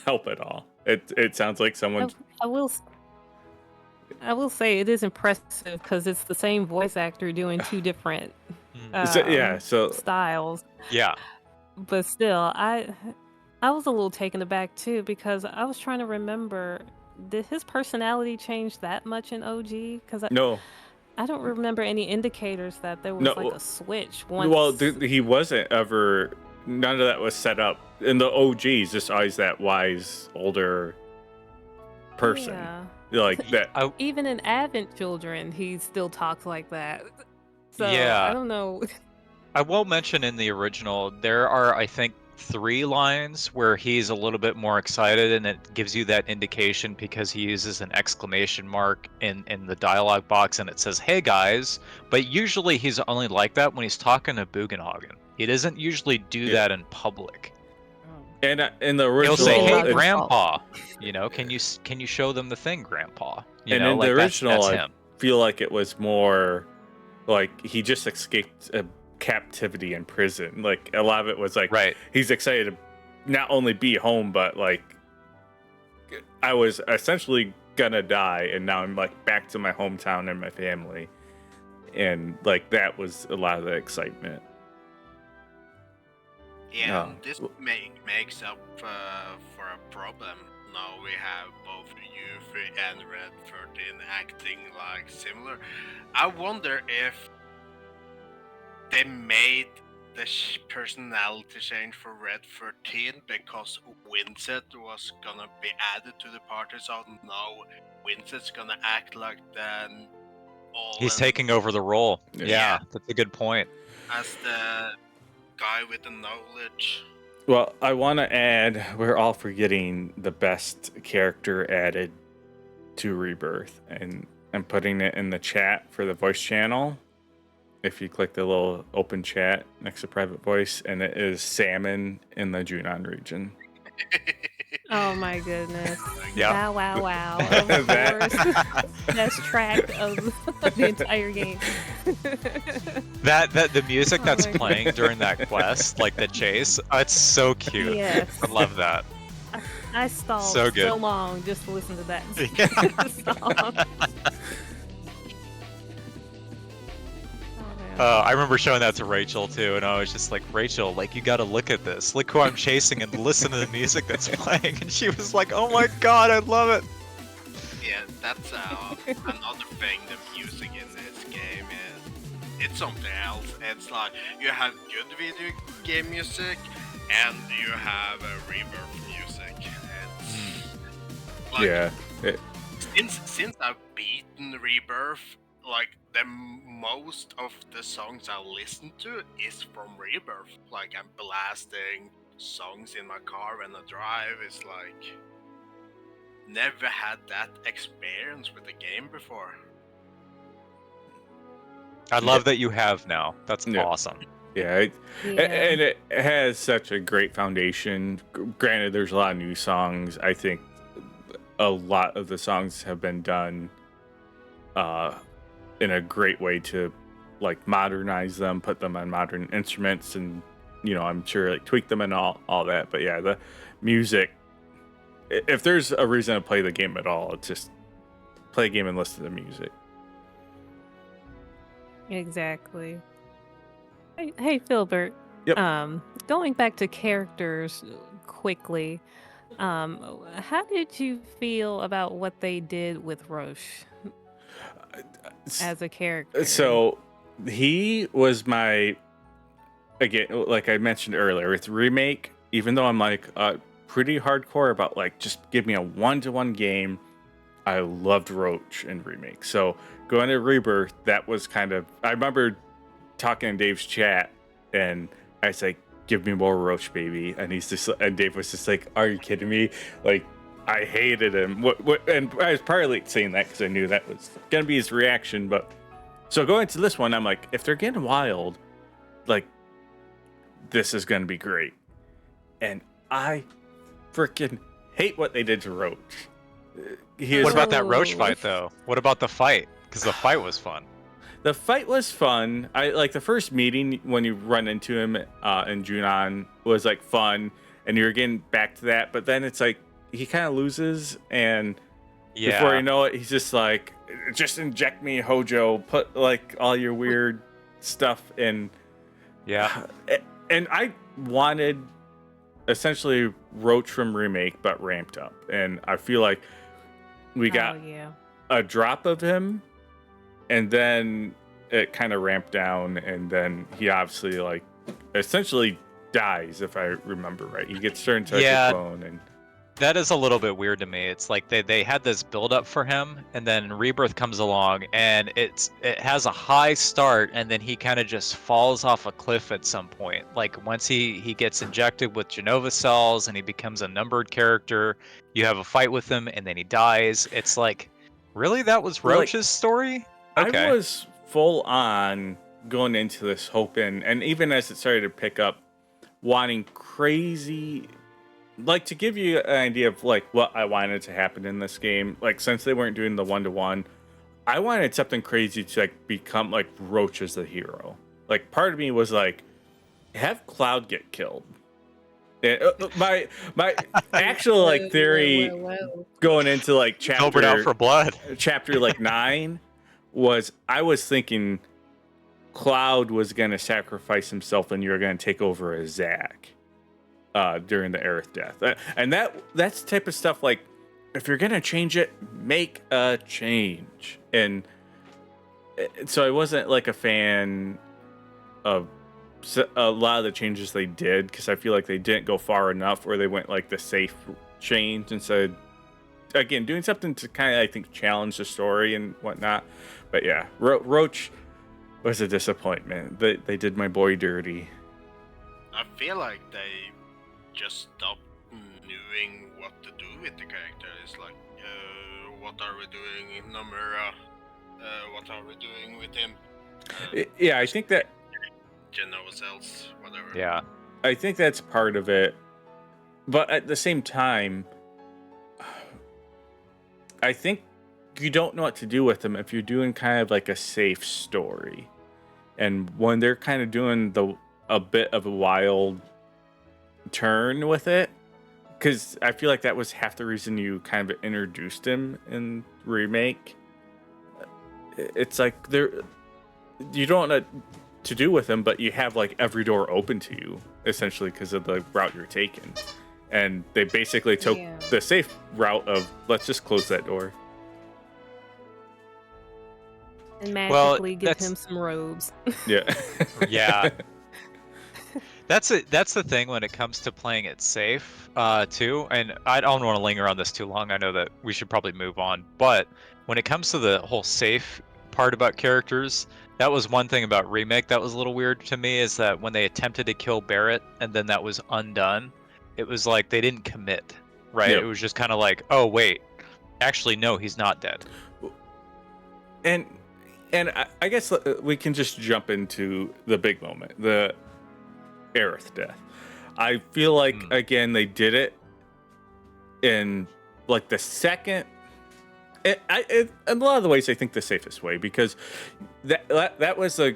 Speaker 1: at all. It sounds like someone's
Speaker 3: I will say it is impressive because it's the same voice actor doing two different
Speaker 1: so
Speaker 3: styles.
Speaker 2: Yeah.
Speaker 3: But still, I was a little taken aback too because I was trying to remember, did his personality change that much in OG? Because
Speaker 1: no.
Speaker 3: I don't remember any indicators that there was
Speaker 1: No,
Speaker 3: like a switch. Once...
Speaker 1: Well, he wasn't ever. None of that was set up in the OGs. Just always that wise older person,
Speaker 3: Yeah.
Speaker 1: like that.
Speaker 3: Even in Advent Children, he still talks like that. So
Speaker 2: Yeah.
Speaker 3: I don't know.
Speaker 2: I will mention in the original, there are, I think, 3 lines where he's a little bit more excited, and it gives you that indication because he uses an exclamation mark in the dialogue box, and it says, "Hey guys," but usually he's only like that when he's talking to Bugenhagen. He doesn't usually do that in public.
Speaker 1: And in the original,
Speaker 2: He'll say, "Hey,
Speaker 3: it's-
Speaker 2: Grandpa, you know, can you show them the thing, Grandpa?" You
Speaker 1: and
Speaker 2: know,
Speaker 1: in
Speaker 2: like
Speaker 1: the original,
Speaker 2: that's
Speaker 1: I
Speaker 2: him.
Speaker 1: feel like it was more like he just escaped a captivity in prison. Like a lot of it was like
Speaker 2: Right.
Speaker 1: he's excited to not only be home, but like I was essentially gonna die, and now I'm like back to my hometown and my family, and like that was a lot of the excitement.
Speaker 4: Yeah,
Speaker 1: Oh.
Speaker 4: this makes up for a problem. Now we have both Yuffie and Red 13 acting like similar. I wonder if they made the personality change for Red 13 because Winsett was gonna be added to the party, so now Winsett's gonna act like the
Speaker 2: He's taking over the role.
Speaker 1: Yeah.
Speaker 2: Yeah, that's a good point.
Speaker 4: as the guy with the knowledge.
Speaker 1: Well, I want to add, we're all forgetting the best character added to Rebirth, and I'm putting it in the chat for the voice channel. If you click the little open chat next to private voice, and it is Salmon in the Junon region.
Speaker 3: Oh my goodness.
Speaker 2: Yeah.
Speaker 3: Wow. Of course. Best track of the entire game.
Speaker 2: That the music
Speaker 3: Oh
Speaker 2: that's
Speaker 3: my
Speaker 2: playing during that quest, like the chase, it's so cute.
Speaker 3: Yes.
Speaker 2: I love that.
Speaker 3: I stalled
Speaker 2: So good.
Speaker 3: so long just to listen to that song. Oh, man.
Speaker 2: I remember showing that to Rachel too, and I was just like, "Rachel, like you got to look at this. Look who I'm chasing, and listen to the music that's playing." And she was like, "Oh my god, I love it."
Speaker 4: Yeah, that's another thing. The music in this game is it's something else. It's like you have good video game music, and you have Rebirth music. It's like
Speaker 1: Yeah.
Speaker 4: since I've beaten Rebirth, like the most of the songs I listen to is from Rebirth. Like I'm blasting songs in my car when I drive. It's like never had that experience with the game before.
Speaker 2: I love that you have now. That's
Speaker 1: Yeah.
Speaker 2: awesome.
Speaker 1: Yeah,
Speaker 3: Yeah.
Speaker 1: and it has such a great foundation. Granted, there's a lot of new songs. I think a lot of the songs have been done in a great way to like modernize them, put them on modern instruments, and I'm sure like tweak them and all that. But yeah, the music. If there's a reason to play the game at all, it's just play a game and listen to the music.
Speaker 3: Exactly. Hey, Filbert.
Speaker 1: Yep.
Speaker 3: Going back to characters quickly, how did you feel about what they did with Roche as a character?
Speaker 1: So he was my, again, like I mentioned earlier, with Remake, even though I'm like pretty hardcore about like just give me a 1-to-1 game, I loved Roach in Remake. So going to Rebirth, that was kind of, I remember talking in Dave's chat and I was like, give me more Roach, baby. And and Dave was just like, are you kidding me? Like, I hated him. And I was partly saying that because I knew that was gonna be his reaction. But so going to this one, I'm like, if they're getting wild, like, this is gonna be great. And I freaking hate what they did to Roach.
Speaker 2: What about that Roach fight, though? What about the fight? Because the fight was fun.
Speaker 1: The fight was fun. I like the first meeting when you run into him in Junon was like fun, and you're getting back to that. But then it's like he kind of loses, and before you know it, he's just like, just inject me, Hojo. Put like all your weird stuff in.
Speaker 2: Yeah.
Speaker 1: And I wanted essentially Roach from Remake, but ramped up, and I feel like we got a drop of him. And then it kind of ramped down, and then he obviously like essentially dies, if I remember right. He gets turned into a clone, and
Speaker 2: that is a little bit weird to me. It's like they had this build up for him, and then Rebirth comes along, and it has a high start, and then he kind of just falls off a cliff at some point. Like once he gets injected with Genova cells, and he becomes a numbered character. You have a fight with him, and then he dies. It's like, really, that was Roach's story? Okay.
Speaker 1: I was full on going into this hoping, and even as it started to pick up, wanting crazy, like to give you an idea of like what I wanted to happen in this game. Like since they weren't doing the 1-to-1, I wanted something crazy to like become like Roach as the hero. Like part of me was like, have Cloud get killed. My actual like theory going into like
Speaker 2: Filbert out for blood.
Speaker 1: Chapter like 9. I was thinking Cloud was going to sacrifice himself and you were going to take over as Zack during the Aerith death. And that's the type of stuff like, if you're going to change it, make a change. And so I wasn't like a fan of a lot of the changes they did, because I feel like they didn't go far enough, or they went like the safe change instead. Again, doing something to kind of, I think, challenge the story and whatnot. But yeah, Roach was a disappointment. They did my boy dirty.
Speaker 4: I feel like they just stopped knowing what to do with the character. It's like, what are we doing in Nomura? What are we doing with him?
Speaker 1: Yeah, I think that
Speaker 4: Genova cells, whatever.
Speaker 2: Yeah.
Speaker 1: I think that's part of it. But at the same time, I think you don't know what to do with them if you're doing kind of like a safe story. And when they're kind of doing a bit of a wild turn with it, because I feel like that was half the reason you kind of introduced him in Remake. It's like you don't know what to do with him, but you have like every door open to you, essentially, because of the route you're taking. And they basically took the safe route of, let's just close that door.
Speaker 3: And magically give him some robes.
Speaker 1: Yeah.
Speaker 2: Yeah. That's the thing when it comes to playing it safe, too. And I don't want to linger on this too long. I know that we should probably move on. But when it comes to the whole safe part about characters. That was one thing about Remake that was a little weird to me, is that when they attempted to kill Barrett and then that was undone, it was like they didn't commit, right?
Speaker 1: Yep.
Speaker 2: It was just kind of like, oh wait, actually no, he's not dead.
Speaker 1: And I guess we can just jump into the big moment, the Aerith death. I feel like again they did it in like the second. In a lot of the ways, I think the safest way, because that was the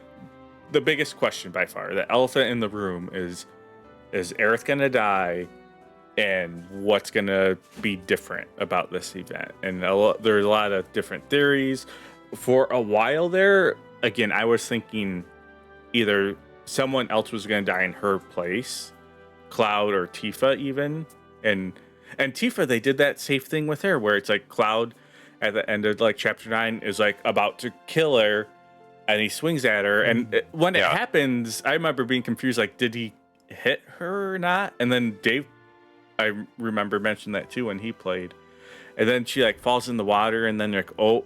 Speaker 1: biggest question by far. The elephant in the room is Aerith gonna die, and what's gonna be different about this event? And there's a lot of different theories. For a while there, again, I was thinking either someone else was gonna die in her place, Cloud or Tifa even, and Tifa, they did that safe thing with her where it's like Cloud at the end of like chapter 9 is like about to kill her, and he swings at her, and when it happens, I remember being confused, like, did he hit her or not? And then Dave, I remember, mentioned that too when he played, and then she like falls in the water, and then they're like, oh,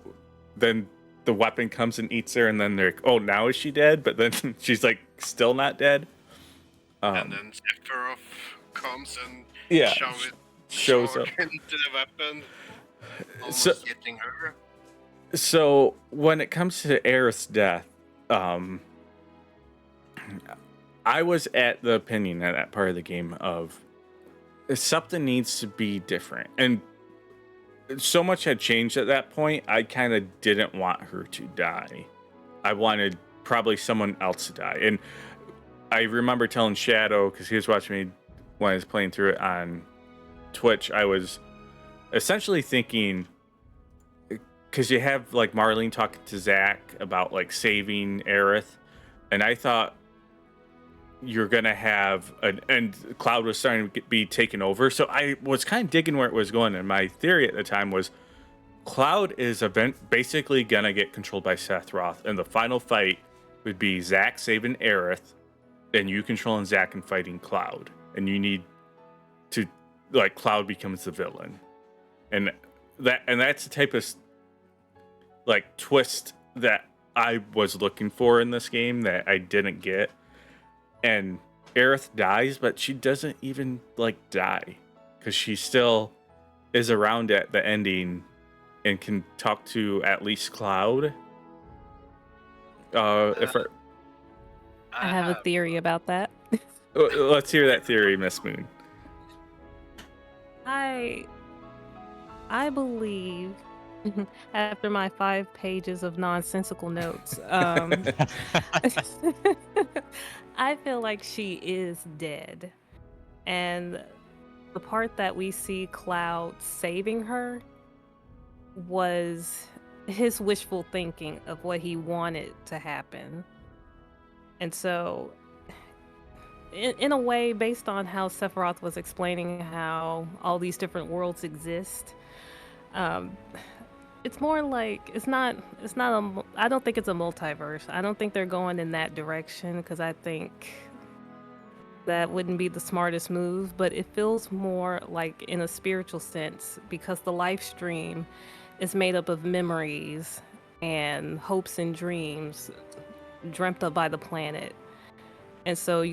Speaker 1: then the weapon comes and eats her, and then they're like, oh, now is she dead? But then she's like still not dead.
Speaker 4: And then Sephiroth comes and
Speaker 1: shows up
Speaker 4: into the weapon, almost
Speaker 1: So-
Speaker 4: hitting her.
Speaker 1: So when it comes to Aerith's death, I was at the opinion at that part of the game of something needs to be different, and so much had changed at that point. I kind of didn't want her to die. I wanted probably someone else to die, and I remember telling Shadow, because he was watching me when I was playing through it on Twitch, I was essentially thinking, because you have like Marlene talking to Zach about like saving Aerith, and I thought you're gonna have and Cloud was starting to be taken over, so I was kind of digging where it was going, and my theory at the time was Cloud is basically gonna get controlled by Sephiroth, and the final fight would be Zach saving Aerith, and you controlling Zach and fighting Cloud, and you need to like Cloud becomes the villain, and that's the type of like twist that I was looking for in this game that I didn't get. And Aerith dies, but she doesn't even like die, because she still is around at the ending and can talk to at least Cloud.
Speaker 3: I have a theory about that.
Speaker 1: Let's hear that theory, MsMoon.
Speaker 3: I believe, after my 5 pages of nonsensical notes, I feel like she is dead. And the part that we see Cloud saving her was his wishful thinking of what he wanted to happen. And so, in a way, based on how Sephiroth was explaining how all these different worlds exist, it's more like I don't think it's a multiverse. I don't think they're going in that direction, because I think that wouldn't be the smartest move, but it feels more like in a spiritual sense, because the life stream is made up of memories and hopes and dreams dreamt up by the planet. And so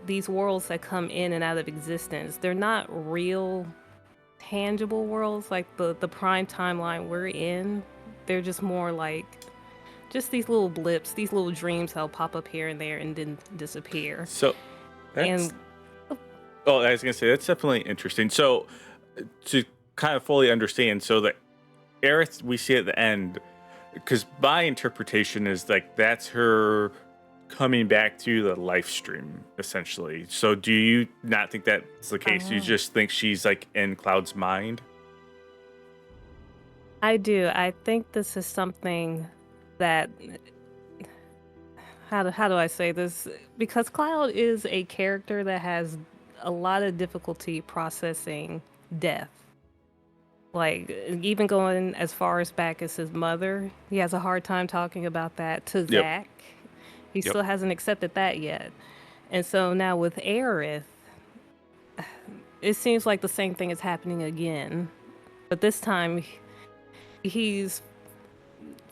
Speaker 3: these worlds that come in and out of existence, they're not real tangible worlds like the prime timeline we're in. They're just more like just these little blips, these little dreams that'll pop up here and there and then disappear.
Speaker 1: So that's, I was gonna say that's definitely interesting. So to kind of fully understand, so that Aerith we see at the end, because my interpretation is like that's her coming back to the life stream, essentially. So do you not think that's the case? You just think she's like in Cloud's mind?
Speaker 3: I do. I think this is something that, how do I say this? Because Cloud is a character that has a lot of difficulty processing death. Like, even going as far as back as his mother, he has a hard time talking about that to Zach. He still hasn't accepted that yet. And so now with Aerith, it seems like the same thing is happening again. But this time, he's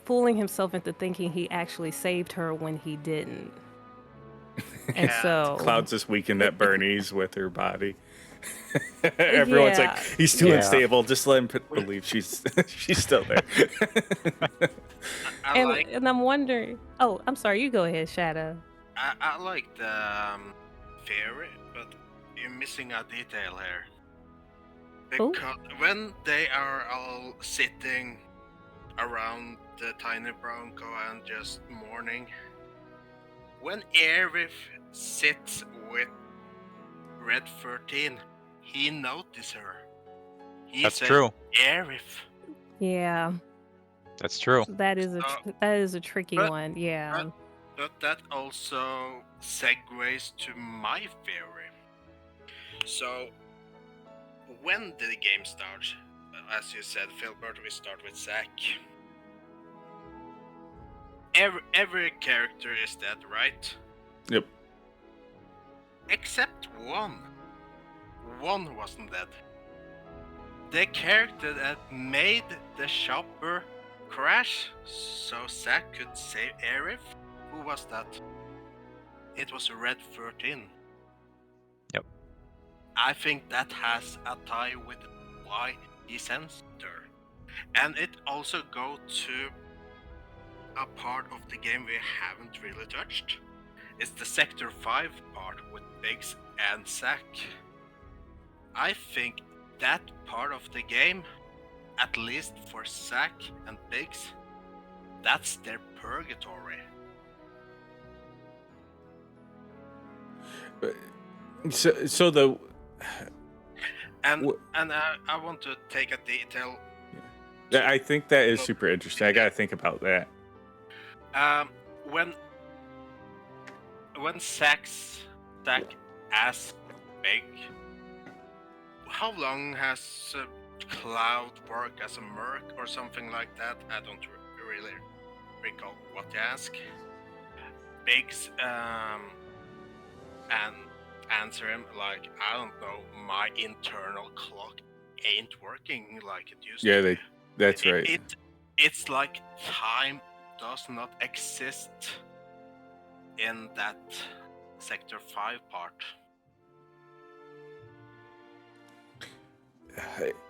Speaker 3: fooling himself into thinking he actually saved her when he didn't. And
Speaker 4: Yeah.
Speaker 3: so
Speaker 1: Cloud's this weekend at Bernie's with her body. Everyone's like,
Speaker 3: Yeah.
Speaker 1: he's too
Speaker 2: Yeah.
Speaker 1: unstable. Just let him believe she's still there.
Speaker 4: I like
Speaker 3: and I'm wondering. Oh, I'm sorry. You go ahead, Shadow.
Speaker 4: I like the theory, but you're missing a detail here.
Speaker 3: Oh.
Speaker 4: Because when they are all sitting around the tiny bronco and just mourning, when Aerith sits with Red 13, he notices her. He
Speaker 2: That's
Speaker 4: said,
Speaker 2: true.
Speaker 4: Aerith.
Speaker 3: Yeah,
Speaker 2: That's true.
Speaker 3: that is a tricky
Speaker 4: but-
Speaker 3: one. Yeah.
Speaker 4: But that also segues to my theory. So, when did the game start? As you said, Filbert, we start with Zack. Every character is dead, right?
Speaker 1: Yep.
Speaker 4: Except one. One wasn't dead. The character that made the shopper crash so Zack could save Aerith. Who was that? It was Red 13.
Speaker 2: Yep.
Speaker 4: I think that has a tie with why he sensed her. And it also goes to a part of the game we haven't really touched. It's the Sector 5 part with Biggs and Zack. I think that part of the game, at least for Zack and Biggs, that's their purgatory.
Speaker 1: So the
Speaker 4: And I want to take a detail.
Speaker 1: I think that is super interesting. I gotta think about that.
Speaker 4: When Zack asks Big, how long has Cloud worked as a merc or something like that? I don't really recall what to ask. Biggs and answer him like, I don't know, my internal clock ain't working like it used
Speaker 1: Yeah,
Speaker 4: to.
Speaker 1: that's right.
Speaker 4: It's like time does not exist in that Sector 5 part.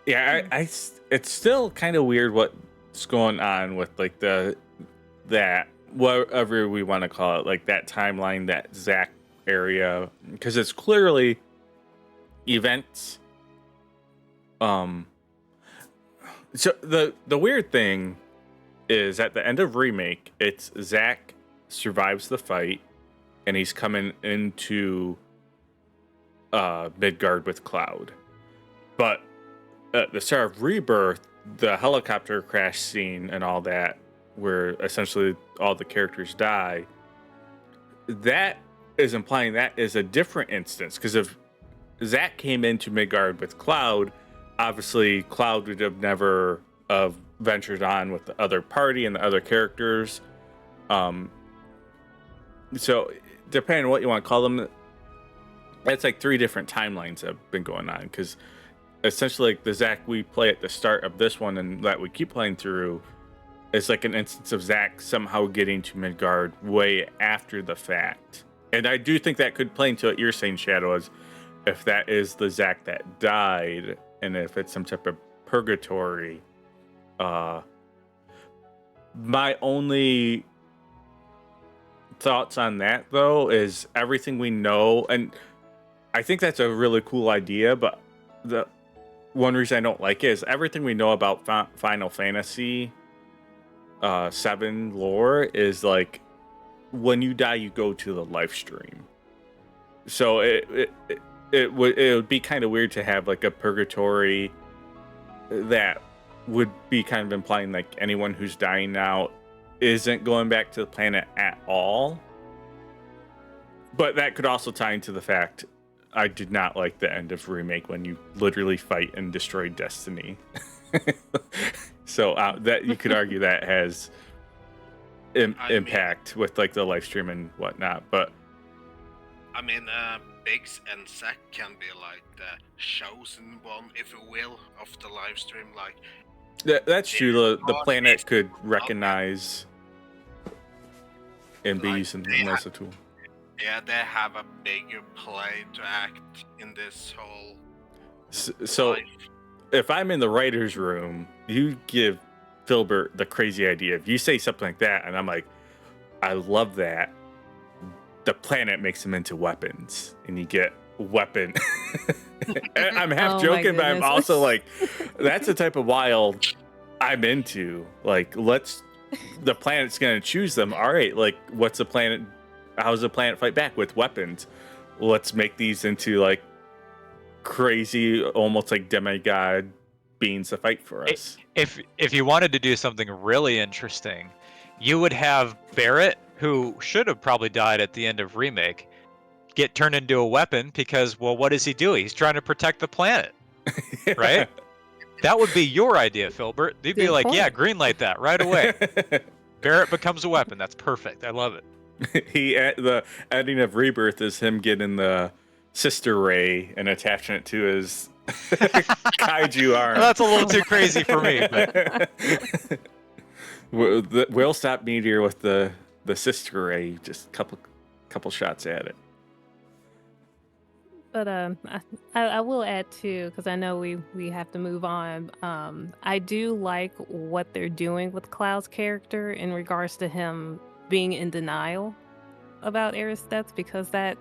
Speaker 1: Yeah, it's still kind of weird what's going on with like that whatever we want to call it, like that timeline, that Zack area, because it's clearly events. So the weird thing is at the end of Remake, it's Zack survives the fight, and he's coming into Midgard with Cloud, but at the start of Rebirth, the helicopter crash scene and all that, where essentially all the characters die, that is implying that is a different instance. Because if Zack came into Midgard with Cloud, obviously Cloud would have never ventured on with the other party and the other characters. So depending on what you want to call them, that's like 3 different timelines that have been going on. Because essentially, like the Zack we play at the start of this one and that we keep playing through is like an instance of Zack somehow getting to Midgard way after the fact. And I do think that could play into what you're saying, Shadow, is if that is the Zack that died and if it's some type of purgatory. My only thoughts on that, though, is everything we know, and I think that's a really cool idea, but the one reason I don't like it is everything we know about Final Fantasy 7 lore is like when you die, you go to the life stream. So it would be kind of weird to have like a purgatory that would be kind of implying like anyone who's dying now isn't going back to the planet at all. But that could also tie into the fact I did not like the end of Remake when you literally fight and destroy Destiny. So that you could argue that has impact with like the live stream and whatnot. But
Speaker 4: I mean, Biggs and Zack can be like the chosen one, if you will, of the live stream. Like,
Speaker 1: That's true. The
Speaker 4: Oh,
Speaker 1: planet
Speaker 4: yes.
Speaker 1: could recognize and be
Speaker 4: Like,
Speaker 1: used
Speaker 4: they
Speaker 1: as a tool.
Speaker 4: Yeah, they have a bigger play to act in this whole
Speaker 1: So
Speaker 4: life.
Speaker 1: if I'm in the writer's room, you give Filbert the crazy idea. If you say something like that, and I'm like, I love that, the planet makes them into weapons, and you get weapon. And I'm half
Speaker 3: Oh my
Speaker 1: joking, but I'm
Speaker 3: goodness.
Speaker 1: also like, that's the type of wild I'm into. Like, the planet's gonna choose them. All right, like, what's the planet? How does the planet fight back with weapons? Let's make these into like crazy, almost like demigod beings to fight for us.
Speaker 2: If you wanted to do something really interesting, you would have Barrett, who should have probably died at the end of Remake, get turned into a weapon because, well, what does he do? He's trying to protect the planet, right? That would be your idea, Filbert. You'd be
Speaker 3: Good
Speaker 2: like, yeah,
Speaker 3: point.
Speaker 2: greenlight that right away. Barrett becomes a weapon. That's perfect. I love it.
Speaker 1: The ending of Rebirth is him getting the sister ray and attaching it to his kaiju arm.
Speaker 2: That's a little too crazy for me. But
Speaker 1: We'll stop meteor with the sister ray. Just couple shots at it.
Speaker 3: But I will add too, because I know we have to move on. I do like what they're doing with Cloud's character in regards to him being in denial about Aerith's death, because that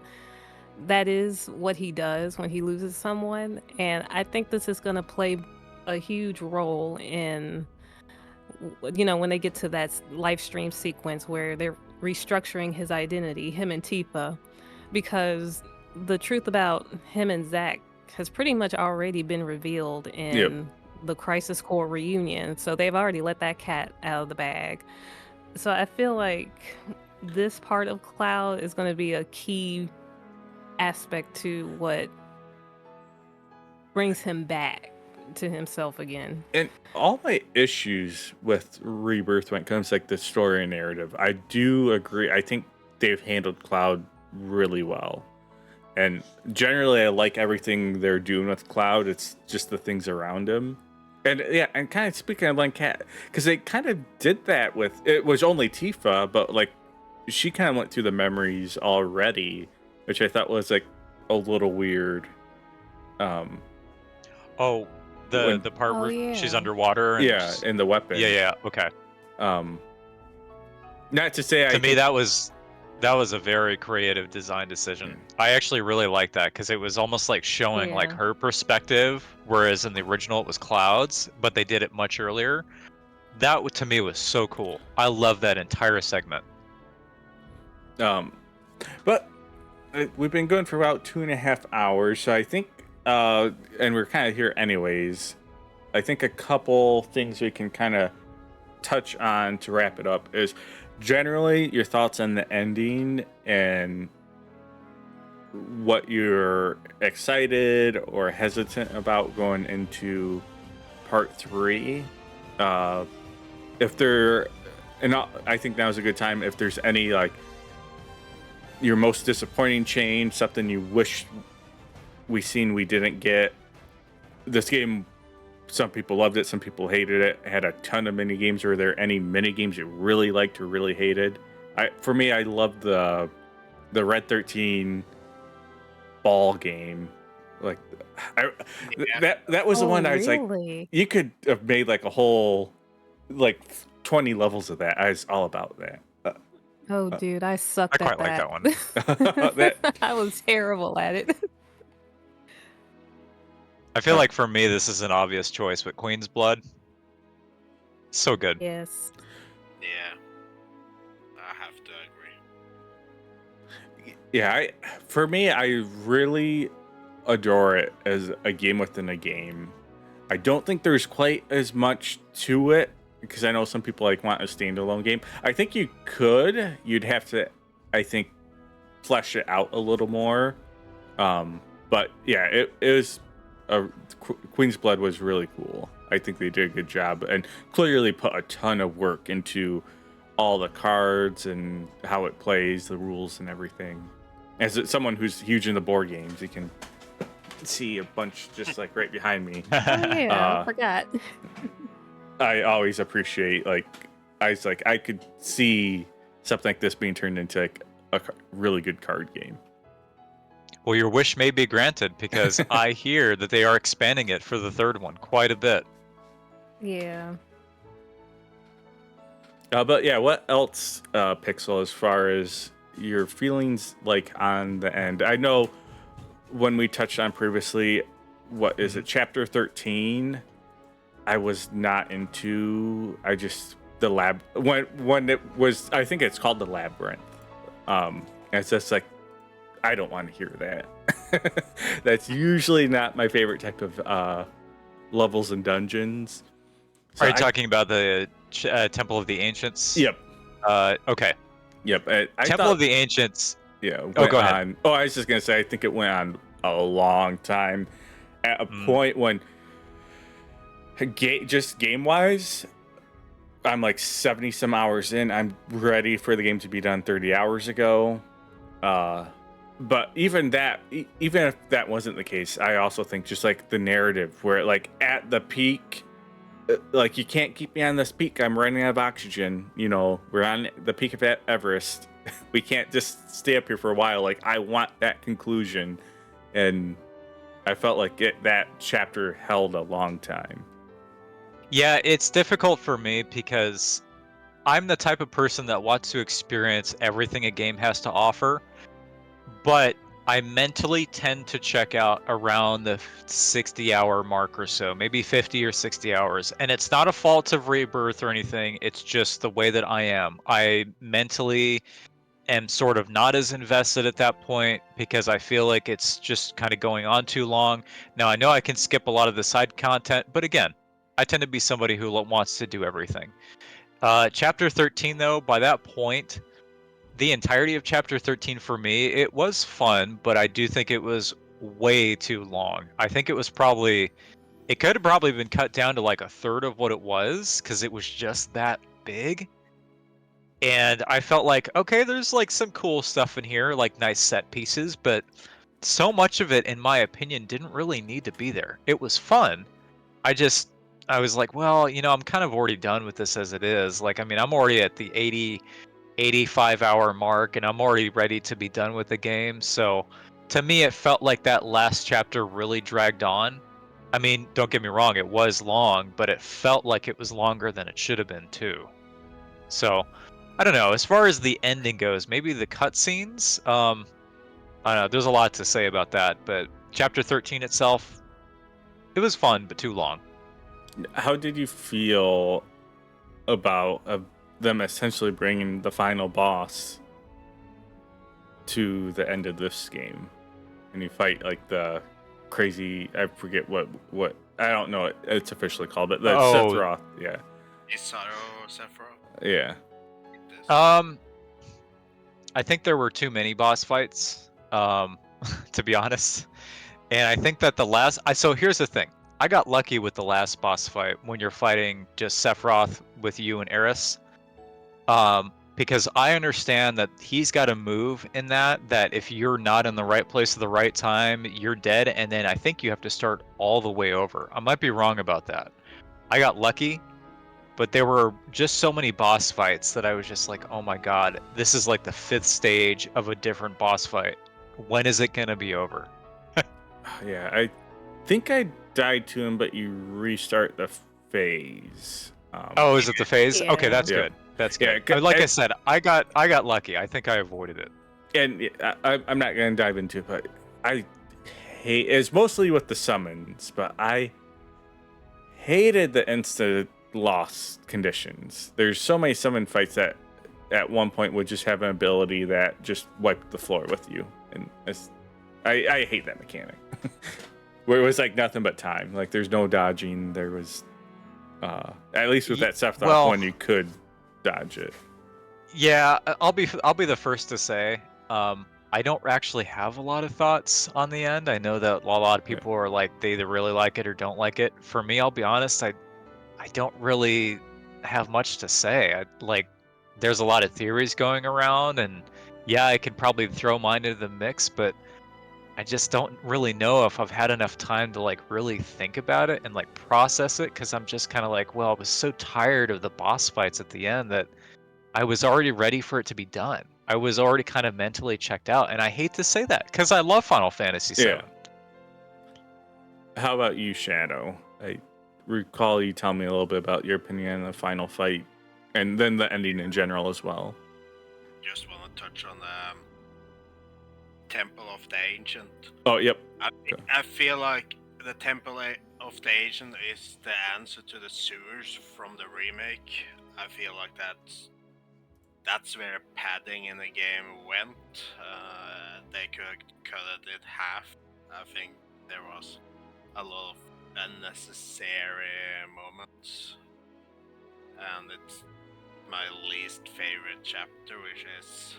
Speaker 3: is what he does when he loses someone, and I think this is going to play a huge role in when they get to that live stream sequence where they're restructuring his identity, him and Tifa, because the truth about him and Zack has pretty much already been revealed in the Crisis Core reunion. So they've already let that cat out of the bag. So I feel like this part of Cloud is going to be a key aspect to what brings him back to himself again.
Speaker 1: And all my issues with Rebirth when it comes to like the story and narrative, I do agree. I think they've handled Cloud really well. And generally, I like everything they're doing with Cloud. It's just the things around him. And yeah, and kind of speaking of Cat, because they kind of did that with, it was only Tifa, but like she kind of went through the memories already, which I thought was like a little weird.
Speaker 2: the part
Speaker 3: Oh,
Speaker 2: where she's
Speaker 3: yeah.
Speaker 2: underwater. And
Speaker 1: Yeah, and the weapon.
Speaker 2: yeah. Okay.
Speaker 1: Not to say
Speaker 2: To me, that was a very creative design decision. I actually really like that because it was almost like showing like
Speaker 3: Yeah.
Speaker 2: her perspective, whereas in the original it was Cloud's, but they did it much earlier. That to me was so cool. I love that entire segment.
Speaker 1: But we've been going for about 2.5 hours, so I think, and we're kind of here anyways. I think a couple things we can kind of touch on to wrap it up is generally your thoughts on the ending and what you're excited or hesitant about going into part 3. If there, and I think now's a good time if there's any like your most disappointing change, something you wish we didn't get. This game, some people loved it, some people hated it. It had a ton of mini games. Were there any mini games you really liked or really hated? For me, I loved the Red 13 ball game. Like that was the one I was like,
Speaker 3: Really?
Speaker 1: you could have made like a whole like 20 levels of that. I was all about that.
Speaker 3: Oh, dude, I sucked
Speaker 2: I
Speaker 3: at
Speaker 2: quite like that
Speaker 3: one. I was terrible at it.
Speaker 2: I feel like for me this is an obvious choice, but Queen's Blood, so good.
Speaker 3: Yes.
Speaker 4: Yeah, I have to agree.
Speaker 1: Yeah, for me, I really adore it as a game within a game. I don't think there's quite as much to it because I know some people like want a standalone game. I think you'd have to, I think, flesh it out a little more. But yeah, it was Queen's Blood was really cool. I think they did a good job and clearly put a ton of work into all the cards and how it plays, the rules and everything. As someone who's huge in the board games, you can see a bunch just like right behind me.
Speaker 3: Oh, yeah, I forgot.
Speaker 1: I always appreciate I could see something like this being turned into like a really good card game.
Speaker 2: Well, your wish may be granted because I hear that they are expanding it for the third one quite a bit.
Speaker 3: Yeah.
Speaker 1: But yeah, what else, Pixel, as far as your feelings like on the end? I know when we touched on previously, what is it, chapter 13? I was not into. I just the lab when it was. I think it's called the labyrinth. It's just like I don't want to hear that. That's usually not my favorite type of levels and dungeons. So
Speaker 2: Are you talking about the Temple of the Ancients?
Speaker 1: Yep.
Speaker 2: Okay.
Speaker 1: Yep.
Speaker 2: Temple of the Ancients.
Speaker 1: Yeah.
Speaker 2: Oh, go ahead.
Speaker 1: On, oh, I was just gonna say. I think it went on a long time. At a point when, just game wise, I'm like 70 some hours in. I'm ready for the game to be done 30 hours ago. But even if that wasn't the case, I also think just like the narrative where like at the peak, like you can't keep me on this peak. I'm running out of oxygen. You know, we're on the peak of Everest. We can't just stay up here for a while. Like I want that conclusion. And I felt like that chapter held a long time.
Speaker 2: Yeah, it's difficult for me because I'm the type of person that wants to experience everything a game has to offer, but I mentally tend to check out around the 60-hour mark or so, maybe 50 or 60 hours. And it's not a fault of Rebirth or anything, it's just the way that I am. I mentally am sort of not as invested at that point because I feel like it's just kind of going on too long. Now, I know I can skip a lot of the side content, but again, I tend to be somebody who wants to do everything. Chapter 13, though, by that point, the entirety of Chapter 13 for me, it was fun, but I do think it was way too long. I think it could have probably been cut down to like a third of what it was because it was just that big. And I felt like, okay, there's like some cool stuff in here, like nice set pieces, but so much of it, in my opinion, didn't really need to be there. It was fun. I was like, well, I'm kind of already done with this as it is. Like, I mean, I'm already at the 85 hour mark and I'm already ready to be done with the game. So to me, it felt like that last chapter really dragged on. I mean, don't get me wrong, it was long, but it felt like it was longer than it should have been too. So I don't know. As far as the ending goes, maybe the cutscenes. I don't know. There's a lot to say about that, but Chapter 13 itself, it was fun, but too long.
Speaker 1: How did you feel about them essentially bringing the final boss to the end of this game? And you fight like the crazy, I forget what I don't know what it's officially called, but the Sephiroth, yeah.
Speaker 4: Isaro Sephiroth.
Speaker 1: Yeah.
Speaker 2: I think there were too many boss fights, to be honest. And I think that so here's the thing. I got lucky with the last boss fight when you're fighting just Sephiroth with you and Eris. Because I understand that he's got a move in that if you're not in the right place at the right time, you're dead, and then I think you have to start all the way over. I might be wrong about that. I got lucky, but there were just so many boss fights that I was just like, oh my god, this is like the 5th stage of a different boss fight. When is it gonna be over?
Speaker 1: Yeah, I think I died to him, but you restart the phase.
Speaker 2: Oh, is it the phase?
Speaker 3: Yeah.
Speaker 2: Okay, that's good. That's good. Like I said, I got lucky. I think I avoided it.
Speaker 1: And I'm not going to dive into it, but I hate it's mostly with the summons, but I hated the instant loss conditions. There's so many summon fights that at one point would just have an ability that just wiped the floor with you, and I hate that mechanic. Where it was like nothing but time. Like there's no dodging. There was at least with that Sephiroth one, you could dodge it.
Speaker 2: Yeah, I'll be the first to say I don't actually have a lot of thoughts on the end. I know that a lot of people are like they either really like it or don't like it. For me, I'll be honest, I don't really have much to say. There's a lot of theories going around, and yeah, I could probably throw mine into the mix, but I just don't really know if I've had enough time to like really think about it and like process it, because I'm just kind of like, well, I was so tired of the boss fights at the end that I was already ready for it to be done. I was already kind of mentally checked out, and I hate to say that because I love Final Fantasy VII.
Speaker 1: Yeah. How about you, Shadow? I recall you telling me a little bit about your opinion on the final fight, and then the ending in general as well.
Speaker 4: Just want to touch on the Temple of the Ancient.
Speaker 1: Oh, yep.
Speaker 4: I feel like the Temple of the Ancient is the answer to the sewers from the remake. I feel like that's where padding in the game went. They could cut it in half. I think there was a lot of unnecessary moments, and it's my least favorite chapter, which is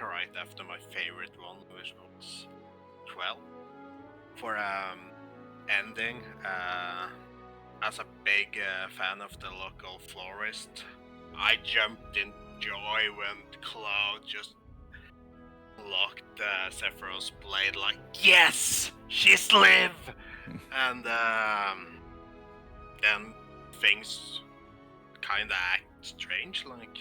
Speaker 4: right after my favorite one, which was 12. For ending, as a big fan of the local florist, I jumped in joy when Cloud just locked Sephiroth's blade, like, yes, she's live! And then things kinda act strange, like,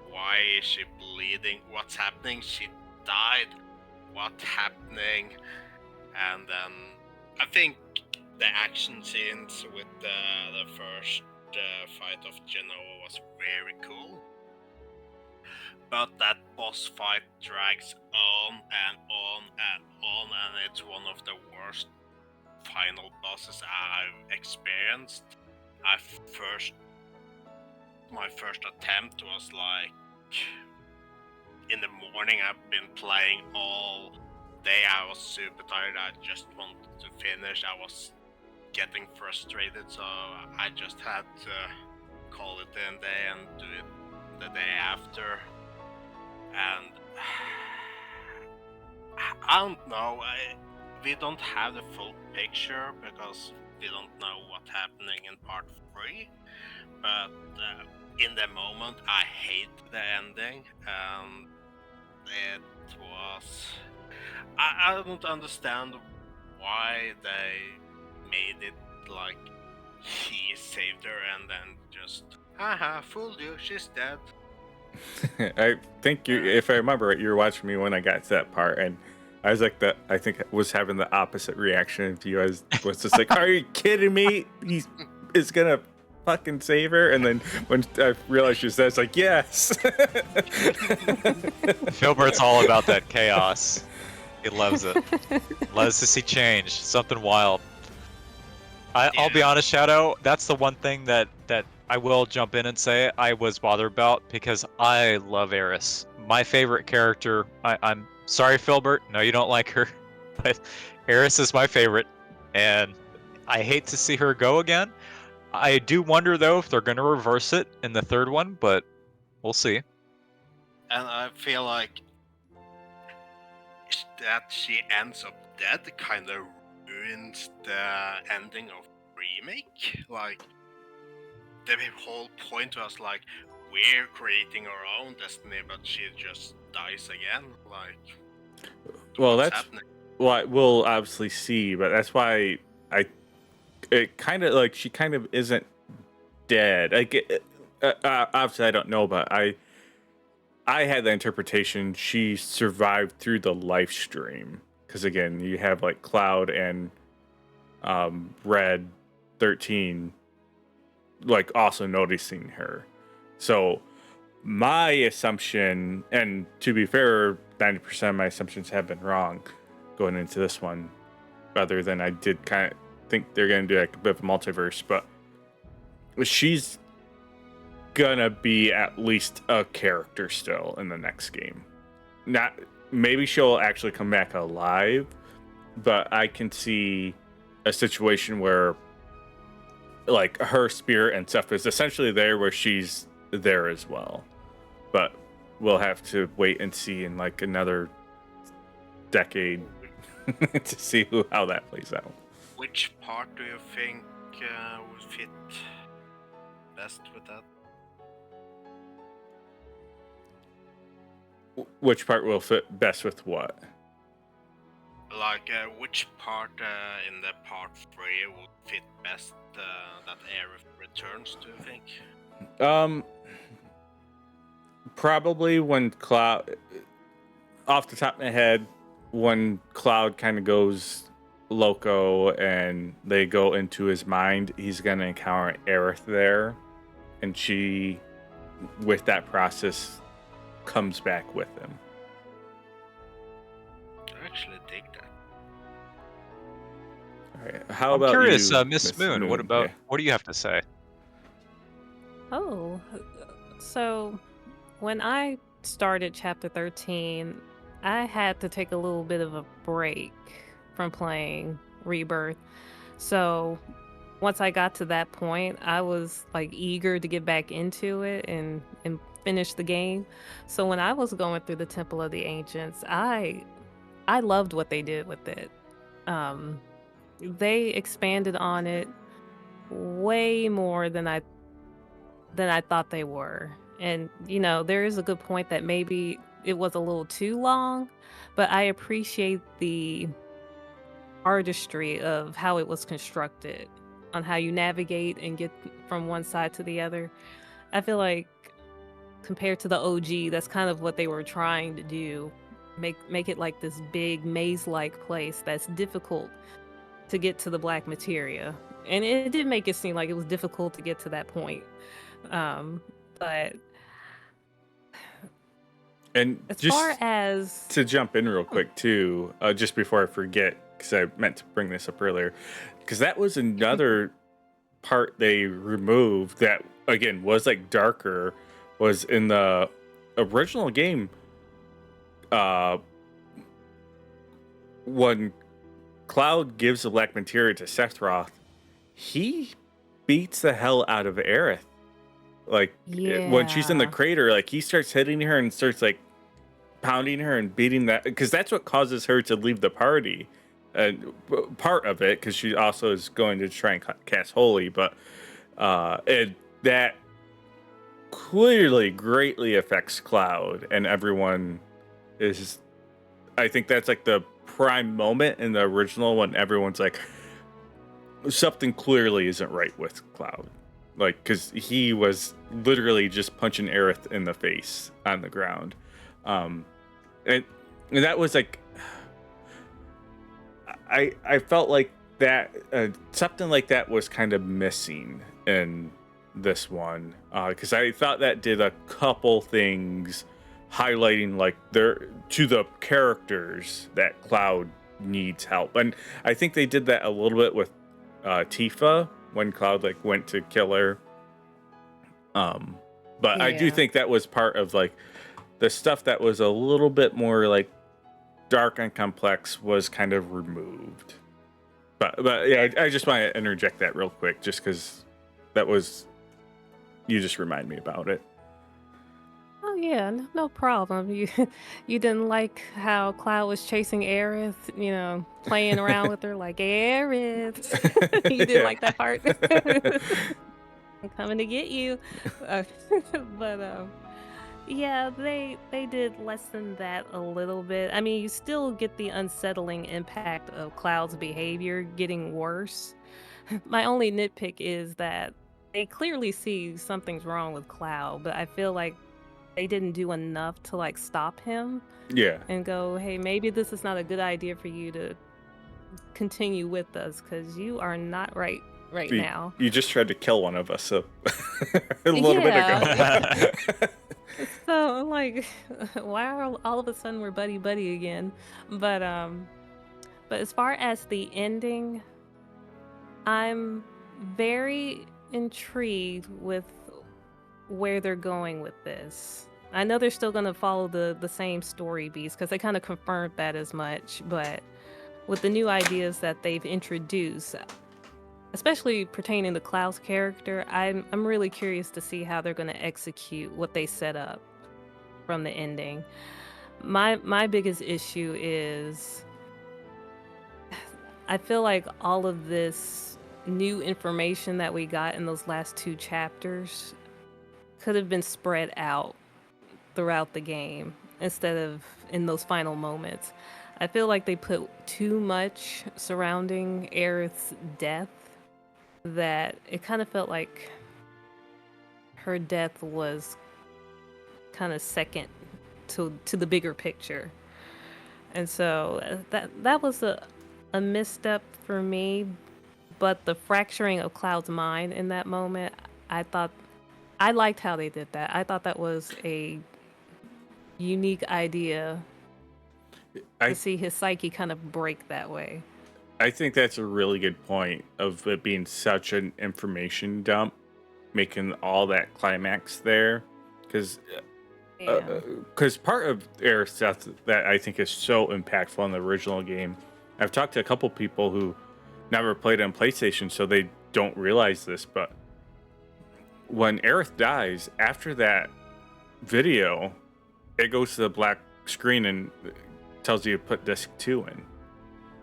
Speaker 4: why is she bleeding? What's happening? She died. What's happening? And then I think the action scenes with the first fight of Genoa was very cool. But that boss fight drags on and on and on, and it's one of the worst final bosses I've experienced. My first attempt was like in the morning. I've been playing all day. I was super tired. I just wanted to finish. I was getting frustrated, so I just had to call it in day and do it the day after. And I don't know. We don't have the full picture because we don't know what's happening in part 3. But in the moment, I hate the ending, and it was. I don't understand why they made it like he saved her and then just, haha, fooled you, she's dead.
Speaker 1: I think you, if I remember right, you were watching me when I got to that part, and I was like, I think I was having the opposite reaction to you. I was just like, are you kidding me? He's gonna fucking save her. And then when I realized she said, it's like, yes.
Speaker 2: Filbert's all about that chaos. He loves it. Loves to see change, something wild. I'll be honest, Shadow, that's the one thing that I will jump in and say I was bothered about, because I love Eris. My favorite character. I'm sorry, Filbert, no, you don't like her, but Eris is my favorite, and I hate to see her go again. I do wonder, though, if they're going to reverse it in the third one, but we'll see.
Speaker 4: And I feel like that she ends up dead kind of ruins the ending of remake. Like, the whole point was like, we're creating our own destiny, but she just dies again. Like,
Speaker 1: Well,
Speaker 4: what's
Speaker 1: that's
Speaker 4: happening?
Speaker 1: what we'll obviously see, but that's why it kind of like she kind of isn't dead. Like, obviously I don't know, but I had the interpretation she survived through the live stream, because again, you have like Cloud and Red 13 like also noticing her. So my assumption, and to be fair, 90% of my assumptions have been wrong going into this one, other than I did kind of think they're going to do like a bit of a multiverse, but she's gonna be at least a character still in the next game. Not maybe she'll actually come back alive, but I can see a situation where like her spirit and stuff is essentially there, where she's there as well. But we'll have to wait and see in like another decade to see how that plays out.
Speaker 4: Which part do you think would fit best with that?
Speaker 1: Which part will fit best with what?
Speaker 4: Like, which part in the part 3 would fit best that Aerith returns, do you think?
Speaker 1: Probably when Cloud, off the top of my head, when Cloud kind of goes loco and they go into his mind, he's gonna encounter Aerith there, and she, with that process, comes back with him.
Speaker 4: I actually dig that.
Speaker 1: All right. How
Speaker 2: I'm
Speaker 1: about
Speaker 2: curious,
Speaker 1: you,
Speaker 2: Miss Moon. What
Speaker 1: Yeah.
Speaker 2: do you have to say?
Speaker 3: Oh, so when I started chapter 13, I had to take a little bit of a break from playing Rebirth. So once I got to that point, I was like eager to get back into it and finish the game. So when I was going through the Temple of the Ancients, I loved what they did with it. They expanded on it way more than I thought they were. And there is a good point that maybe it was a little too long, but I appreciate the artistry of how it was constructed, on how you navigate and get from one side to the other. I feel like compared to the OG, that's kind of what they were trying to do. Make it like this big maze-like place that's difficult to get to the black materia. And it did make it seem like it was difficult to get to that point. But
Speaker 1: And
Speaker 3: as
Speaker 1: just
Speaker 3: far as
Speaker 1: to jump in real quick too, just before I forget, because I meant to bring this up earlier, because that was another part they removed that again was like darker, was in the original game. When Cloud gives the black materia to Sephiroth, he beats the hell out of Aerith. Like when she's in the
Speaker 3: yeah.
Speaker 1: crater, like he starts hitting her and starts like pounding her and beating that, because that's what causes her to leave the party. And part of it, because she also is going to try and cast Holy, but that clearly greatly affects Cloud, and everyone is. I think that's like the prime moment in the original when everyone's like, something clearly isn't right with Cloud. Like, because he was literally just punching Aerith in the face on the ground. And that was like, I felt like that something like that was kind of missing in this one, because I thought that did a couple things highlighting like to the characters that Cloud needs help, and I think they did that a little bit with Tifa when Cloud like went to kill her. But I do
Speaker 3: Yeah.
Speaker 1: think that was part of like the stuff that was a little bit more like dark and complex was kind of removed. But yeah, I just want to interject that real quick, just because that was, you just remind me about it.
Speaker 3: Oh yeah, no problem. You didn't like how Cloud was chasing Aerith, playing around with her like Aerith. You didn't
Speaker 1: Yeah.
Speaker 3: like that part. I'm coming to get you. Uh, but yeah, they did lessen that a little bit. I mean, you still get the unsettling impact of Cloud's behavior getting worse. My only nitpick is that they clearly see something's wrong with Cloud, but I feel like they didn't do enough to like stop him
Speaker 1: Yeah.
Speaker 3: and go, hey, maybe this is not a good idea for you to continue with us because you are not right now.
Speaker 1: You just tried to kill one of us a little bit ago.
Speaker 3: So I'm like, why are all of a sudden we're buddy again? But as far as the ending, I'm very intrigued with where they're going with this. I know they're still going to follow the same story beats because they kind of confirmed that as much, but with the new ideas that they've introduced, especially pertaining to Cloud's character, I'm really curious to see how they're going to execute what they set up from the ending. My biggest issue is I feel like all of this new information that we got in those last 2 chapters could have been spread out throughout the game instead of in those final moments. I feel like they put too much surrounding Aerith's death that it kind of felt like her death was kind of second to the bigger picture. And so that was a misstep for me, but the fracturing of Cloud's mind in that moment, I liked how they did that. I thought that was a unique idea
Speaker 1: I
Speaker 3: to see his psyche kind of break that way.
Speaker 1: I think that's a really good point of it being such an information dump, making all that climax there, because
Speaker 3: Yeah.
Speaker 1: part of Aerith's death that I think is so impactful in the original game. I've talked to a couple people who never played on PlayStation, so they don't realize this, but when Aerith dies, after that video, it goes to the black screen and tells you to put disc 2 in.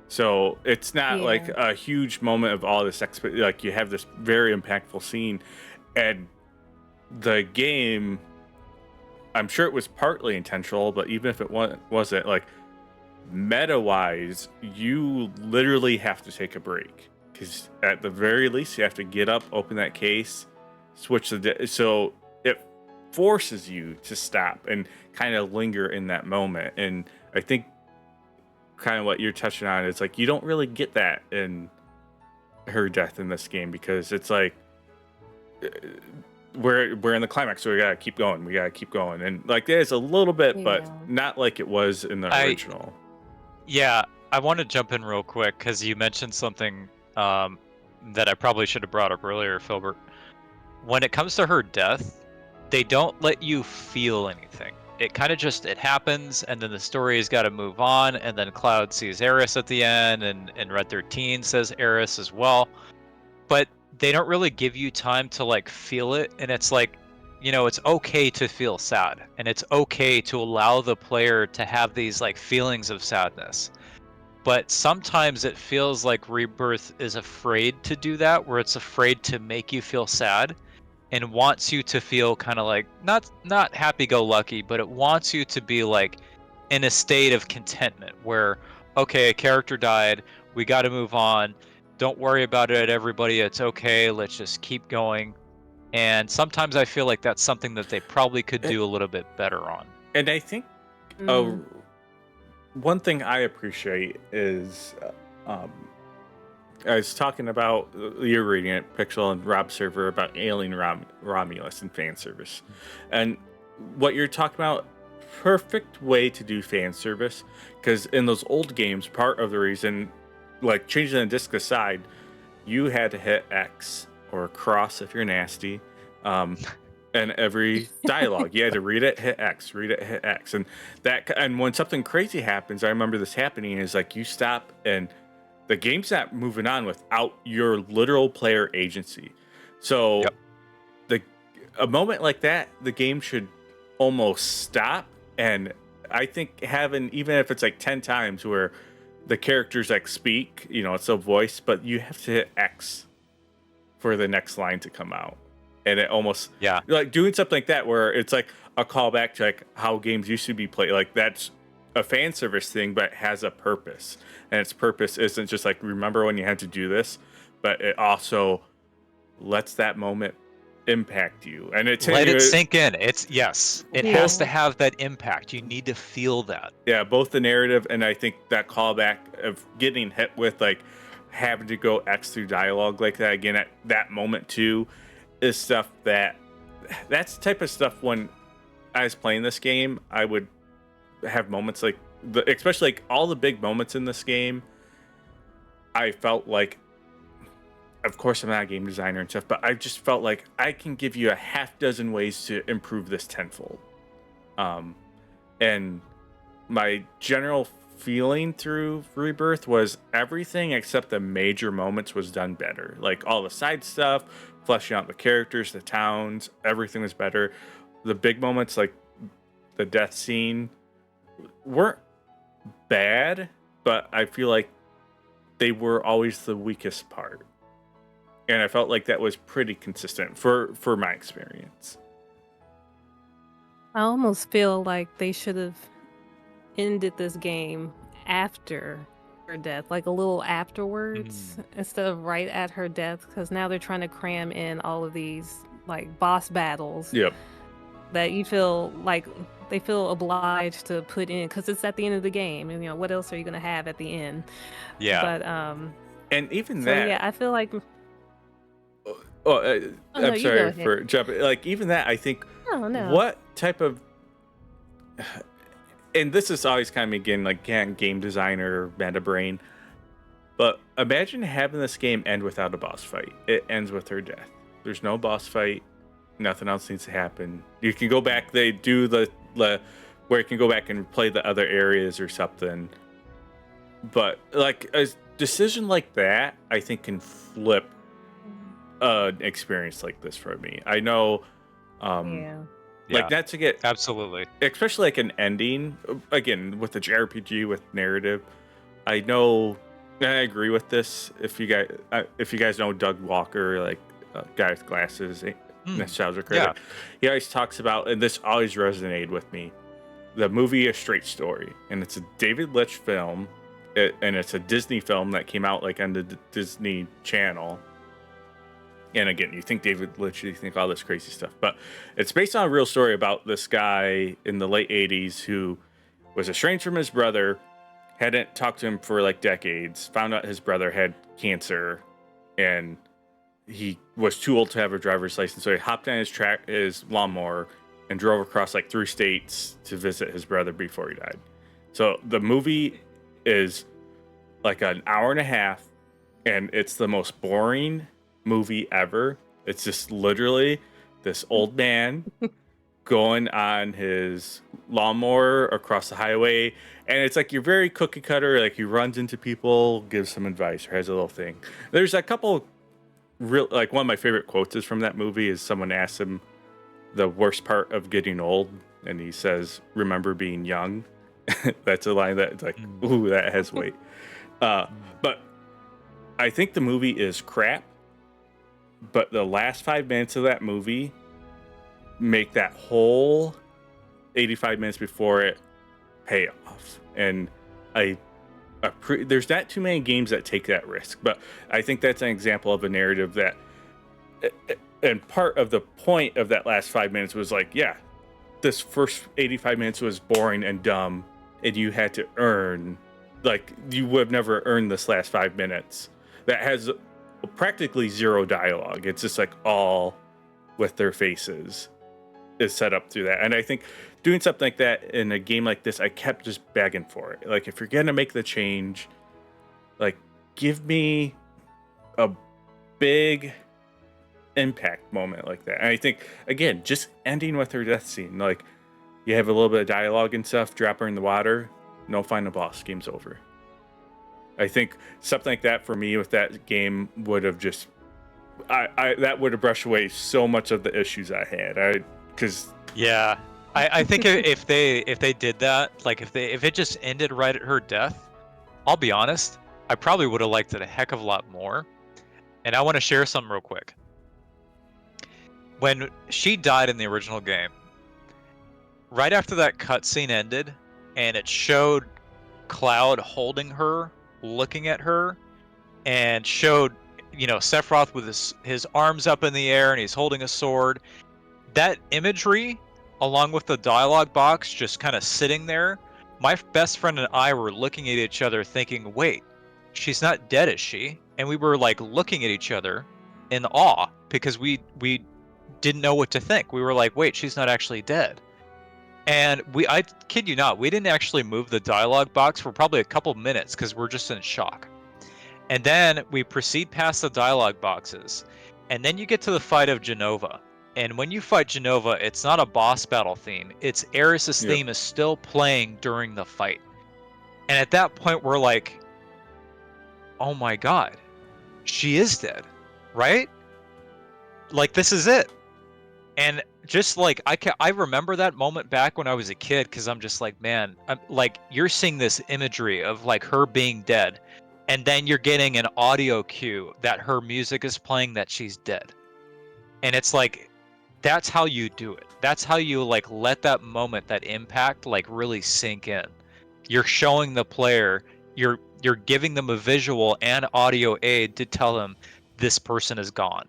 Speaker 1: So it's not like
Speaker 3: Yeah.
Speaker 1: a huge moment of all this like you have this very impactful scene, and the game, I'm sure it was partly intentional, but even if it wasn't, like meta wise, you literally have to take a break, because at the very least you have to get up, open that case, switch so it forces you to stop and kind of linger in that moment. And I think kind of what you're touching on is like you don't really get that in her death in this game, because it's like we're in the climax, so we gotta keep going, and like there's a little bit, but
Speaker 3: Yeah.
Speaker 1: not like it was in the original.
Speaker 2: Yeah, I want to jump in real quick because you mentioned something that I probably should have brought up earlier, Filbert. When it comes to her death, they don't let you feel anything. It kind of just it happens, and then the story has got to move on, and then Cloud sees Eris at the end, and Red 13 says Eris as well. But they don't really give you time to like feel it, and it's like, you know, it's okay to feel sad, and it's okay to allow the player to have these like feelings of sadness. But sometimes it feels like Rebirth is afraid to do that, where it's afraid to make you feel sad and wants you to feel kind of like not happy-go-lucky, but it wants you to be like in a state of contentment where, okay, a character died, we got to move on. Don't worry about it, everybody. It's okay. Let's just keep going. And sometimes I feel like that's something that they probably could do a little bit better on.
Speaker 1: And I think
Speaker 3: Mhm.
Speaker 1: one thing I appreciate is I was talking about, you're reading it, Pixel and Rob Server, about Alien Romulus and fan service. And what you're talking about, perfect way to do fan service, because in those old games, part of the reason, like changing the disc aside, you had to hit X or cross if you're nasty. And every dialogue, you had to read it, hit X, read it, hit X. And when something crazy happens, I remember this happening, is like you stop and the game's not moving on without your literal player agency. So
Speaker 2: Yep.
Speaker 1: a moment like that, the game should almost stop. And I think having, even if it's like 10 times where the characters like speak, you know, it's a voice, but you have to hit X for the next line to come out. And it almost,
Speaker 2: Yeah.
Speaker 1: like doing something like that where it's like a callback to like how games used to be played. Like that's a fan service thing, but has a purpose. And its purpose isn't just like, remember when you had to do this, but it also lets that moment impact you. And it's
Speaker 2: Let it sink in. It has to
Speaker 3: Yeah.
Speaker 2: have that impact. You need to feel that.
Speaker 1: Yeah, both the narrative and I think that callback of getting hit with like having to go X through dialogue like that again at that moment too is stuff that's the type of stuff when I was playing this game, I would have moments like especially like all the big moments in this game. I felt like, of course I'm not a game designer and stuff, but I just felt like I can give you a half dozen ways to improve this tenfold. And my general feeling through Rebirth was everything except the major moments was done better. Like all the side stuff, fleshing out the characters, the towns, everything was better. The big moments, like the death scene, weren't bad, but I feel like they were always the weakest part. And I felt like that was pretty consistent for my experience.
Speaker 3: I almost feel like they should have ended this game after her death, like a little afterwards instead of right at her death, because now they're trying to cram in all of these like boss battles
Speaker 1: Yep.
Speaker 3: that you feel like they feel obliged to put in because it's at the end of the game, and what else are you gonna have at the end?
Speaker 2: Yeah.
Speaker 3: But
Speaker 1: And even
Speaker 3: so
Speaker 1: that.
Speaker 3: yeah, I feel like
Speaker 1: Oh,
Speaker 3: Oh, no,
Speaker 1: I'm
Speaker 3: you go
Speaker 1: sorry
Speaker 3: ahead.
Speaker 1: for jumping. Like even that, I think.
Speaker 3: oh no,
Speaker 1: What type of? And this is always kind of again like game designer meta brain. But imagine having this game end without a boss fight. It ends with her death. There's no boss fight. Nothing else needs to happen. You can go back. They do the where you can go back and play the other areas or something. But like a decision like that, I think can flip an experience like this for me. I know,
Speaker 3: yeah.
Speaker 1: like not to get,
Speaker 2: Absolutely.
Speaker 1: especially like an ending again with the JRPG with narrative. I know, and I agree with this. If you guys know Doug Walker, like guy with glasses, nostalgia critic, he always talks about, and this always resonated with me, the movie A Straight Story, and it's a David Lynch film, and it's a Disney film that came out like on the Disney Channel. And again, you think David Lynch, you think all this crazy stuff, but it's based on a real story about this guy in the late 80s who was estranged from his brother, hadn't talked to him for like decades, found out his brother had cancer, and he was too old to have a driver's license. So he hopped on his lawnmower and drove across like 3 states to visit his brother before he died. So the movie is like an hour and a half, and it's the most boring movie ever. It's just literally this old man going on his lawnmower across the highway, and it's like you're very cookie cutter. Like he runs into people, gives some advice, or has a little thing. There's a couple real, like one of my favorite quotes is from that movie is someone asks him the worst part of getting old, and he says, "Remember being young." That's a line that's like, ooh, that has weight. But I think the movie is crap, but the last 5 minutes of that movie make that whole 85 minutes before it pay off. And there's not too many games that take that risk, but I think that's an example of a narrative that, and part of the point of that last 5 minutes was like, yeah, this first 85 minutes was boring and dumb, and you had to earn, like, you would have never earned this last 5 minutes that has practically zero dialogue. It's just like all with their faces is set up through that. And I think doing something like that in a game like this, I kept just begging for it. Like, if you're going to make the change, like, give me a big impact moment like that. And I think, again, just ending with her death scene, like, you have a little bit of dialogue and stuff, drop her in the water, no final boss, game's over. I think something like that for me with that game would have just, that would have brushed away so much of the issues I had.
Speaker 2: Yeah, I think if they did that, like if it just ended right at her death, I'll be honest, I probably would have liked it a heck of a lot more. And I want to share something real quick. When she died in the original game, right after that cutscene ended, and it showed Cloud holding her, looking at her, and showed, Sephiroth with his arms up in the air and he's holding a sword. That imagery, along with the dialogue box just kind of sitting there, my best friend and I were looking at each other thinking, wait, she's not dead, is she? And we were like looking at each other in awe because we didn't know what to think. We were like, wait, she's not actually dead. And I kid you not, we didn't actually move the dialogue box for probably a couple minutes because we're just in shock. And then we proceed past the dialogue boxes, and then you get to the fight of Genova. And when you fight Genova, it's not a boss battle theme. It's Aeris' theme is still playing during the fight. And at that point, we're like, oh my god, she is dead, right? Like, this is it. And just like, I remember that moment back when I was a kid, because I'm just like, man, I'm like, you're seeing this imagery of like her being dead, and then you're getting an audio cue that her music is playing that she's dead. And it's like, that's how you do it. That's how you like let that moment, that impact, like really sink in. You're showing the player, you're giving them a visual and audio aid to tell them this person is gone.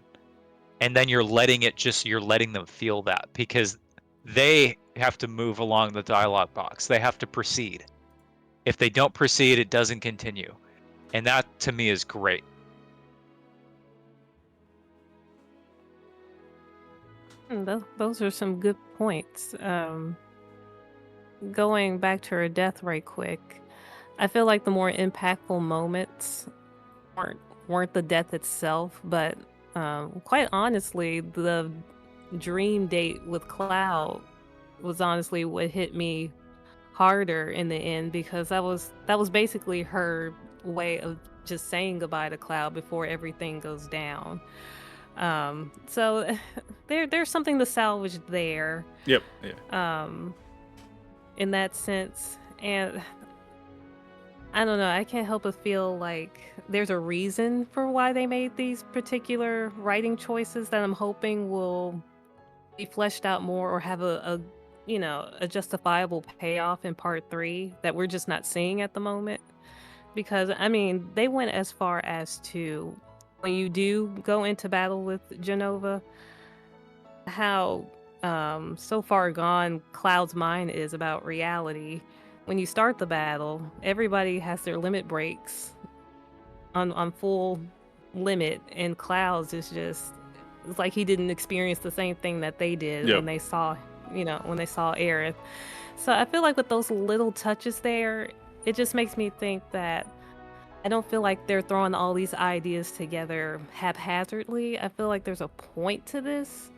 Speaker 2: And then you're letting them feel that, because they have to move along the dialogue box. They have to proceed. If they don't proceed, it doesn't continue. And that to me is great.
Speaker 3: Those are some good points. Going back to her death right quick, I feel like the more impactful moments weren't the death itself, but quite honestly, the dream date with Cloud was honestly what hit me harder in the end, because that was basically her way of just saying goodbye to Cloud before everything goes down. So there's something to salvage there.
Speaker 1: Yep. Yeah.
Speaker 3: In that sense. And I don't know, I can't help but feel like there's a reason for why they made these particular writing choices that I'm hoping will be fleshed out more, or have a justifiable payoff in part 3 that we're just not seeing at the moment. Because I mean, they went as far as to, when you do go into battle with Genova, how so far gone Cloud's mind is about reality. When you start the battle, everybody has their limit breaks on full limit, and Cloud's is just, it's like he didn't experience the same thing that they did.
Speaker 1: Yep.
Speaker 3: When they saw Aerith. So I feel like with those little touches there, it just makes me think that I don't feel like they're throwing all these ideas together haphazardly. I feel like there's a point to this.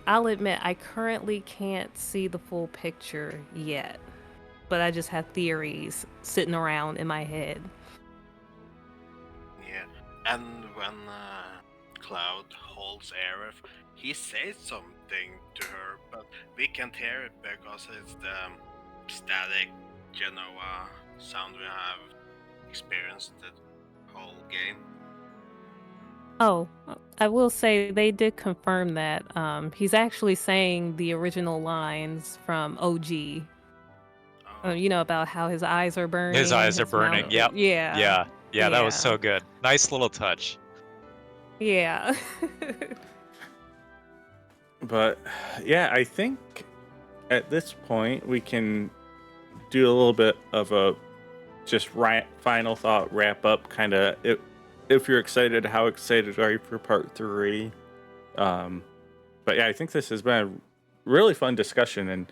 Speaker 3: I'll admit, I currently can't see the full picture yet, but I just have theories sitting around in my head.
Speaker 4: Yeah, and when Cloud holds Aerith, he says something to her, but we can't hear it because it's the static Genoa sound we have experienced the whole game.
Speaker 3: Oh, I will say they did confirm that he's actually saying the original lines from OG. About how his eyes are burning.
Speaker 2: His eyes are burning.
Speaker 3: mouth-
Speaker 2: Yep.
Speaker 3: Yeah.
Speaker 2: Yeah, that was so good. Nice little touch.
Speaker 3: Yeah.
Speaker 1: But yeah, I think at this point we can do a little bit of a just final thought wrap up, kind of. If you're excited, how excited are you for part 3? But yeah, I think this has been a really fun discussion, and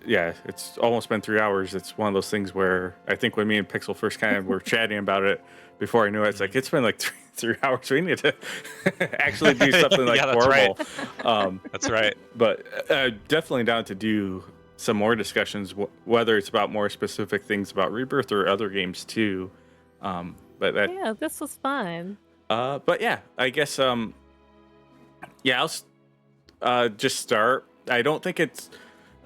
Speaker 1: yeah, it's almost been 3 hours. It's one of those things where I think when me and Pixel first kind of were chatting about it, before I knew it, it's like, it's been like three hours. We need to actually do something like
Speaker 2: Yeah, that's
Speaker 1: formal.
Speaker 2: right. That's right.
Speaker 1: But definitely down to do some more discussions, whether it's about more specific things about Rebirth or other games too.
Speaker 3: Yeah, this was fun.
Speaker 1: But yeah, I guess I'll just start. I don't think it's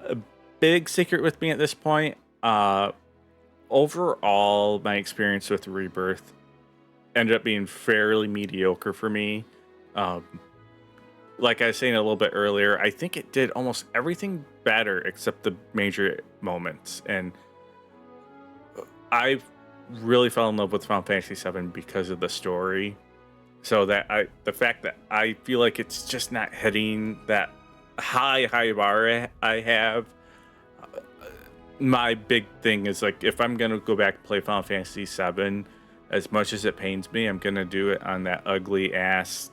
Speaker 1: a big secret with me at this point. Overall, my experience with Rebirth ended up being fairly mediocre for me. Like I was saying a little bit earlier, I think it did almost everything better except the major moments. And I really fell in love with Final Fantasy VII because of the story. So the fact that I feel like it's just not hitting that high bar I have. My big thing is, like, if I'm gonna go back and play Final Fantasy VII, as much as it pains me, I'm gonna do it on that ugly ass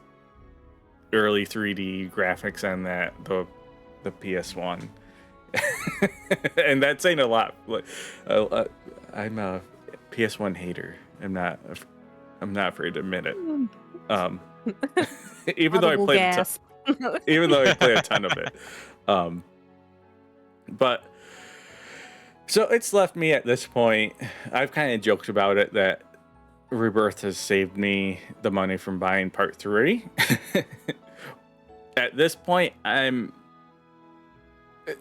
Speaker 1: early 3D graphics on the PS1. And that's saying a lot. I'm a PS1 hater. I'm not afraid to admit it. Even though I play a ton of it. But so it's left me at this point. I've kind of joked about it that Rebirth has saved me the money from buying part 3. At this point, and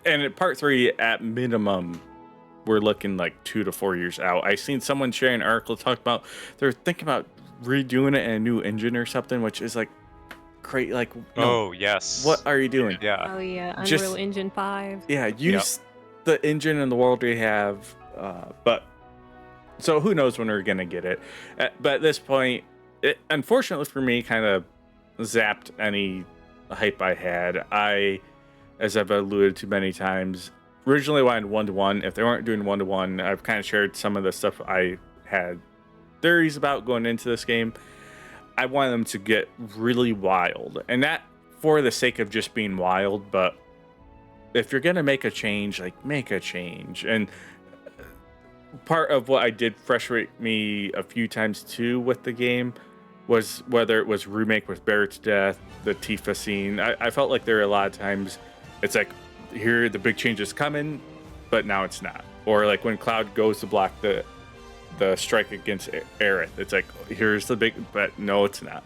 Speaker 1: at part 3 at minimum, we're looking like 2 to 4 years out. I seen someone share an article talk about they're thinking about redoing it in a new engine or something, which is like great. Like, no,
Speaker 2: oh yes,
Speaker 1: what are you doing?
Speaker 2: Yeah.
Speaker 3: Oh yeah,
Speaker 1: Just-
Speaker 3: Unreal Engine 5.
Speaker 1: Yeah, the engine and the world we have, but so who knows when we're gonna get it. But at this point, it unfortunately for me kind of zapped any hype I had. As I've alluded to many times, originally wanted 1-to-1. If they weren't doing 1-to-1, I've kind of shared some of the stuff I had theories about going into this game. I wanted them to get really wild, and not for the sake of just being wild, but if you're gonna make a change, like make a change. And part of what I did frustrate me a few times too with the game was whether it was remake with Barrett's death, the Tifa scene. I felt like there were a lot of times it's like, here the big change is coming, but now it's not. Or like when Cloud goes to block the strike against Aerith, it's like, here's the big, but no, it's not.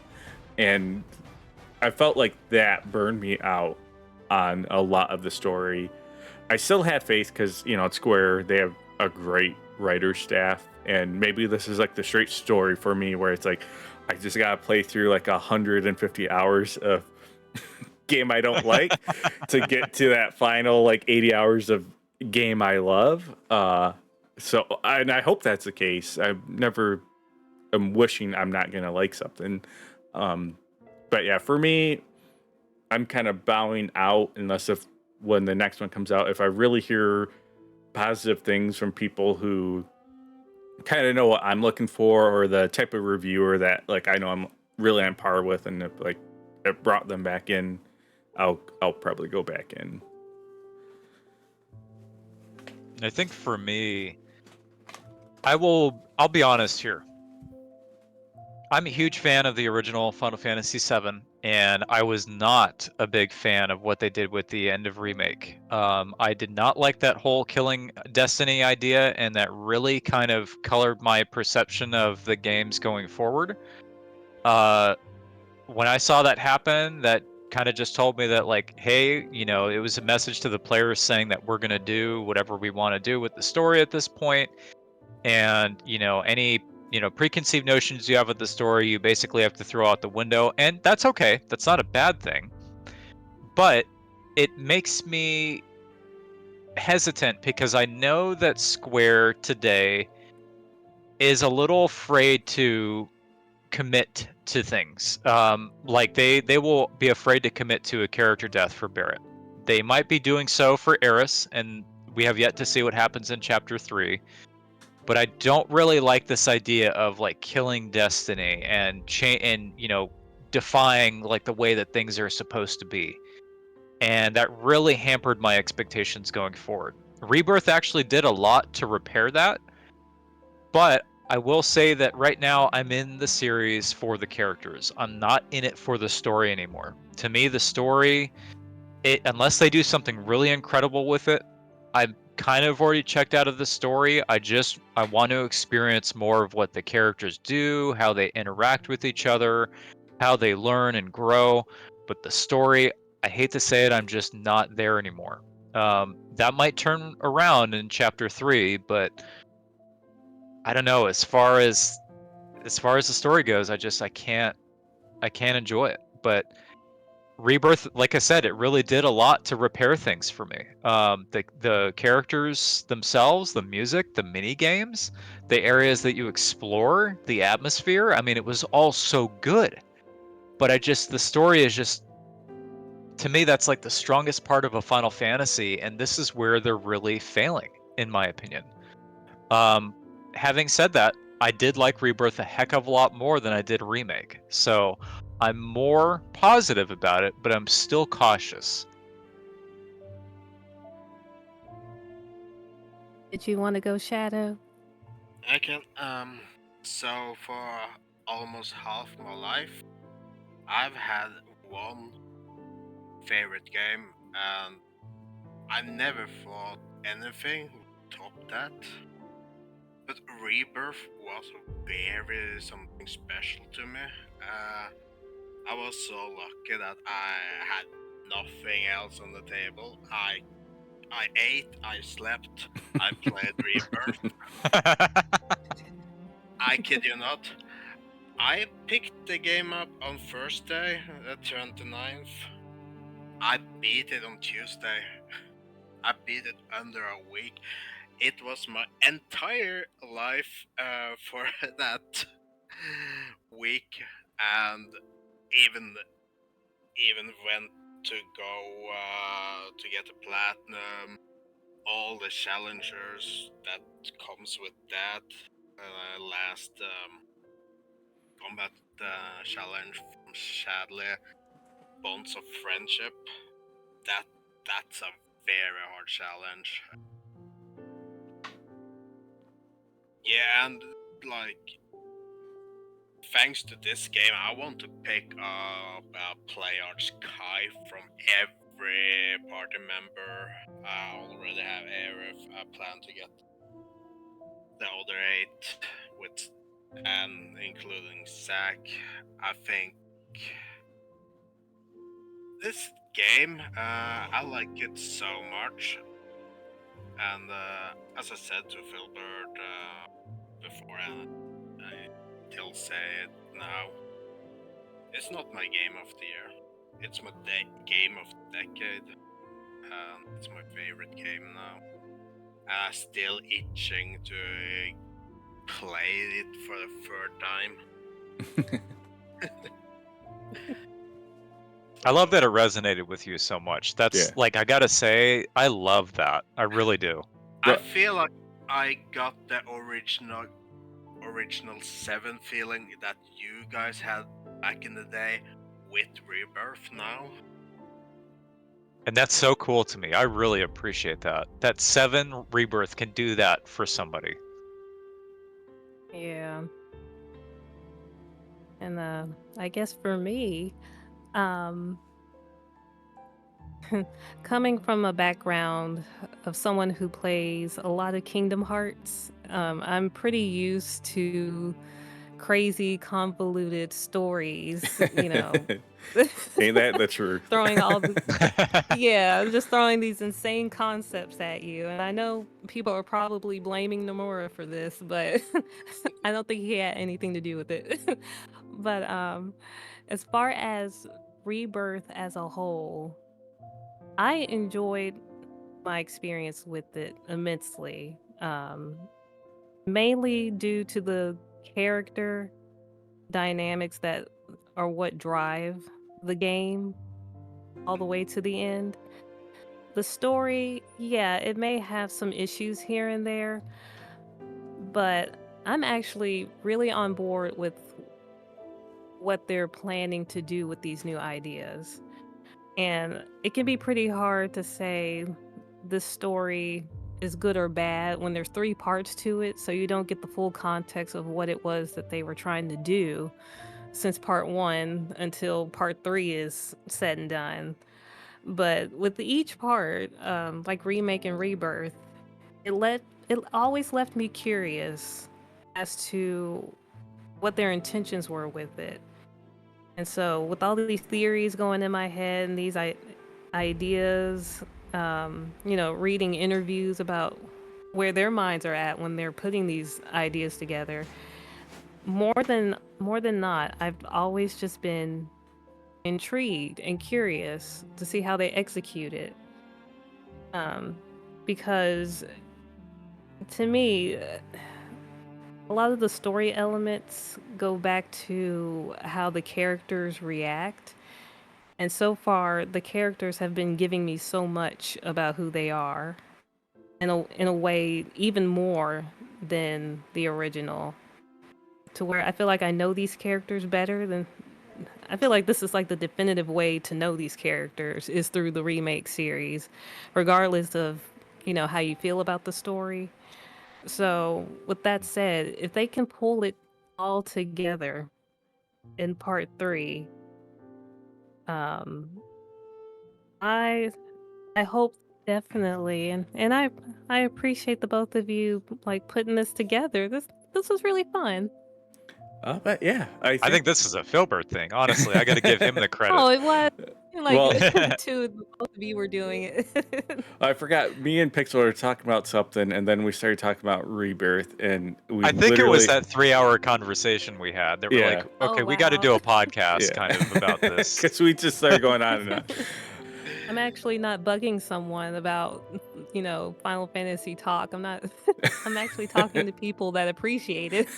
Speaker 1: And I felt like that burned me out on a lot of the story. I still had faith because, you know, it's Square, they have a great writer staff, and maybe this is like the straight story for me where it's like, I just gotta play through like 150 hours of game I don't like to get to that final like 80 hours of game I love. So and I hope that's the case. I'm wishing I'm not gonna like something. But yeah, for me, I'm kind of bowing out unless when the next one comes out, if I really hear positive things from people who kind of know what I'm looking for, or the type of reviewer that like I know I'm really on par with, and if like it brought them back in, I'll probably go back in.
Speaker 2: I think for me, I'll be honest here. I'm a huge fan of the original Final Fantasy VII, and I was not a big fan of what they did with the end of Remake. I did not like that whole killing Destiny idea, and that really kind of colored my perception of the games going forward. When I saw that happen, that kind of just told me that, like, hey, you know, it was a message to the players saying that we're going to do whatever we want to do with the story at this point. And, you know, any preconceived notions you have of the story, you basically have to throw out the window, and that's okay. That's not a bad thing. But it makes me hesitant because I know that Square today is a little afraid to commit to things. Like they will be afraid to commit to a character death for Barrett. They might be doing so for Eris, and we have yet to see what happens in Chapter 3. But I don't really like this idea of like killing Destiny and defying like the way that things are supposed to be. And that really hampered my expectations going forward. Rebirth actually did a lot to repair that, but I will say that right now I'm in the series for the characters. I'm not in it for the story anymore. To me, the story, unless they do something really incredible with it, I'm kind of already checked out of the story. I want to experience more of what the characters do, how they interact with each other, how they learn and grow. But the story, I hate to say it, I'm just not there anymore. That might turn around in Chapter 3, but I don't know. As far as the story goes, I can't enjoy it. But Rebirth, like I said, it really did a lot to repair things for me. The characters themselves, the music, the mini games, the areas that you explore, the atmosphere. I mean, it was all so good. But the story is just, to me, that's like the strongest part of a Final Fantasy, and this is where they're really failing, in my opinion. Having said that, I did like Rebirth a heck of a lot more than I did Remake. So I'm more positive about it, but I'm still cautious.
Speaker 3: Did you want to go, Shadow?
Speaker 4: I can. So for almost half my life, I've had one favorite game, and I never thought anything would top that. But Rebirth was very something special to me. I was so lucky that I had nothing else on the table. I ate, I slept, I played Rebirth. I kid you not. I picked the game up on Thursday, the 29th. I beat it on Tuesday. I beat it under a week. It was my entire life for that week, and even went to go to get a platinum, all the challengers that comes with that, last combat challenge from Shadley, Bonds of Friendship. That's a very hard challenge. Yeah, and like, thanks to this game, I want to pick up Playarch Kai from every party member. I already have Aerith. I plan to get the other 8 with, and including Zack. I think this game, I like it so much. And as I said to Filbert before, I still say it now, it's not my game of the year. It's my game of the decade. It's my favorite game now. I'm still itching to play it for the third time.
Speaker 2: I love that it resonated with you so much. That's like, I gotta say, I love that. I really do.
Speaker 4: I feel like I got the original 7 feeling that you guys had back in the day with Rebirth now.
Speaker 2: And that's so cool to me. I really appreciate that. That 7 Rebirth can do that for somebody.
Speaker 3: Yeah. And I guess for me, coming from a background of someone who plays a lot of Kingdom Hearts, I'm pretty used to crazy, convoluted stories, you know.
Speaker 1: Ain't that the truth?
Speaker 3: Throwing all the, yeah, just throwing these insane concepts at you. And I know people are probably blaming Nomura for this, but I don't think he had anything to do with it. But as far as Rebirth as a whole, I enjoyed my experience with it immensely. Mainly due to the character dynamics that are what drive the game all the way to the end. The story, yeah, it may have some issues here and there, but I'm actually really on board with what they're planning to do with these new ideas. And it can be pretty hard to say this story is good or bad when there's 3 parts to it, so you don't get the full context of what it was that they were trying to do since part 1 until part 3 is said and done. But with each part, like Remake and Rebirth, it always left me curious as to what their intentions were with it. And so with all of these theories going in my head and these ideas, you know, reading interviews about where their minds are at when they're putting these ideas together, more than not, I've always just been intrigued and curious to see how they execute it. Because to me, a lot of the story elements go back to how the characters react. And so far, the characters have been giving me so much about who they are, in a way, even more than the original. To where I feel like I know these characters better than... I feel like this is like the definitive way to know these characters is through the remake series, regardless of, you know, how you feel about the story. So with that said, if they can pull it all together in part 3, I hope definitely, and I appreciate the both of you like putting this together. This was really fun.
Speaker 1: But yeah, I
Speaker 2: think this is a Filbert thing. Honestly, I got to give him the credit.
Speaker 3: Oh, it was like
Speaker 1: Well-
Speaker 3: both of you were doing it.
Speaker 1: I forgot. Me and Pixel were talking about something, and then we started talking about Rebirth, and we
Speaker 2: I think it was
Speaker 1: literally-
Speaker 2: that 3-hour conversation we had. They were
Speaker 1: Yeah.
Speaker 2: like, okay,
Speaker 3: Oh,
Speaker 2: we got to
Speaker 3: wow.
Speaker 2: do a podcast
Speaker 1: Yeah.
Speaker 2: kind of about this.
Speaker 1: because we just started going on and on.
Speaker 3: I'm actually not bugging someone about, Final Fantasy talk. I'm not. I'm actually talking to people that appreciate it.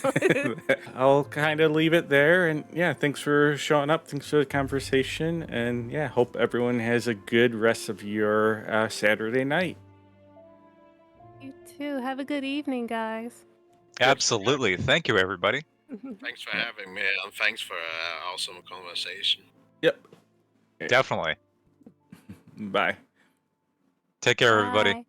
Speaker 1: I'll kind of leave it there. And yeah, thanks for showing up. Thanks for the conversation. And yeah, hope everyone has a good rest of your Saturday night.
Speaker 3: You too. Have a good evening, guys.
Speaker 2: Absolutely. Thank you, everybody.
Speaker 4: Thanks for having me, and thanks for awesome conversation.
Speaker 1: Yep.
Speaker 2: Definitely.
Speaker 1: Bye.
Speaker 2: Take care, everybody.
Speaker 3: Bye.